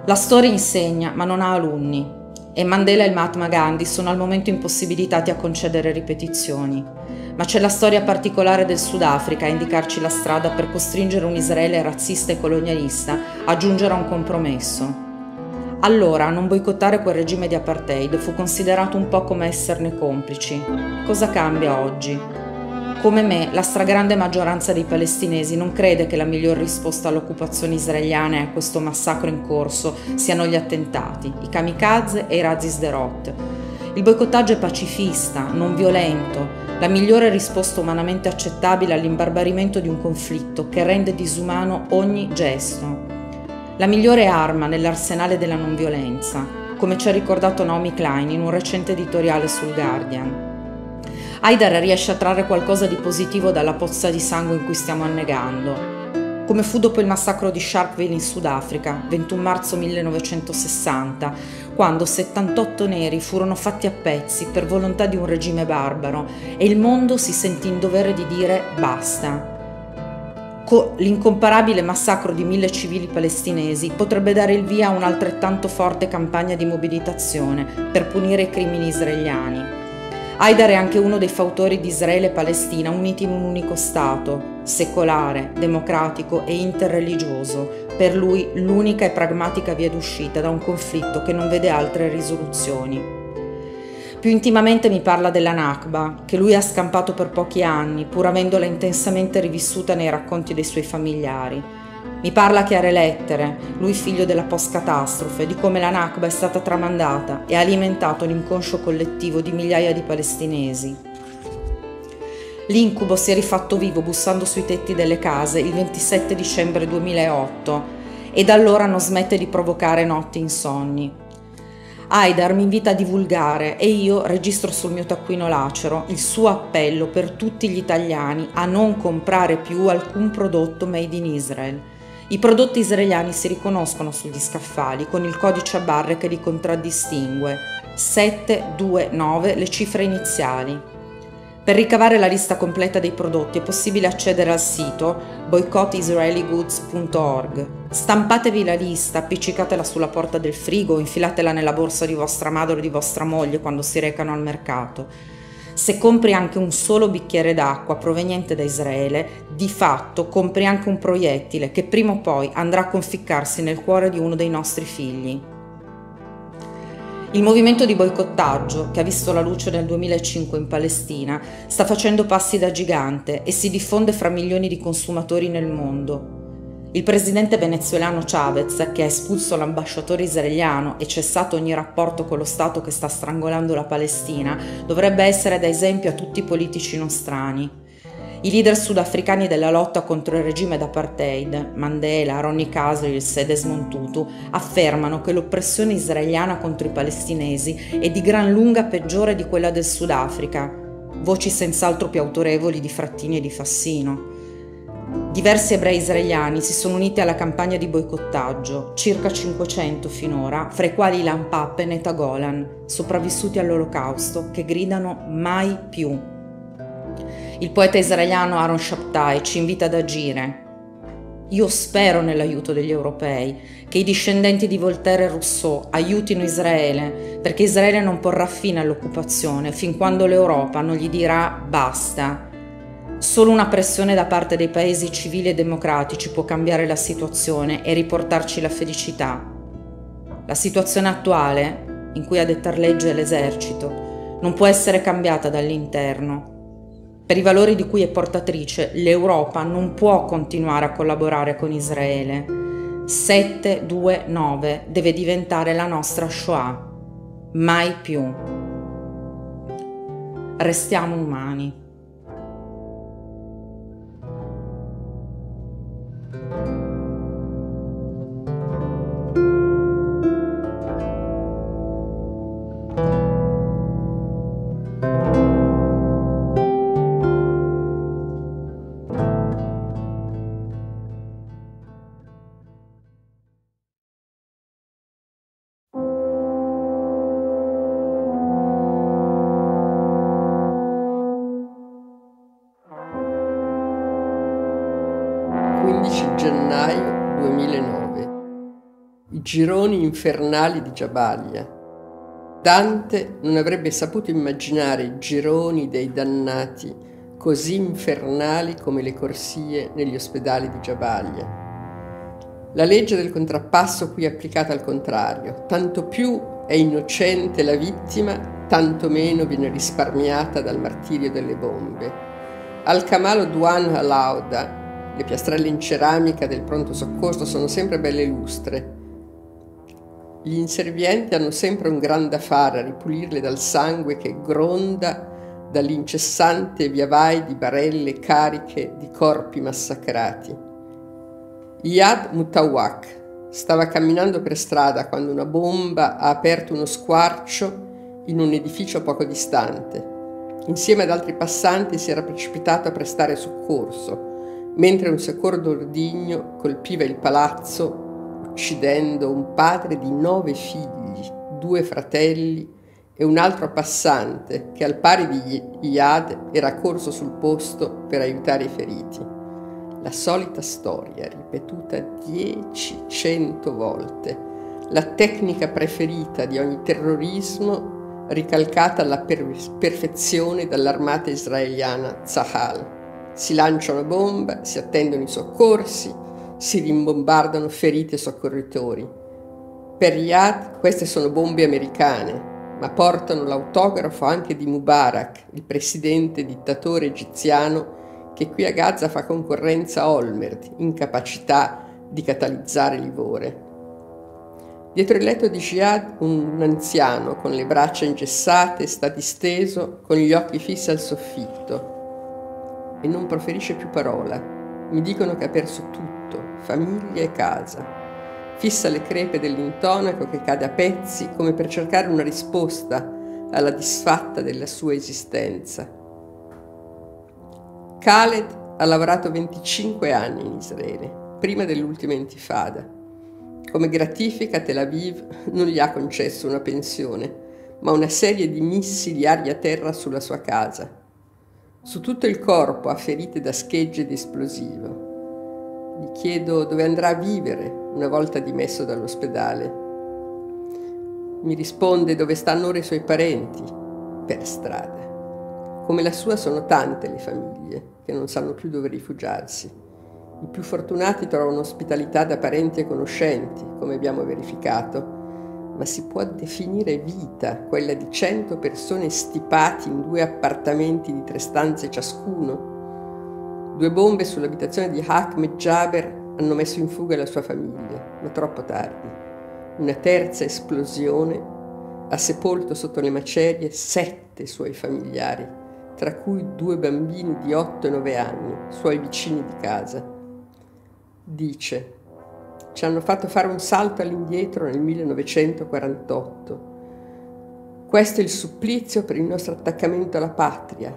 La storia insegna, ma non ha alunni, e Mandela e il Mahatma Gandhi sono al momento impossibilitati a concedere ripetizioni. Ma c'è la storia particolare del Sudafrica a indicarci la strada per costringere un Israele razzista e colonialista a giungere a un compromesso. Allora, non boicottare quel regime di apartheid fu considerato un po' come esserne complici. Cosa cambia oggi? Come me, la stragrande maggioranza dei palestinesi non crede che la miglior risposta all'occupazione israeliana e a questo massacro in corso siano gli attentati, i kamikaze e i razzi Sderot. Il boicottaggio è pacifista, non violento, la migliore risposta umanamente accettabile all'imbarbarimento di un conflitto che rende disumano ogni gesto. La migliore arma nell'arsenale della non violenza, come ci ha ricordato Naomi Klein in un recente editoriale sul Guardian. Haidar riesce a trarre qualcosa di positivo dalla pozza di sangue in cui stiamo annegando, come fu dopo il massacro di Sharpeville in Sudafrica, 21 marzo 1960, quando 78 neri furono fatti a pezzi per volontà di un regime barbaro e il mondo si sentì in dovere di dire basta. L'incomparabile massacro di 1000 civili palestinesi potrebbe dare il via a un'altrettanto forte campagna di mobilitazione per punire i crimini israeliani. Haidar è anche uno dei fautori di Israele e Palestina uniti in un unico Stato, secolare, democratico e interreligioso, per lui l'unica e pragmatica via d'uscita da un conflitto che non vede altre risoluzioni. Più intimamente mi parla della Nakba, che lui ha scampato per pochi anni, pur avendola intensamente rivissuta nei racconti dei suoi familiari. Mi parla a chiare lettere, lui figlio della post-catastrofe, di come la Nakba è stata tramandata e ha alimentato l'inconscio collettivo di migliaia di palestinesi. L'incubo si è rifatto vivo bussando sui tetti delle case il 27 dicembre 2008 e da allora non smette di provocare notti insonni. Haidar mi invita a divulgare e io registro sul mio taccuino lacero il suo appello per tutti gli italiani a non comprare più alcun prodotto made in Israel. I prodotti israeliani si riconoscono sugli scaffali con il codice a barre che li contraddistingue, 729 le cifre iniziali. Per ricavare la lista completa dei prodotti è possibile accedere al sito boycottisraelygoods.org. Stampatevi la lista, appiccicatela sulla porta del frigo o infilatela nella borsa di vostra madre o di vostra moglie quando si recano al mercato. Se compri anche un solo bicchiere d'acqua proveniente da Israele, di fatto compri anche un proiettile che prima o poi andrà a conficcarsi nel cuore di uno dei nostri figli. Il movimento di boicottaggio, che ha visto la luce nel 2005 in Palestina, sta facendo passi da gigante e si diffonde fra milioni di consumatori nel mondo. Il presidente venezuelano Chavez, che ha espulso l'ambasciatore israeliano e cessato ogni rapporto con lo Stato che sta strangolando la Palestina, dovrebbe essere da esempio a tutti i politici nostrani. I leader sudafricani della lotta contro il regime d'apartheid, Mandela, Ronnie Kasrils e Desmond Tutu, affermano che l'oppressione israeliana contro i palestinesi è di gran lunga peggiore di quella del Sudafrica, voci senz'altro più autorevoli di Frattini e di Fassino. Diversi ebrei israeliani si sono uniti alla campagna di boicottaggio, circa 500 finora, fra i quali Ilan Pappen e Neta Golan, sopravvissuti all'Olocausto, che gridano mai più. Il poeta israeliano Aaron Shabtai ci invita ad agire. Io spero nell'aiuto degli europei, che i discendenti di Voltaire e Rousseau aiutino Israele, perché Israele non porrà fine all'occupazione fin quando l'Europa non gli dirà basta. Solo una pressione da parte dei paesi civili e democratici può cambiare la situazione e riportarci la felicità. La situazione attuale, in cui a dettar legge è l'esercito, non può essere cambiata dall'interno. Per i valori di cui è portatrice, l'Europa non può continuare a collaborare con Israele. 729 deve diventare la nostra Shoah. Mai più. Restiamo umani. i gironi infernali di Jabalia. Dante non avrebbe saputo immaginare i gironi dei dannati così infernali come le corsie negli ospedali di Jabalia. La legge del contrappasso qui è applicata al contrario: tanto più è innocente la vittima, tanto meno viene risparmiata dal martirio delle bombe. Al Camalo Duan Alauda, le piastrelle in ceramica del pronto soccorso sono sempre belle lustre. Gli inservienti hanno sempre un gran da fare a ripulirle dal sangue che gronda dall'incessante viavai di barelle cariche di corpi massacrati. Iyad Mutawak stava camminando per strada quando una bomba ha aperto uno squarcio in un edificio poco distante. Insieme ad altri passanti si era precipitato a prestare soccorso, mentre un secondo ordigno colpiva il palazzo, uccidendo un padre di 9 figli, 2 fratelli e un altro passante che al pari di Iyad era corso sul posto per aiutare i feriti. La solita storia, ripetuta 10-100 volte, la tecnica preferita di ogni terrorismo, ricalcata alla perfezione dall'armata israeliana Tzahal. Si lancia una bomba, si attendono i soccorsi, si rimbombardano feriti e soccorritori. Per Iyad queste sono bombe americane, ma portano l'autografo anche di Mubarak, il presidente dittatore egiziano che qui a Gaza fa concorrenza a Olmert, incapacità di catalizzare l'ivore. Dietro il letto di Jihad un anziano con le braccia ingessate sta disteso con gli occhi fissi al soffitto e non proferisce più parola. Mi dicono che ha perso tutto, famiglia e casa. Fissa le crepe dell'intonaco che cade a pezzi come per cercare una risposta alla disfatta della sua esistenza. Khaled ha lavorato 25 anni in Israele, prima dell'ultima intifada. Come gratifica Tel Aviv non gli ha concesso una pensione, ma una serie di missili aria-terra sulla sua casa. Su tutto il corpo ha ferite da schegge di esplosivo. Gli chiedo dove andrà a vivere una volta dimesso dall'ospedale. Mi risponde dove stanno ora i suoi parenti, per strada. Come la sua sono tante le famiglie che non sanno più dove rifugiarsi. I più fortunati trovano ospitalità da parenti e conoscenti, come abbiamo verificato, ma si può definire vita quella di 100 persone stipati in 2 appartamenti di 3 stanze ciascuno? 2 bombe sull'abitazione di Ahmed Jaber hanno messo in fuga la sua famiglia, ma troppo tardi. Una terza esplosione ha sepolto sotto le macerie 7 suoi familiari, tra cui 2 bambini di 8 e 9 anni, suoi vicini di casa. Dice: ci hanno fatto fare un salto all'indietro nel 1948. Questo è il supplizio per il nostro attaccamento alla patria.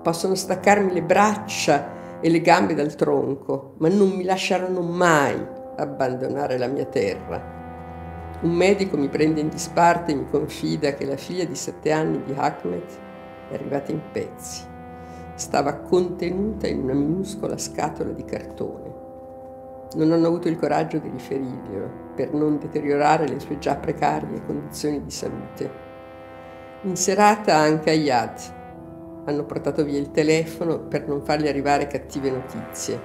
Possono staccarmi le braccia e le gambe dal tronco, ma non mi lasceranno mai abbandonare la mia terra. Un medico mi prende in disparte e mi confida che la figlia di 7 anni di Ahmed è arrivata in pezzi. Stava contenuta in una minuscola scatola di cartone. Non hanno avuto il coraggio di riferirglielo per non deteriorare le sue già precarie condizioni di salute. In serata anche a Iyad hanno portato via il telefono per non fargli arrivare cattive notizie.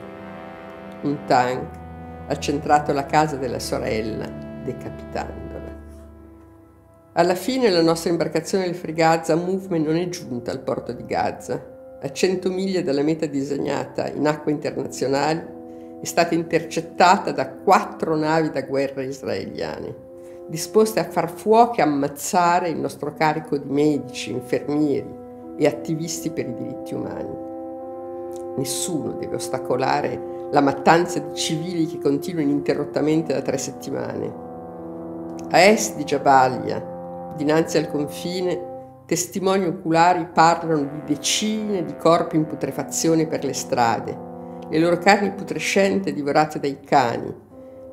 Un tank ha centrato la casa della sorella, decapitandola. Alla fine la nostra imbarcazione del Free Gaza Movement non è giunta al porto di Gaza. A 100 miglia dalla meta disegnata in acque internazionali è stata intercettata da 4 navi da guerra israeliane, disposte a far fuoco e ammazzare il nostro carico di medici, infermieri e attivisti per i diritti umani. Nessuno deve ostacolare la mattanza di civili che continua ininterrottamente da 3 settimane. A est di Jabalia, dinanzi al confine, testimoni oculari parlano di decine di corpi in putrefazione per le strade, le loro carni putrescenti divorate dai cani.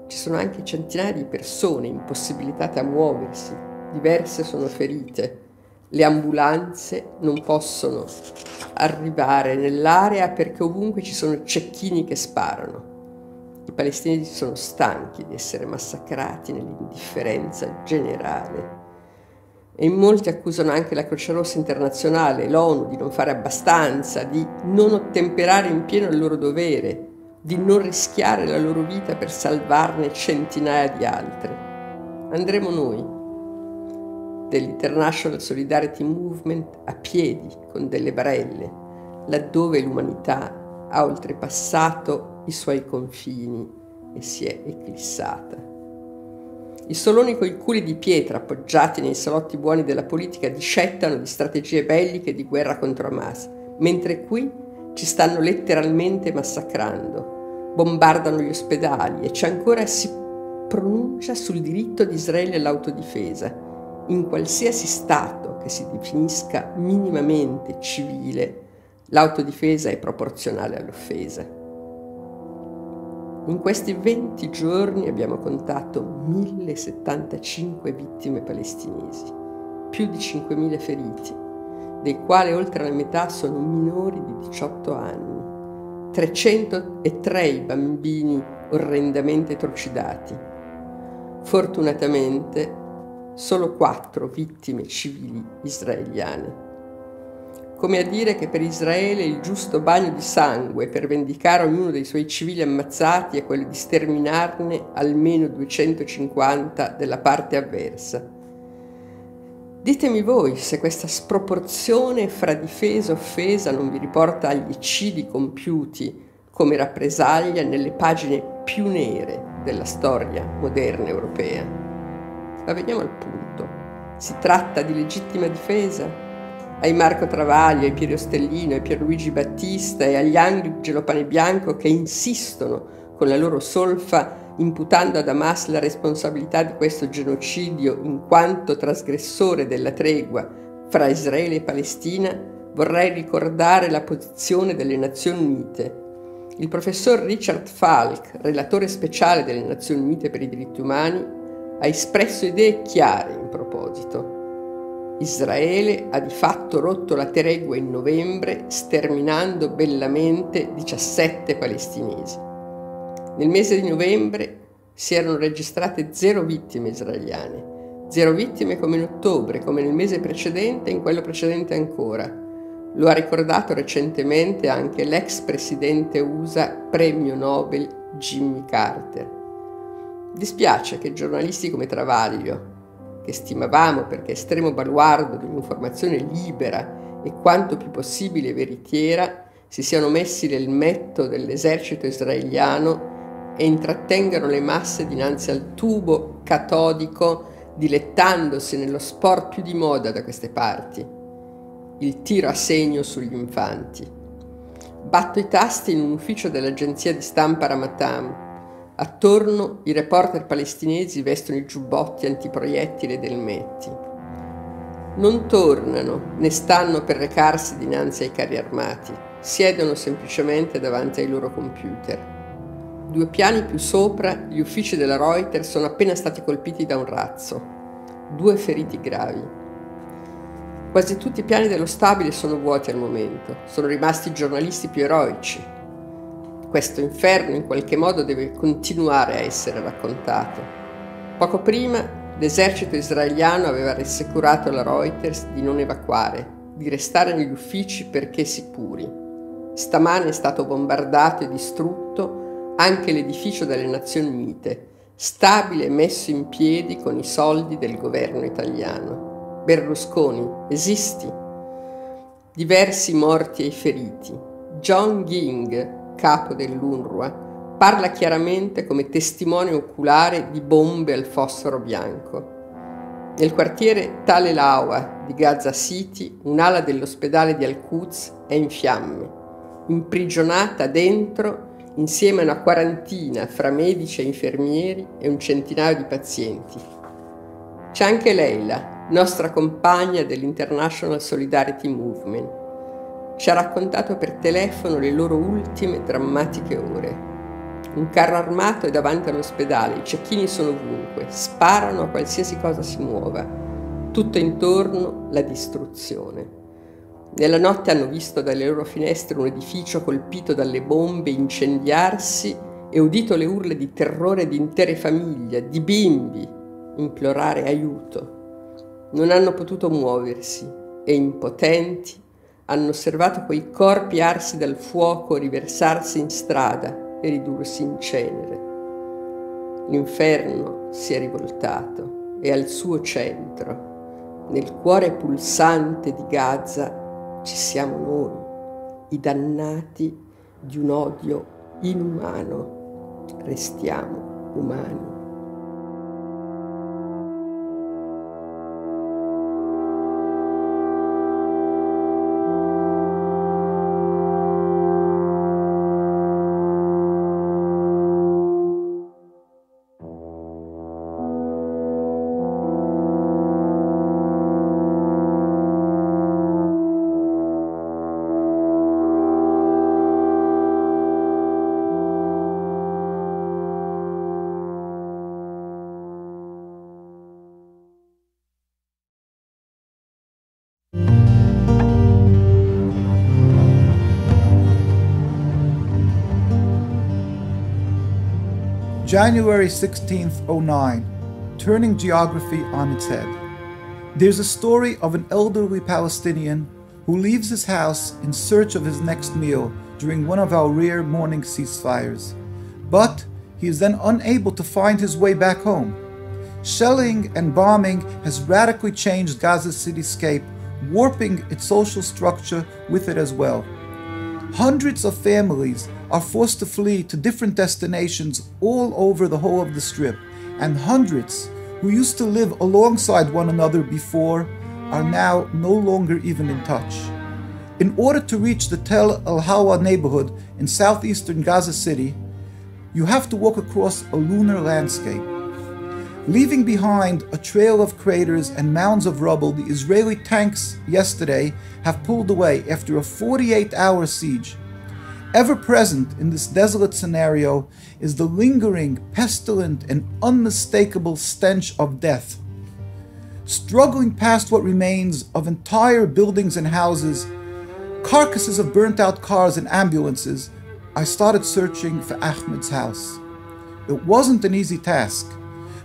Ci sono anche centinaia di persone impossibilitate a muoversi, diverse sono ferite. Le ambulanze non possono arrivare nell'area perché ovunque ci sono cecchini che sparano. I palestinesi sono stanchi di essere massacrati nell'indifferenza generale. E in molti accusano anche la Croce Rossa internazionale, l'ONU, di non fare abbastanza, di non ottemperare in pieno il loro dovere, di non rischiare la loro vita per salvarne centinaia di altre. Andremo noi, dell'International Solidarity Movement, a piedi, con delle barelle, laddove l'umanità ha oltrepassato i suoi confini e si è eclissata. I soloni coi culi di pietra appoggiati nei salotti buoni della politica discettano di strategie belliche di guerra contro Hamas, mentre qui ci stanno letteralmente massacrando, bombardano gli ospedali e c'è ancora si pronuncia sul diritto di Israele all'autodifesa. In qualsiasi stato che si definisca minimamente civile, l'autodifesa è proporzionale all'offesa. In questi 20 giorni abbiamo contato 1075 vittime palestinesi, più di 5.000 feriti, dei quali oltre la metà sono minori di 18 anni, 303 i bambini orrendamente trucidati. Fortunatamente solo 4 vittime civili israeliane. Come a dire che per Israele il giusto bagno di sangue per vendicare ognuno dei suoi civili ammazzati è quello di sterminarne almeno 250 della parte avversa. Ditemi voi se questa sproporzione fra difesa e offesa non vi riporta agli eccidi compiuti come rappresaglia nelle pagine più nere della storia moderna europea. Ma veniamo al punto. Si tratta di legittima difesa? Ai Marco Travaglio, ai Piero Ostellino, ai Pierluigi Battista e agli Angelo Panebianco che insistono con la loro solfa imputando ad Hamas la responsabilità di questo genocidio in quanto trasgressore della tregua fra Israele e Palestina, vorrei ricordare la posizione delle Nazioni Unite. Il professor Richard Falk, relatore speciale delle Nazioni Unite per i diritti umani, ha espresso idee chiare in proposito. Israele ha di fatto rotto la tregua in novembre, sterminando bellamente 17 palestinesi. Nel mese di novembre si erano registrate 0 vittime israeliane, 0 vittime come in ottobre, come nel mese precedente e in quello precedente ancora. Lo ha ricordato recentemente anche l'ex presidente USA, premio Nobel Jimmy Carter. Dispiace che giornalisti come Travaglio, che stimavamo perché estremo baluardo di un'informazione libera e quanto più possibile veritiera, si siano messi l'elmetto dell'esercito israeliano e intrattengano le masse dinanzi al tubo catodico, dilettandosi nello sport più di moda da queste parti, il tiro a segno sugli infanti. Batto i tasti in un ufficio dell'agenzia di stampa Ramatam. Attorno i reporter palestinesi vestono i giubbotti antiproiettili ed elmetti. Non tornano né stanno per recarsi dinanzi ai carri armati, siedono semplicemente davanti ai loro computer. 2 piani più sopra, gli uffici della Reuters sono appena stati colpiti da un razzo. 2 feriti gravi. Quasi tutti i piani dello stabile sono vuoti al momento, sono rimasti i giornalisti più eroici. Questo inferno in qualche modo deve continuare a essere raccontato. Poco prima l'esercito israeliano aveva rassicurato la Reuters di non evacuare, di restare negli uffici perché sicuri. Stamane è stato bombardato e distrutto anche l'edificio delle Nazioni Unite, stabile e messo in piedi con i soldi del governo italiano. Berlusconi, esisti? Diversi morti e feriti. John Ging, capo dell'UNRWA, parla chiaramente come testimone oculare di bombe al fosforo bianco. Nel quartiere Tal El Awa di Gaza City, un'ala dell'ospedale di Al-Quds è in fiamme, imprigionata dentro insieme a una quarantina fra medici e infermieri e un centinaio di pazienti. C'è anche Leila, nostra compagna dell'International Solidarity Movement. Ci ha raccontato per telefono le loro ultime drammatiche ore. Un carro armato è davanti all'ospedale, i cecchini sono ovunque, sparano a qualsiasi cosa si muova. Tutto intorno la distruzione. Nella notte hanno visto dalle loro finestre un edificio colpito dalle bombe incendiarsi e udito le urla di terrore di intere famiglie, di bimbi, implorare aiuto. Non hanno potuto muoversi e, impotenti, hanno osservato quei corpi arsi dal fuoco riversarsi in strada e ridursi in cenere. L'inferno si è rivoltato e al suo centro, nel cuore pulsante di Gaza, ci siamo noi, i dannati di un odio inumano. Restiamo umani. January 16th, 09, turning geography on its head. There's a story of an elderly Palestinian who leaves his house in search of his next meal during one of our rare morning ceasefires. But he is then unable to find his way back home. Shelling and bombing has radically changed Gaza's cityscape, warping its social structure with it as well. Hundreds of families are forced to flee to different destinations all over the whole of the Strip, and hundreds who used to live alongside one another before are now no longer even in touch. In order to reach the Tel El-Hawa neighborhood in southeastern Gaza City, you have to walk across a lunar landscape. Leaving behind a trail of craters and mounds of rubble, the Israeli tanks yesterday have pulled away after a 48-hour siege. Ever present in this desolate scenario is the lingering, pestilent, and unmistakable stench of death. Struggling past what remains of entire buildings and houses, carcasses of burnt-out cars and ambulances, I started searching for Ahmed's house. It wasn't an easy task,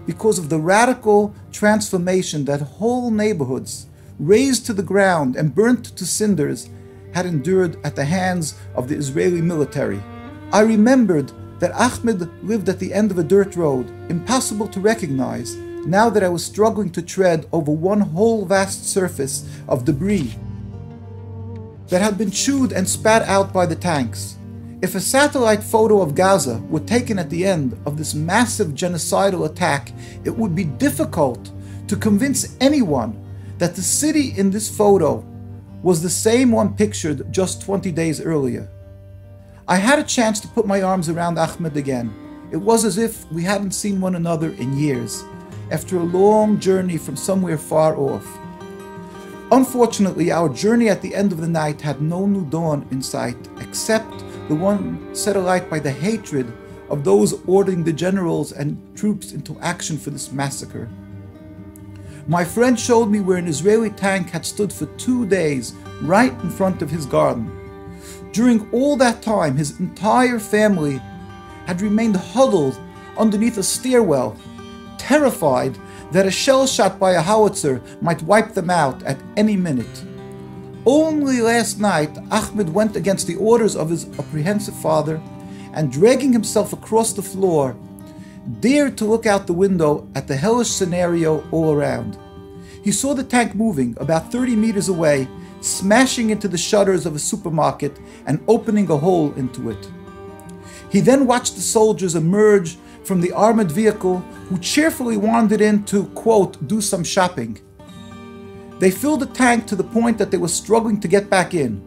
because of the radical transformation that whole neighborhoods, razed to the ground and burnt to cinders, had endured at the hands of the Israeli military. I remembered that Ahmed lived at the end of a dirt road, impossible to recognize, now that I was struggling to tread over one whole vast surface of debris that had been chewed and spat out by the tanks. If a satellite photo of Gaza were taken at the end of this massive genocidal attack, it would be difficult to convince anyone that the city in this photo was the same one pictured just 20 days earlier. I had a chance to put my arms around Ahmed again. It was as if we hadn't seen one another in years, after a long journey from somewhere far off. Unfortunately, our journey at the end of the night had no new dawn in sight, except the one set alight by the hatred of those ordering the generals and troops into action for this massacre. My friend showed me where an Israeli tank had stood for 2 days right in front of his garden. During all that time, his entire family had remained huddled underneath a stairwell, terrified that a shell shot by a howitzer might wipe them out at any minute. Only last night, Ahmed went against the orders of his apprehensive father and, dragging himself across the floor, dared to look out the window at the hellish scenario all around. He saw the tank moving about 30 meters away, smashing into the shutters of a supermarket and opening a hole into it. He then watched the soldiers emerge from the armored vehicle, who cheerfully wandered in to, quote, do some shopping. They filled the tank to the point that they were struggling to get back in.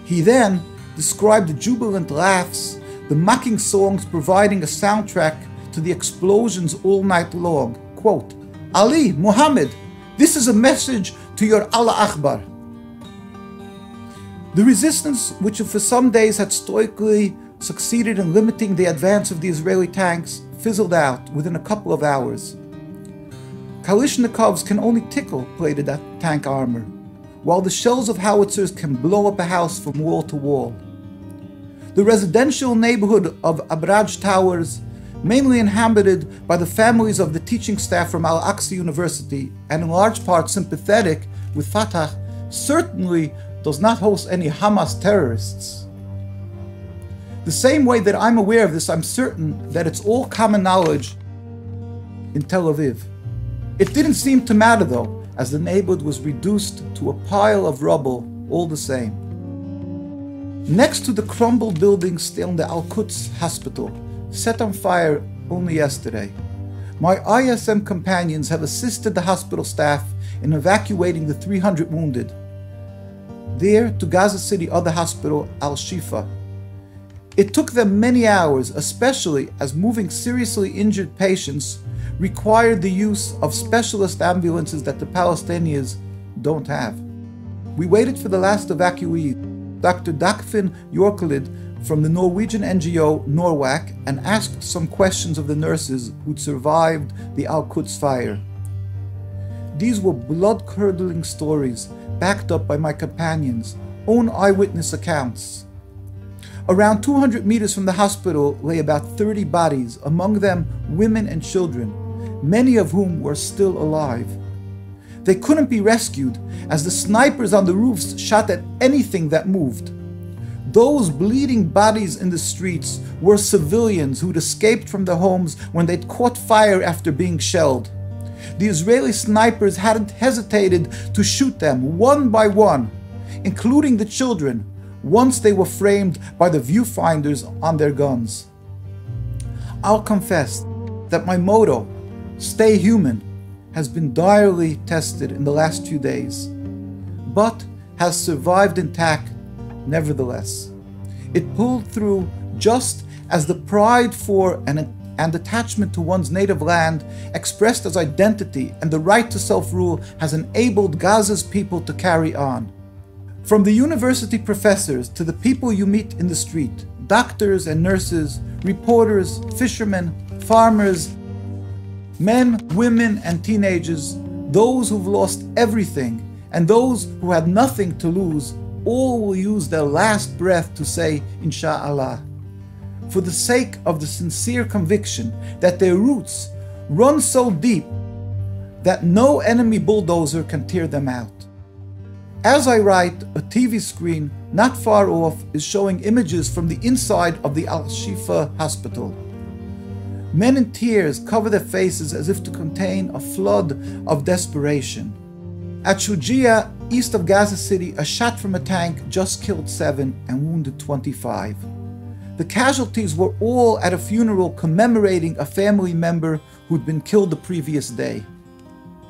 He then described the jubilant laughs, the mocking songs providing a soundtrack to the explosions all night long. Quote, Ali, Muhammad, this is a message to your Allah Akbar. The resistance, which for some days had stoically succeeded in limiting the advance of the Israeli tanks, fizzled out within a couple of hours. Kalashnikovs can only tickle plated tank armor, while the shells of howitzers can blow up a house from wall to wall. The residential neighborhood of Abraj Towers, mainly inhabited by the families of the teaching staff from Al-Aqsa University and in large part sympathetic with Fatah, certainly does not host any Hamas terrorists. The same way that I'm aware of this, I'm certain that it's all common knowledge in Tel Aviv. It didn't seem to matter though, as the neighborhood was reduced to a pile of rubble all the same. Next to the crumbled buildings still in the Al-Quds hospital, set on fire only yesterday, my ISM companions have assisted the hospital staff in evacuating the 300 wounded. There to Gaza City other hospital, Al-Shifa. It took them many hours, especially as moving seriously injured patients required the use of specialist ambulances that the Palestinians don't have. We waited for the last evacuee, Dr. Dagfinn Björklid from the Norwegian NGO Norwak, and asked some questions of the nurses who'd survived the Al-Quds fire. These were blood-curdling stories backed up by my companions' own eyewitness accounts. Around 200 meters from the hospital lay about 30 bodies, among them women and children, many of whom were still alive. They couldn't be rescued as the snipers on the roofs shot at anything that moved. Those bleeding bodies in the streets were civilians who'd escaped from their homes when they'd caught fire after being shelled. The Israeli snipers hadn't hesitated to shoot them one by one, including the children, once they were framed by the viewfinders on their guns. I'll confess that my motto, "Stay human," has been direly tested in the last few days, but has survived intact nevertheless. It pulled through just as the pride for and attachment to one's native land, expressed as identity and the right to self-rule, has enabled Gaza's people to carry on. From the university professors to the people you meet in the street, doctors and nurses, reporters, fishermen, farmers, men, women, and teenagers, those who've lost everything and those who had nothing to lose, all will use their last breath to say, Insha'Allah, for the sake of the sincere conviction that their roots run so deep that no enemy bulldozer can tear them out. As I write, a TV screen not far off is showing images from the inside of the Al-Shifa hospital. Men in tears cover their faces as if to contain a flood of desperation. At Shujia, east of Gaza City, a shot from a tank just killed 7 and wounded 25. The casualties were all at a funeral commemorating a family member who'd been killed the previous day.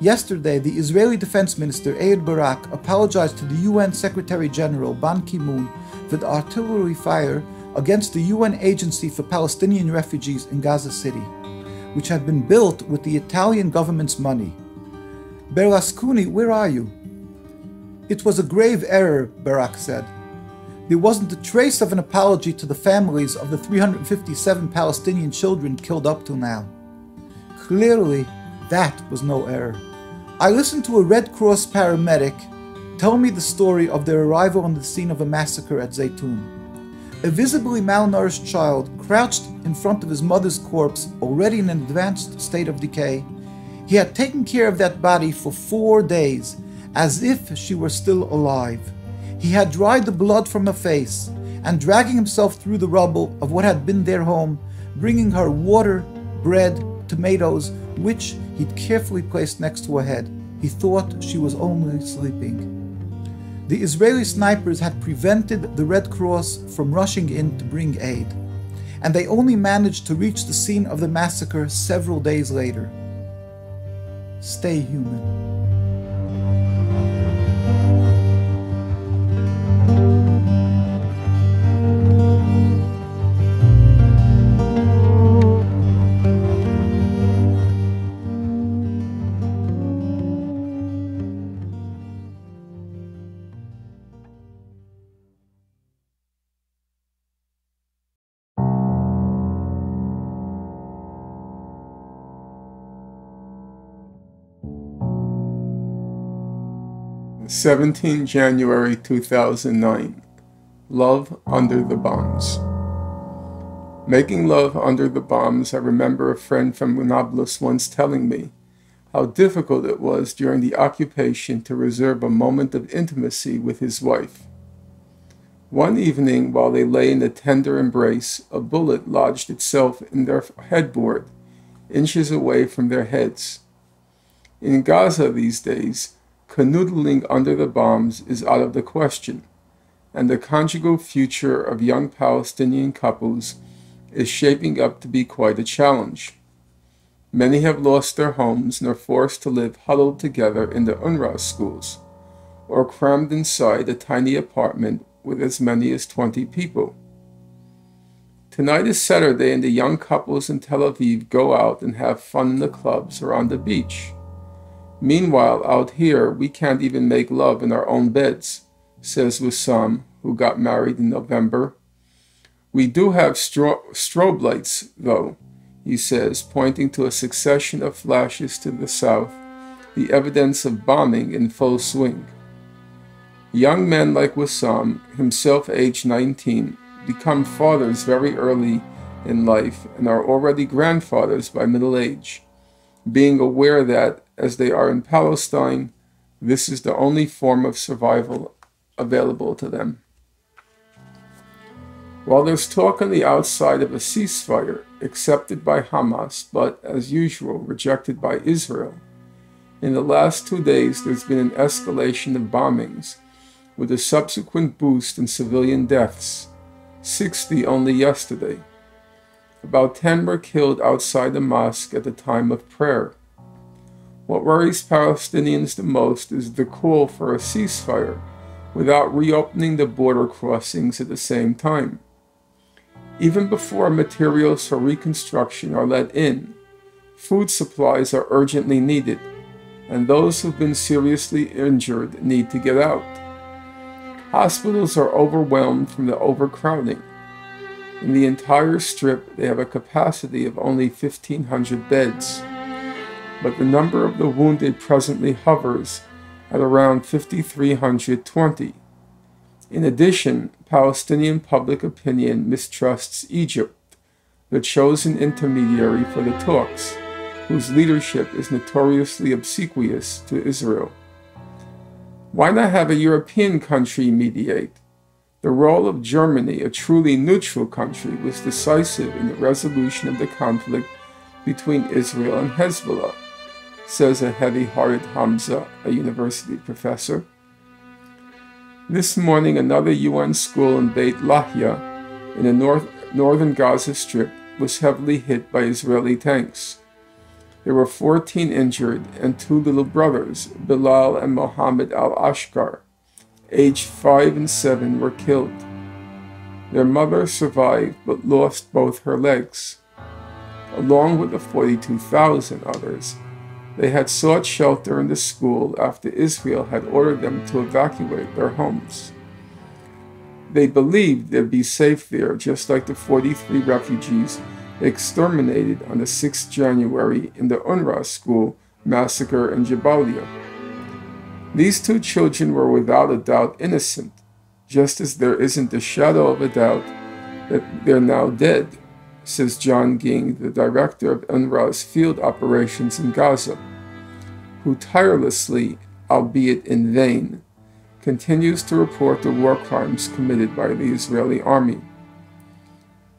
Yesterday, the Israeli Defense Minister Ehud Barak apologized to the UN Secretary General Ban Ki-moon for the artillery fire against the UN Agency for Palestinian Refugees in Gaza City, which had been built with the Italian government's money. Berlusconi, where are you? It was a grave error, Barak said. There wasn't a trace of an apology to the families of the 357 Palestinian children killed up to now. Clearly, that was no error. I listened to a Red Cross paramedic tell me the story of their arrival on the scene of a massacre at Zaytun. A visibly malnourished child crouched in front of his mother's corpse, already in an advanced state of decay. He had taken care of that body for 4 days, as if she were still alive. He had dried the blood from her face, and dragging himself through the rubble of what had been their home, bringing her water, bread, tomatoes, which he'd carefully placed next to her head. He thought she was only sleeping. The Israeli snipers had prevented the Red Cross from rushing in to bring aid, and they only managed to reach the scene of the massacre several days later. Stay human. '17 January 2009. Love under the bombs. Making love under the bombs, I remember a friend from Nablus once telling me how difficult it was during the occupation to reserve a moment of intimacy with his wife. One evening, while they lay in a tender embrace, a bullet lodged itself in their headboard, inches away from their heads. In Gaza these days, canoodling under the bombs is out of the question, and the conjugal future of young Palestinian couples is shaping up to be quite a challenge. Many have lost their homes and are forced to live huddled together in the UNRWA schools, or crammed inside a tiny apartment with as many as 20 people. Tonight is Saturday, and the young couples in Tel Aviv go out and have fun in the clubs or on the beach. Meanwhile, out here, we can't even make love in our own beds, says Wissam, who got married in November. We do have strobe lights, though, he says, pointing to a succession of flashes to the south, the evidence of bombing in full swing. Young men like Wissam, himself aged 19, become fathers very early in life and are already grandfathers by middle age, being aware that, as they are in Palestine, this is the only form of survival available to them. While there's talk on the outside of a ceasefire accepted by Hamas, but, as usual, rejected by Israel, in the last 2 days there's been an escalation of bombings, with a subsequent boost in civilian deaths, 60 only yesterday. About 10 were killed outside the mosque at the time of prayer. What worries Palestinians the most is the call for a ceasefire without reopening the border crossings at the same time. Even before materials for reconstruction are let in, food supplies are urgently needed, and those who've been seriously injured need to get out. Hospitals are overwhelmed from the overcrowding. In the entire strip, they have a capacity of only 1,500 beds, but the number of the wounded presently hovers at around 5,320. In addition, Palestinian public opinion mistrusts Egypt, the chosen intermediary for the talks, whose leadership is notoriously obsequious to Israel. Why not have a European country mediate? The role of Germany, a truly neutral country, was decisive in the resolution of the conflict between Israel and Hezbollah, says a heavy-hearted Hamza, a university professor. This morning, another UN school in Beit Lahia, in the northern Gaza Strip, was heavily hit by Israeli tanks. There were 14 injured, and 2 little brothers, Bilal and Mohammed al-Ashkar, aged 5 and 7, were killed. Their mother survived but lost both her legs. Along with the 42,000 others, they had sought shelter in the school after Israel had ordered them to evacuate their homes. They believed they'd be safe there, just like the 43 refugees exterminated on the 6th January in the UNRWA school massacre in Jabalia. These 2 children were without a doubt innocent, just as there isn't a shadow of a doubt that they're now dead, says John Ging, the director of UNRWA's field operations in Gaza, who tirelessly, albeit in vain, continues to report the war crimes committed by the Israeli army.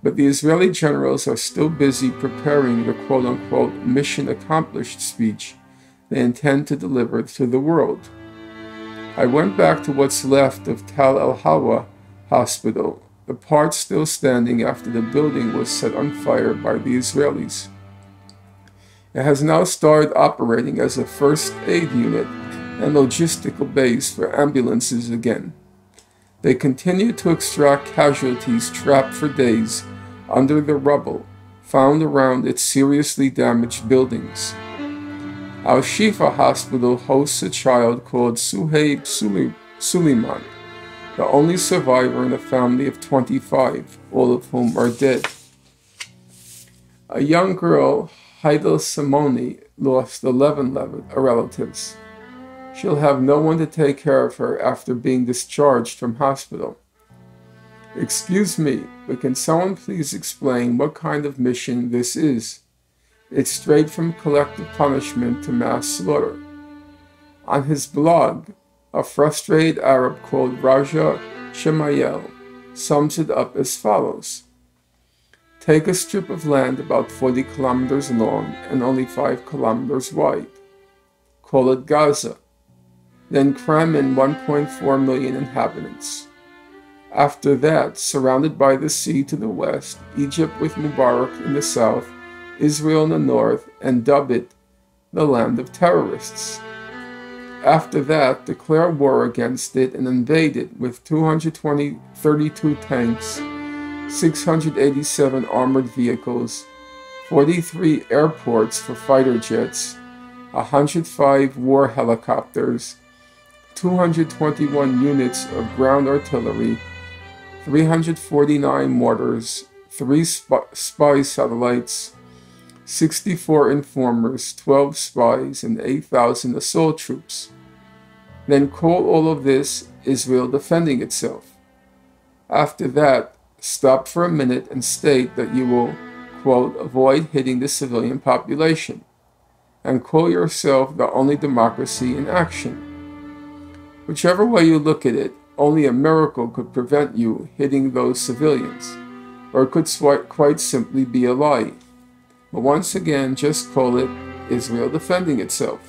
But the Israeli generals are still busy preparing the quote-unquote mission accomplished speech they intend to deliver to the world. I went back to what's left of Tal al-Hawa Hospital, the part still standing after the building was set on fire by the Israelis. It has now started operating as a first aid unit and logistical base for ambulances again. They continue to extract casualties trapped for days under the rubble found around its seriously damaged buildings. Al-Shifa Hospital hosts a child called Suhaib Suleiman, the only survivor in a family of 25, all of whom are dead. A young girl, Haidel Simoni, lost 11 relatives. She'll have no one to take care of her after being discharged from hospital. Excuse me, but can someone please explain what kind of mission this is? It's straight from collective punishment to mass slaughter. On his blog, a frustrated Arab called Raja Shemayel sums it up as follows. Take a strip of land about 40 kilometers long and only 5 kilometers wide. Call it Gaza. Then cram in 1.4 million inhabitants. After that, surrounded by the sea to the west, Egypt with Mubarak in the south, Israel in the north, and dub it the land of terrorists. After that, declare war against it and invade it with 32 tanks, 687 armored vehicles, 43 airports for fighter jets, 105 war helicopters, 221 units of ground artillery, 349 mortars, 3 spy satellites, 64 informers, 12 spies, and 8,000 assault troops. Then call all of this Israel defending itself. After that, stop for a minute and state that you will, quote, avoid hitting the civilian population, and call yourself the only democracy in action. Whichever way you look at it, only a miracle could prevent you hitting those civilians, or it could quite simply be a lie. But once again, just call it Israel defending itself.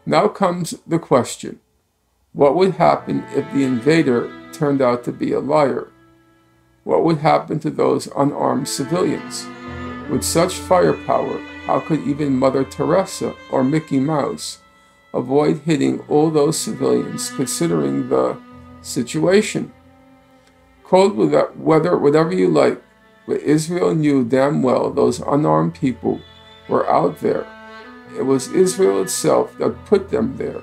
Now comes the question, what would happen if the invader turned out to be a liar? What would happen to those unarmed civilians? With such firepower, how could even Mother Teresa or Mickey Mouse avoid hitting all those civilians considering the situation? Call it whatever you like, but Israel knew damn well those unarmed people were out there. It was Israel itself that put them there.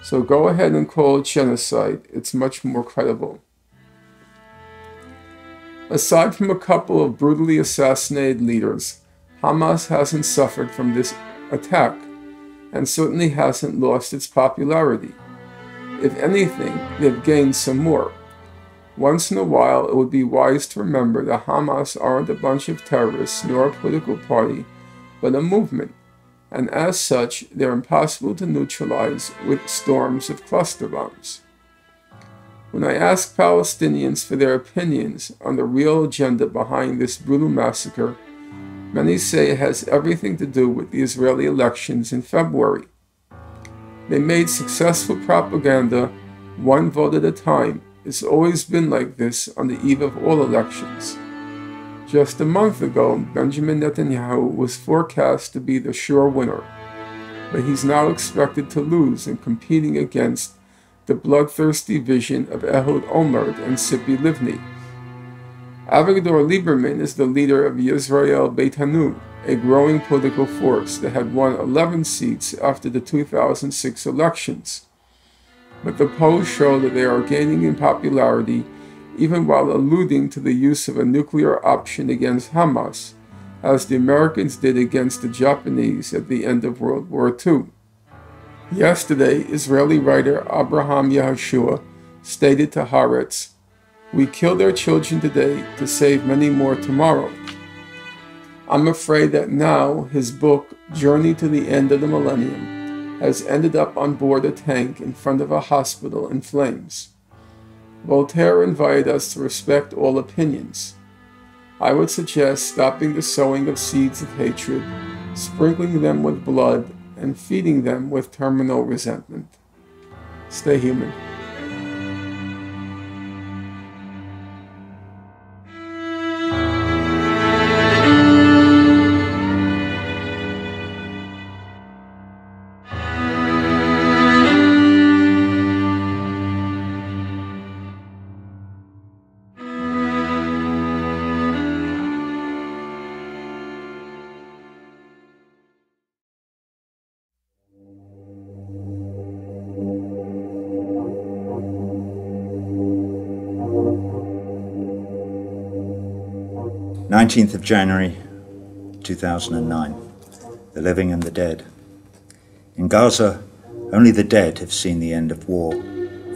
So go ahead and call it genocide. It's much more credible. Aside from a couple of brutally assassinated leaders, Hamas hasn't suffered from this attack, and certainly hasn't lost its popularity. If anything, they've gained some more. Once in a while, it would be wise to remember that Hamas aren't a bunch of terrorists nor a political party, but a movement, and as such, they're impossible to neutralize with storms of cluster bombs. When I ask Palestinians for their opinions on the real agenda behind this brutal massacre, many say it has everything to do with the Israeli elections in February. They made successful propaganda one vote at a time. It's always been like this on the eve of all elections. Just a month ago, Benjamin Netanyahu was forecast to be the sure winner, but he's now expected to lose in competing against the bloodthirsty vision of Ehud Olmert and Tzipi Livni. Avigdor Lieberman is the leader of Yisrael Beitanu, a growing political force that had won 11 seats after the 2006 elections. But the polls show that they are gaining in popularity even while alluding to the use of a nuclear option against Hamas, as the Americans did against the Japanese at the end of World War II. Yesterday, Israeli writer Abraham Yehoshua stated to Haaretz, "We kill their children today to save many more tomorrow." I'm afraid that now his book, Journey to the End of the Millennium, has ended up on board a tank in front of a hospital in flames. Voltaire invited us to respect all opinions. I would suggest stopping the sowing of seeds of hatred, sprinkling them with blood, and feeding them with terminal resentment. Stay human. January 2009. The living and the dead. In Gaza, only the dead have seen the end of war.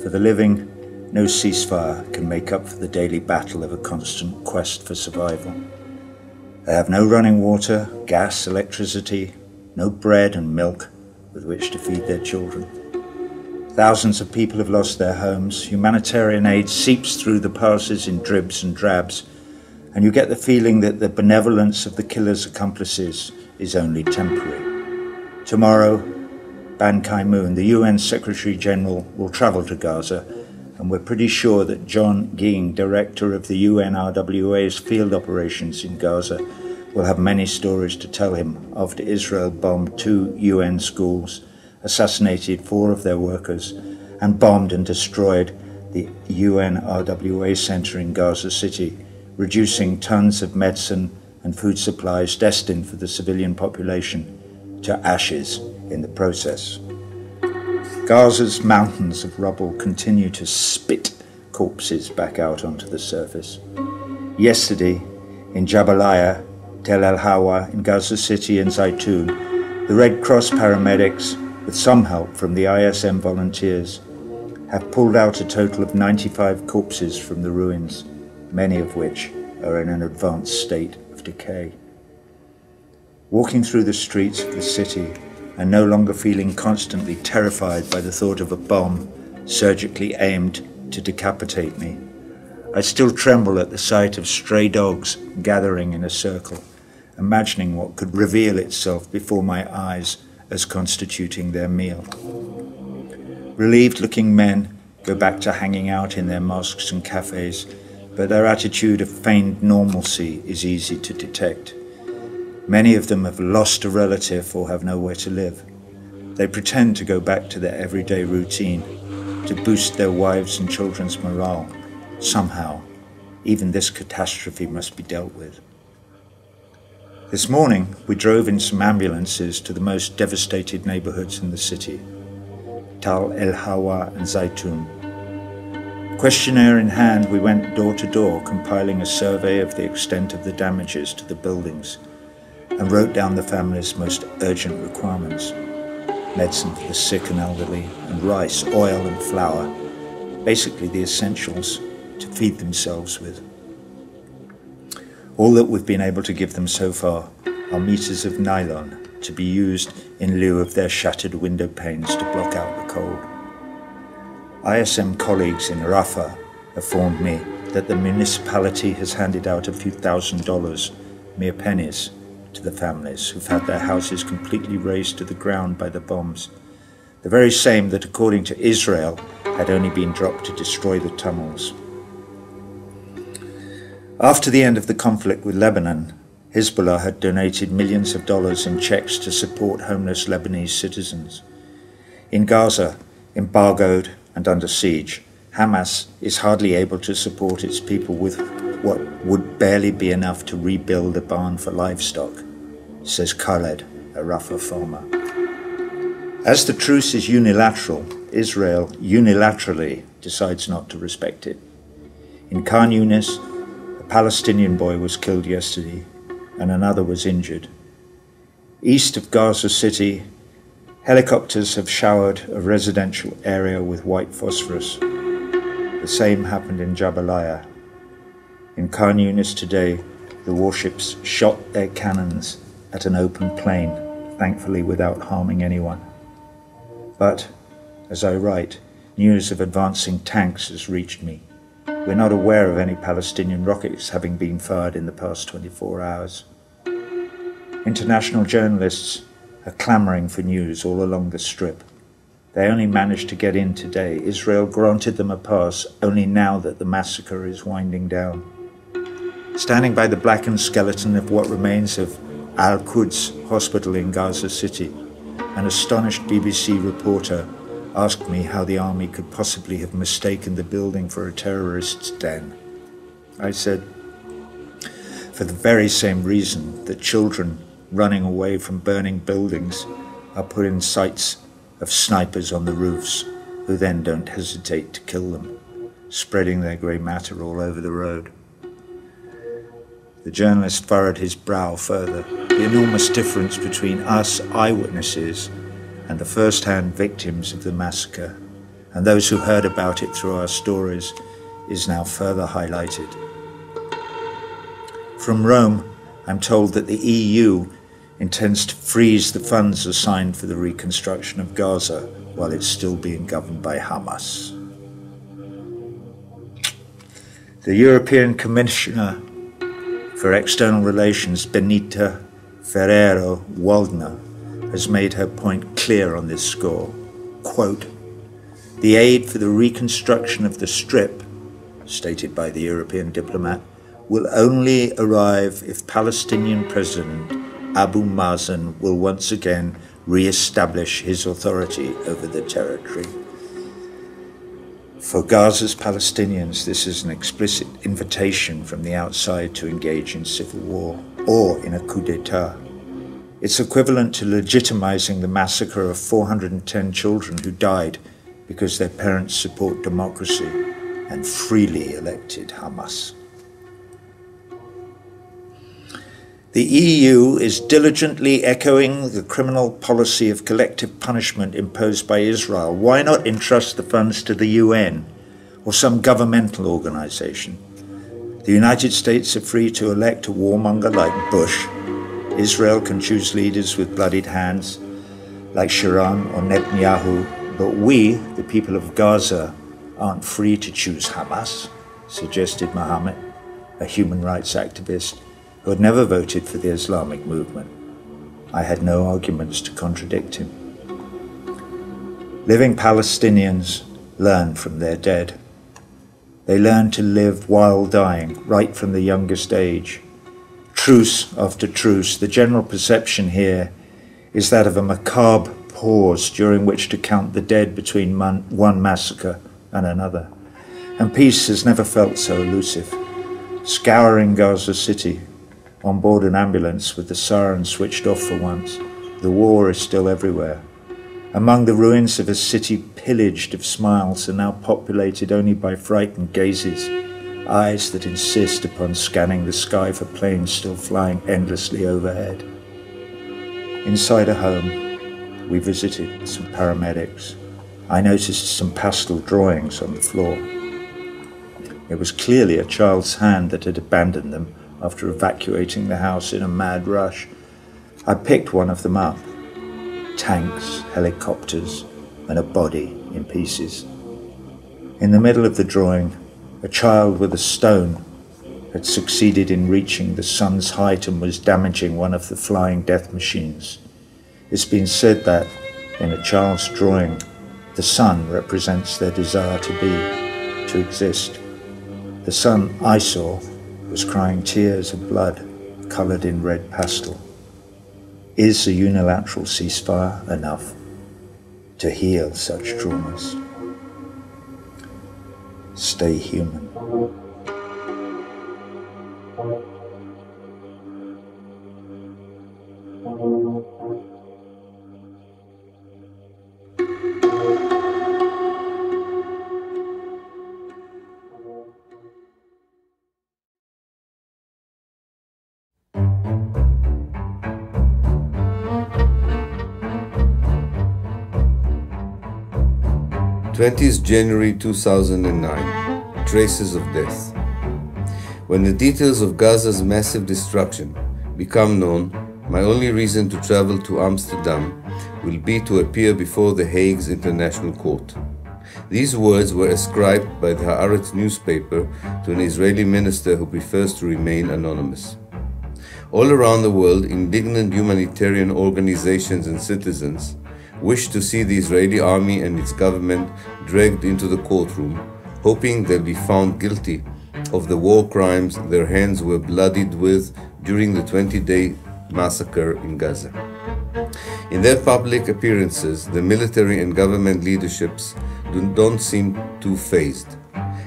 For the living, no ceasefire can make up for the daily battle of a constant quest for survival. They have no running water, gas, electricity, no bread and milk with which to feed their children. Thousands of people have lost their homes. Humanitarian aid seeps through the passes in dribs and drabs, and you get the feeling that the benevolence of the killer's accomplices is only temporary. Tomorrow, Ban Ki-moon, the UN Secretary General, will travel to Gaza, and we're pretty sure that John Ging, director of the UNRWA's field operations in Gaza, will have many stories to tell him after Israel bombed 2 UN schools, assassinated 4 of their workers, and bombed and destroyed the UNRWA center in Gaza City, reducing tons of medicine and food supplies destined for the civilian population to ashes in the process. Gaza's mountains of rubble continue to spit corpses back out onto the surface. Yesterday, in Jabalia, Tel El-Hawa, in Gaza City and Zaytun, the Red Cross paramedics, with some help from the ISM volunteers, have pulled out a total of 95 corpses from the ruins, many of which are in an advanced state of decay. Walking through the streets of the city and no longer feeling constantly terrified by the thought of a bomb surgically aimed to decapitate me, I still tremble at the sight of stray dogs gathering in a circle, imagining what could reveal itself before my eyes as constituting their meal. Relieved-looking men go back to hanging out in their mosques and cafes, but their attitude of feigned normalcy is easy to detect. Many of them have lost a relative or have nowhere to live. They pretend to go back to their everyday routine, to boost their wives' and children's morale. Somehow, even this catastrophe must be dealt with. This morning, we drove in some ambulances to the most devastated neighborhoods in the city, Tal El-Hawa and Zaytun. Questionnaire in hand, we went door to door, compiling a survey of the extent of the damages to the buildings, and wrote down the family's most urgent requirements: medicine for the sick and elderly, and rice, oil and flour, basically the essentials to feed themselves with. All that we've been able to give them so far are meters of nylon to be used in lieu of their shattered window panes to block out the cold. ISM colleagues in Rafah informed me that the municipality has handed out a few $1,000s, mere pennies, to the families who've had their houses completely razed to the ground by the bombs, the very same that, according to Israel, had only been dropped to destroy the tunnels. After the end of the conflict with Lebanon, Hezbollah had donated millions of dollars in checks to support homeless Lebanese citizens. In Gaza, embargoed and under siege, Hamas is hardly able to support its people with what would barely be enough to rebuild a barn for livestock, says Khaled, a Rafah farmer. As the truce is unilateral, Israel unilaterally decides not to respect it. In Khan Yunis, a Palestinian boy was killed yesterday and another was injured. East of Gaza City, helicopters have showered a residential area with white phosphorus. The same happened in Jabalia. In Khan Yunis today, the warships shot their cannons at an open plain, thankfully without harming anyone. But, as I write, news of advancing tanks has reached me. We're not aware of any Palestinian rockets having been fired in the past 24 hours. International journalists are clamoring for news all along the strip. They only managed to get in today. Israel granted them a pass only now that the massacre is winding down. Standing by the blackened skeleton of what remains of Al-Quds Hospital in Gaza City, an astonished BBC reporter asked me how the army could possibly have mistaken the building for a terrorist's den. I said, for the very same reason that children running away from burning buildings are put in sights of snipers on the roofs, who then don't hesitate to kill them, spreading their grey matter all over the road. The journalist furrowed his brow further. The enormous difference between us eyewitnesses and the first-hand victims of the massacre, and those who heard about it through our stories, is now further highlighted. From Rome, I'm told that the EU intends to freeze the funds assigned for the reconstruction of Gaza while it's still being governed by Hamas. The European Commissioner for External Relations, Benita Ferrero-Waldner, has made her point clear on this score. Quote, "The aid for the reconstruction of the Strip," stated by the European diplomat, "will only arrive if Palestinian President Abu Mazen will once again re-establish his authority over the territory." For Gaza's Palestinians, this is an explicit invitation from the outside to engage in civil war or in a coup d'etat. It's equivalent to legitimizing the massacre of 410 children who died because their parents support democracy and freely elected Hamas. The EU is diligently echoing the criminal policy of collective punishment imposed by Israel. Why not entrust the funds to the UN or some governmental organization? The United States are free to elect a warmonger like Bush. Israel can choose leaders with bloodied hands like Sharon or Netanyahu. But we, the people of Gaza, aren't free to choose Hamas, suggested Mohammed, a human rights activist who had never voted for the Islamic movement. I had no arguments to contradict him. Living Palestinians learn from their dead. They learn to live while dying, right from the youngest age. Truce after truce, the general perception here is that of a macabre pause during which to count the dead between one massacre and another. And peace has never felt so elusive. Scouring Gaza City, on board an ambulance with the siren switched off for once, the war is still everywhere. Among the ruins of a city pillaged of smiles and now populated only by frightened gazes, eyes that insist upon scanning the sky for planes still flying endlessly overhead. Inside a home, we visited some paramedics. I noticed some pastel drawings on the floor. It was clearly a child's hand that had abandoned them after evacuating the house in a mad rush. I picked one of them up. Tanks, helicopters, and a body in pieces. In the middle of the drawing, a child with a stone had succeeded in reaching the sun's height and was damaging one of the flying death machines. It's been said that, in a child's drawing, the sun represents their desire to be, to exist. The sun I saw was crying tears of blood coloured in red pastel. Is a unilateral ceasefire enough to heal such traumas? Stay human. January 2009. Traces of death. When the details of Gaza's massive destruction become known, my only reason to travel to Amsterdam will be to appear before the Hague's International Court. These words were ascribed by the Haaretz newspaper to an Israeli minister who prefers to remain anonymous. All around the world, indignant humanitarian organizations and citizens wish to see the Israeli army and its government dragged into the courtroom, hoping they'll be found guilty of the war crimes their hands were bloodied with during the 20-day massacre in Gaza. In their public appearances, the military and government leaderships don't seem too fazed.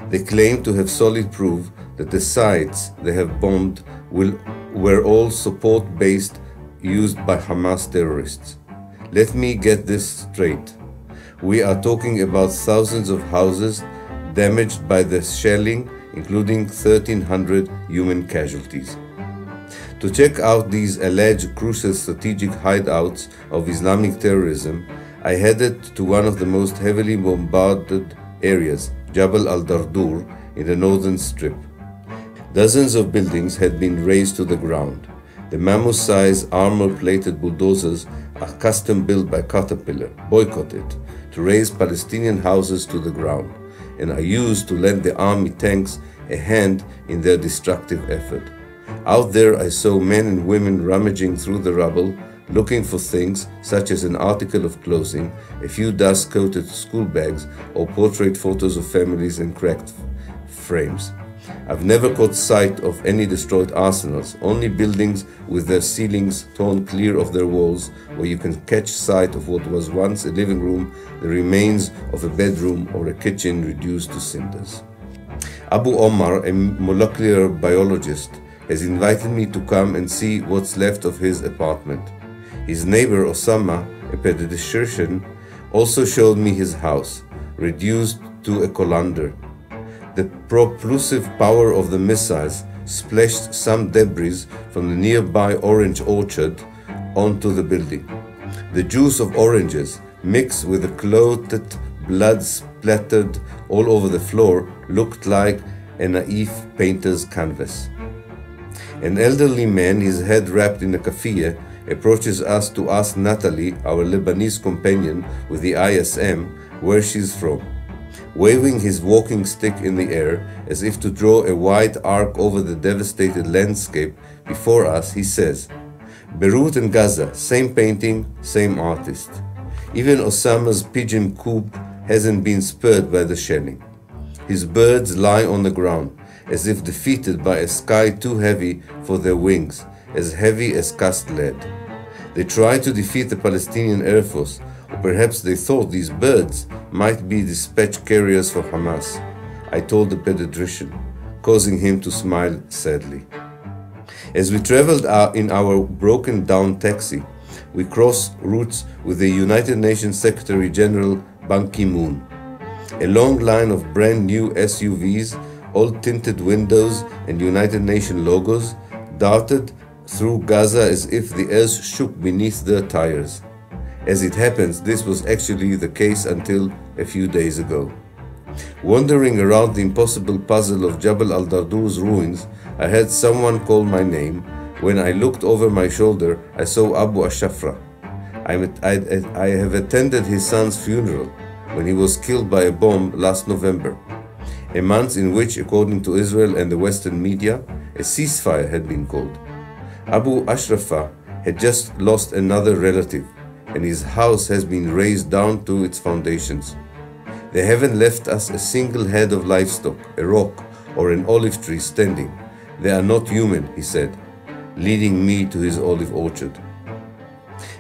They claim to have solid proof that the sites they have bombed were all support-based used by Hamas terrorists. Let me get this straight. We are talking about thousands of houses damaged by the shelling, including 1,300 human casualties. To check out these alleged crucial strategic hideouts of Islamic terrorism, I headed to one of the most heavily bombarded areas, Jabal al-Dardur, in the northern strip. Dozens of buildings had been razed to the ground. The mammoth-sized armor-plated bulldozers are custom-built by Caterpillar, boycotted, to raze Palestinian houses to the ground, and are used to lend the army tanks a hand in their destructive effort. Out there I saw men and women rummaging through the rubble, looking for things such as an article of clothing, a few dust-coated school bags, or portrait photos of families in cracked frames. I've never caught sight of any destroyed arsenals, only buildings with their ceilings torn clear of their walls, where you can catch sight of what was once a living room, the remains of a bedroom or a kitchen reduced to cinders. Abu Omar, a molecular biologist, has invited me to come and see what's left of his apartment. His neighbor Osama, a pediatrician, also showed me his house, reduced to a colander. The propulsive power of the missiles splashed some debris from the nearby orange orchard onto the building. The juice of oranges, mixed with the clotted blood splattered all over the floor, looked like a naive painter's canvas. An elderly man, his head wrapped in a kafiyeh, approaches us to ask Natalie, our Lebanese companion with the ISM, where she's from. Waving his walking stick in the air as if to draw a wide arc over the devastated landscape before us, he says, "Beirut and Gaza, same painting, same artist. Even Osama's pigeon coop hasn't been spurred by the shelling. His birds lie on the ground, as if defeated by a sky too heavy for their wings, as heavy as cast lead. They tried to defeat the Palestinian Air Force, or perhaps they thought these birds might be dispatch carriers for Hamas," I told the pediatrician, causing him to smile sadly. As we traveled in our broken-down taxi, we crossed routes with the United Nations Secretary General Ban Ki-moon. A long line of brand-new SUVs, all tinted windows and United Nations logos, darted through Gaza as if the earth shook beneath their tires. As it happens, this was actually the case until a few days ago. Wandering around the impossible puzzle of Jabal al-Dardur's ruins, I heard someone call my name. When I looked over my shoulder, I saw Abu Ashafra. I have attended his son's funeral when he was killed by a bomb last November, a month in which, according to Israel and the Western media, a ceasefire had been called. Abu Ashrafa had just lost another relative, and his house has been razed down to its foundations. They haven't left us a single head of livestock, a rock, or an olive tree standing. They are not human, he said, leading me to his olive orchard.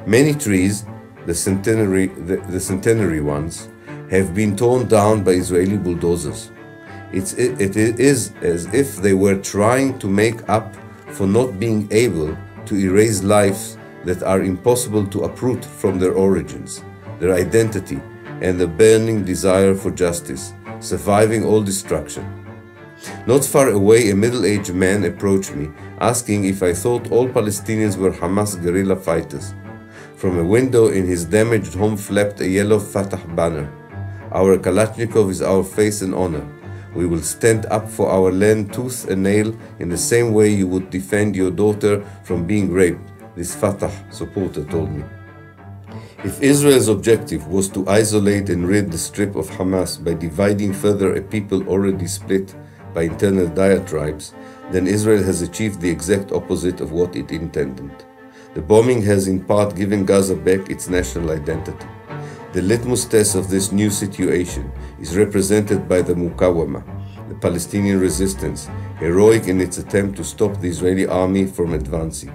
Many trees, the centenary ones, have been torn down by Israeli bulldozers. It is as if they were trying to make up for not being able to erase lives that are impossible to uproot from their origins, their identity, and the burning desire for justice, surviving all destruction. Not far away, a middle-aged man approached me, asking if I thought all Palestinians were Hamas guerrilla fighters. From a window in his damaged home flapped a yellow Fatah banner. "Our Kalashnikov is our faith and honor. We will stand up for our land tooth and nail in the same way you would defend your daughter from being raped," this Fatah supporter told me. If Israel's objective was to isolate and rid the strip of Hamas by dividing further a people already split by internal diatribes, then Israel has achieved the exact opposite of what it intended. The bombing has in part given Gaza back its national identity. The litmus test of this new situation is represented by the Muqawama, the Palestinian resistance, heroic in its attempt to stop the Israeli army from advancing.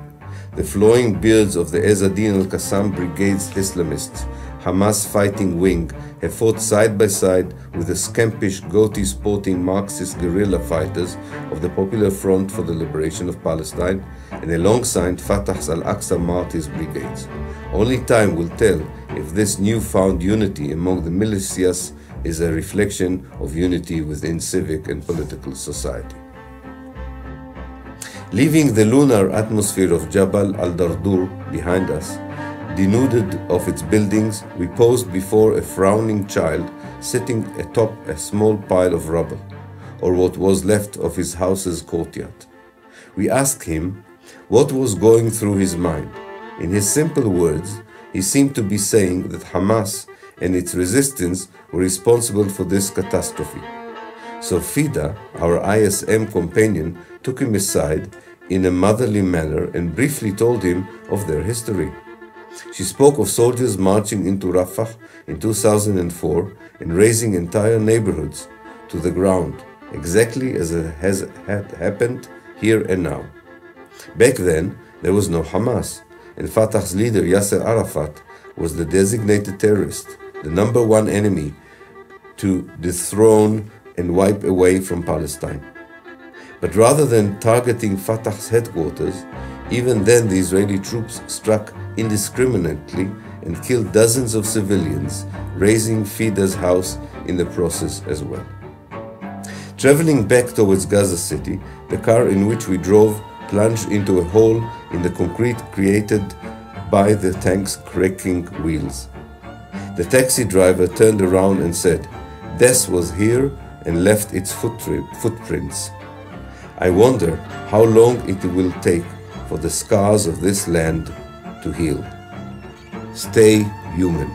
The flowing beards of the Ezzadin al-Qassam Brigade's Islamists, Hamas fighting wing, have fought side by side with the scampish goatee-sporting Marxist guerrilla fighters of the Popular Front for the Liberation of Palestine, and alongside Fatah's Al-Aqsa Martyrs brigades. Only time will tell if this newfound unity among the militias is a reflection of unity within civic and political society. Leaving the lunar atmosphere of Jabal al-Dardur behind us, denuded of its buildings, we posed before a frowning child sitting atop a small pile of rubble, or what was left of his house's courtyard. We asked him what was going through his mind. In his simple words, he seemed to be saying that Hamas and its resistance were responsible for this catastrophe. So Fida, our ISM companion, took him aside in a motherly manner and briefly told him of their history. She spoke of soldiers marching into Rafah in 2004 and razing entire neighborhoods to the ground, exactly as it had happened here and now. Back then, there was no Hamas, and Fatah's leader Yasser Arafat was the designated terrorist, the number one enemy to dethrone and wipe away from Palestine. But rather than targeting Fatah's headquarters, even then the Israeli troops struck indiscriminately and killed dozens of civilians, razing Fida's house in the process as well. Traveling back towards Gaza City, the car in which we drove plunged into a hole in the concrete created by the tank's cracking wheels. The taxi driver turned around and said, "Death was here and left its footprints. I wonder how long it will take for the scars of this land to heal." Stay human.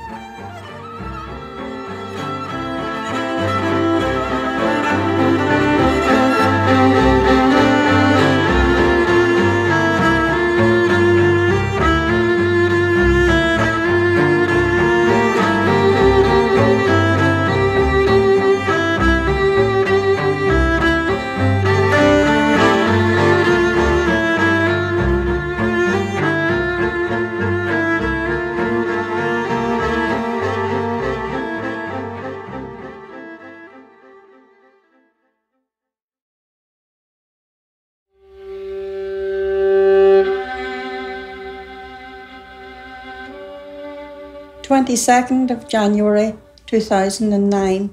January 2009.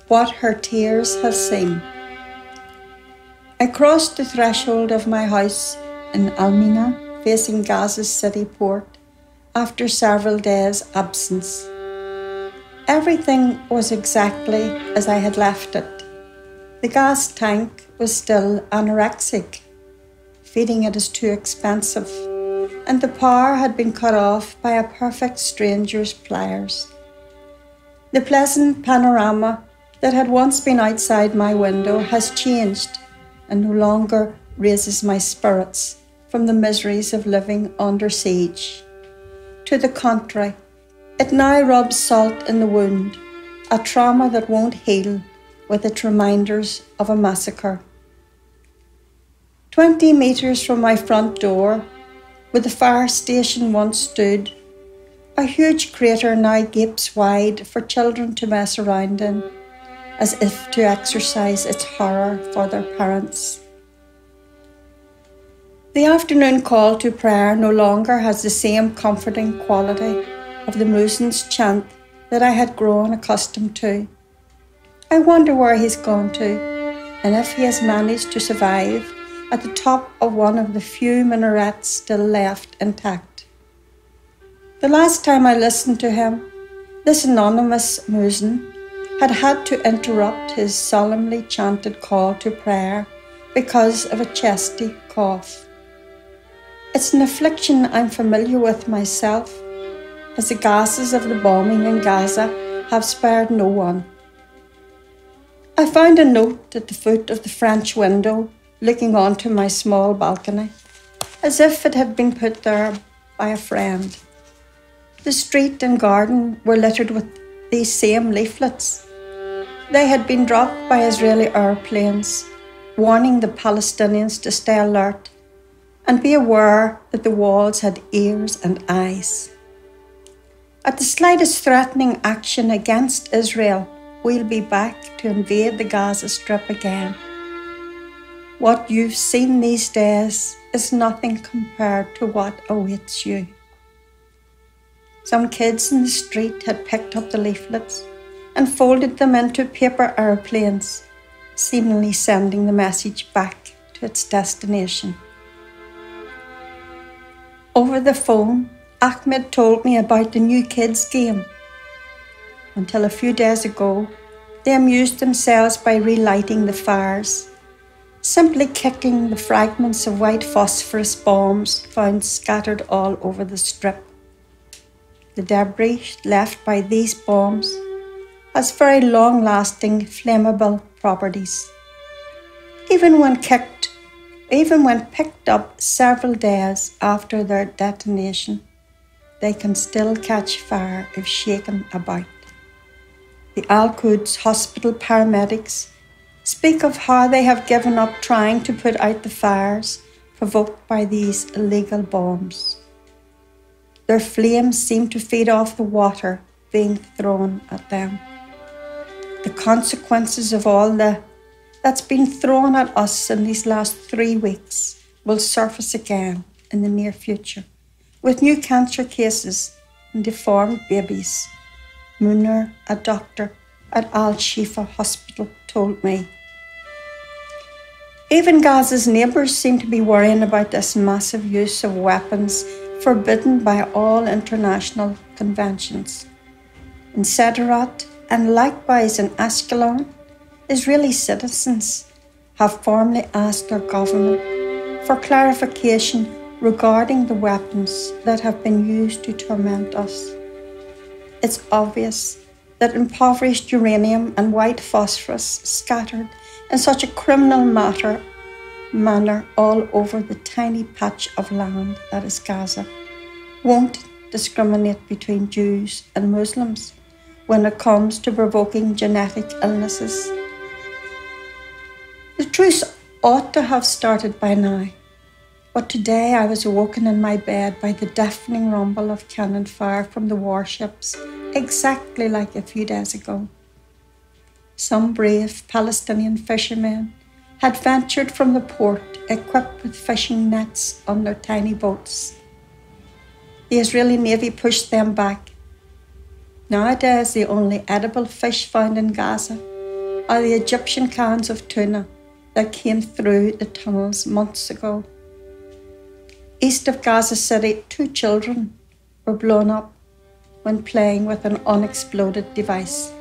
What her tears have seen. I crossed the threshold of my house in Almina, facing Gaza's city port, after several days' absence. Everything was exactly as I had left it. The gas tank was still anorexic. Feeding it is too expensive, and the power had been cut off by a perfect stranger's pliers. The pleasant panorama that had once been outside my window has changed and no longer raises my spirits from the miseries of living under siege. To the contrary, it now rubs salt in the wound, a trauma that won't heal with its reminders of a massacre. 20 metres from my front door, where the fire station once stood, a huge crater now gapes wide for children to mess around in, as if to exercise its horror for their parents. The afternoon call to prayer no longer has the same comforting quality of the muezzin's chant that I had grown accustomed to. I wonder where he's gone to, and if he has managed to survive at the top of one of the few minarets still left intact. The last time I listened to him, this anonymous muezzin had to interrupt his solemnly chanted call to prayer because of a chesty cough. It's an affliction I'm familiar with myself, as the gases of the bombing in Gaza have spared no one. I found a note at the foot of the French window looking onto my small balcony, as if it had been put there by a friend. The street and garden were littered with these same leaflets. They had been dropped by Israeli airplanes, warning the Palestinians to stay alert and be aware that the walls had ears and eyes. At the slightest threatening action against Israel, we'll be back to invade the Gaza Strip again. What you've seen these days is nothing compared to what awaits you. Some kids in the street had picked up the leaflets and folded them into paper airplanes, seemingly sending the message back to its destination. Over the phone, Ahmed told me about the new kids' game. Until a few days ago, they amused themselves by relighting the fires, simply kicking the fragments of white phosphorus bombs found scattered all over the strip. The debris left by these bombs has very long-lasting flammable properties. Even when picked up several days after their detonation, they can still catch fire if shaken about. The Al-Quds hospital paramedics speak of how they have given up trying to put out the fires provoked by these illegal bombs. Their flames seem to feed off the water being thrown at them. The consequences of all that's been thrown at us in these last 3 weeks will surface again in the near future, with new cancer cases and deformed babies. Munir, a doctor at Al-Shifa Hospital, told me. Even Gaza's neighbours seem to be worrying about this massive use of weapons forbidden by all international conventions. In Sderot and likewise in Ashkelon, Israeli citizens have formally asked their government for clarification regarding the weapons that have been used to torment us. It's obvious that impoverished uranium and white phosphorus scattered in such a criminal manner all over the tiny patch of land that is Gaza won't discriminate between Jews and Muslims when it comes to provoking genetic illnesses. The truce ought to have started by now, but today I was awoken in my bed by the deafening rumble of cannon fire from the warships, exactly like a few days ago. Some brave Palestinian fishermen had ventured from the port equipped with fishing nets on their tiny boats. The Israeli Navy pushed them back. Nowadays, the only edible fish found in Gaza are the Egyptian cans of tuna that came through the tunnels months ago. East of Gaza City, 2 children were blown up when playing with an unexploded device.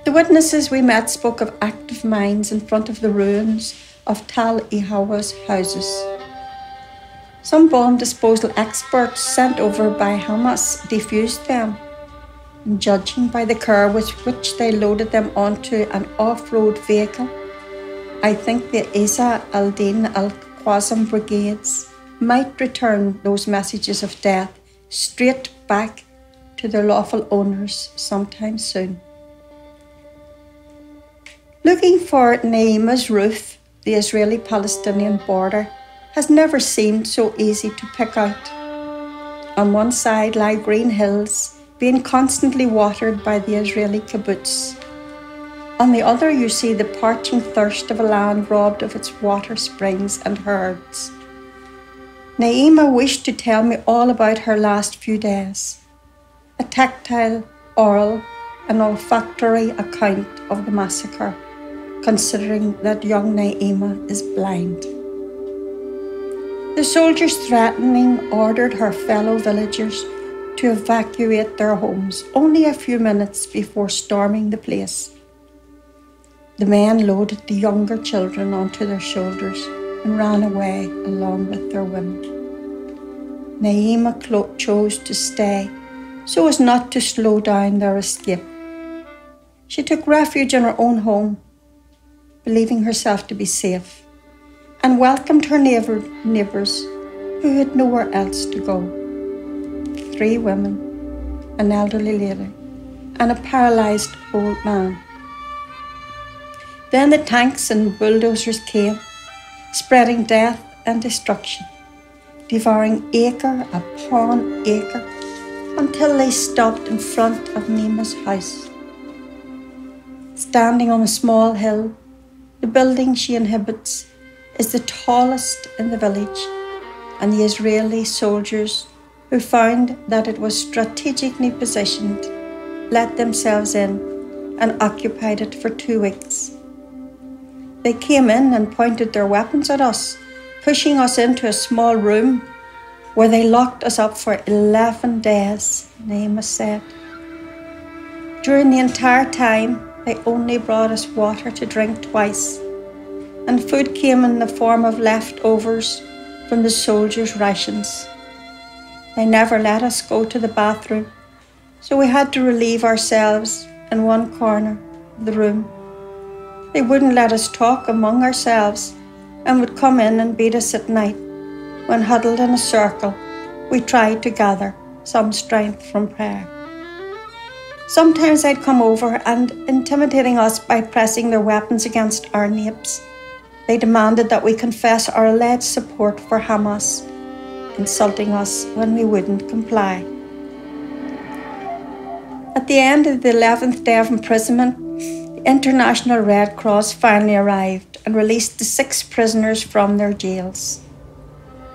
The witnesses we met spoke of active mines in front of the ruins of Tal Ihawa's houses. Some bomb disposal experts sent over by Hamas defused them, and judging by the care with which they loaded them onto an off-road vehicle, I think the Isa al-Din al-Qassam brigades might return those messages of death straight back to their lawful owners sometime soon. Looking for Na'ima's roof, the Israeli-Palestinian border has never seemed so easy to pick out. On one side lie green hills, being constantly watered by the Israeli kibbutz. On the other you see the parching thirst of a land robbed of its water springs and herds. Na'ima wished to tell me all about her last few days. A tactile, oral and olfactory account of the massacre, considering that young Na'ima is blind. The soldiers threatening ordered her fellow villagers to evacuate their homes only a few minutes before storming the place. The men loaded the younger children onto their shoulders and ran away along with their women. Na'ima chose to stay so as not to slow down their escape. She took refuge in her own home, believing herself to be safe, and welcomed her neighbours who had nowhere else to go. 3 women, an elderly lady, and a paralysed old man. Then the tanks and bulldozers came, spreading death and destruction, devouring acre upon acre until they stopped in front of Na'ima's house. Standing on a small hill, the building she inhabits is the tallest in the village, and the Israeli soldiers who found that it was strategically positioned let themselves in and occupied it for 2 weeks. They came in and pointed their weapons at us, pushing us into a small room where they locked us up for 11 days, Naima said. During the entire time, they only brought us water to drink twice, and food came in the form of leftovers from the soldiers' rations. They never let us go to the bathroom, so we had to relieve ourselves in one corner of the room. They wouldn't let us talk among ourselves and would come in and beat us at night when, huddled in a circle, we tried to gather some strength from prayer. Sometimes they'd come over and, intimidating us by pressing their weapons against our napes, they demanded that we confess our alleged support for Hamas, insulting us when we wouldn't comply. At the end of the 11th day of imprisonment, the International Red Cross finally arrived and released the 6 prisoners from their jails.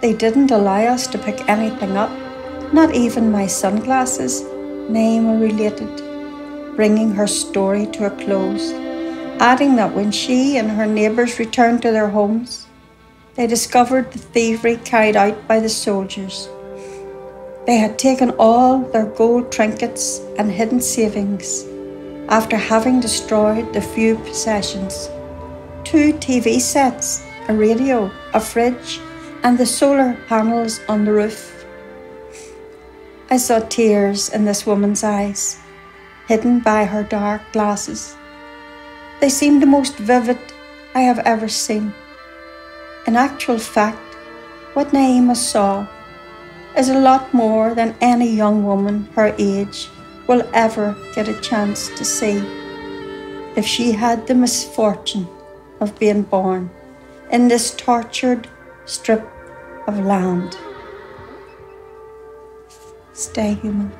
They didn't allow us to pick anything up, not even my sunglasses, Naima related, bringing her story to a close, adding that when she and her neighbours returned to their homes, they discovered the thievery carried out by the soldiers. They had taken all their gold trinkets and hidden savings after having destroyed the few possessions: 2 TV sets, a radio, a fridge, and the solar panels on the roof. I saw tears in this woman's eyes, hidden by her dark glasses. They seemed the most vivid I have ever seen. In actual fact, what Naima saw is a lot more than any young woman her age will ever get a chance to see if she had the misfortune of being born in this tortured strip of land. Stay human.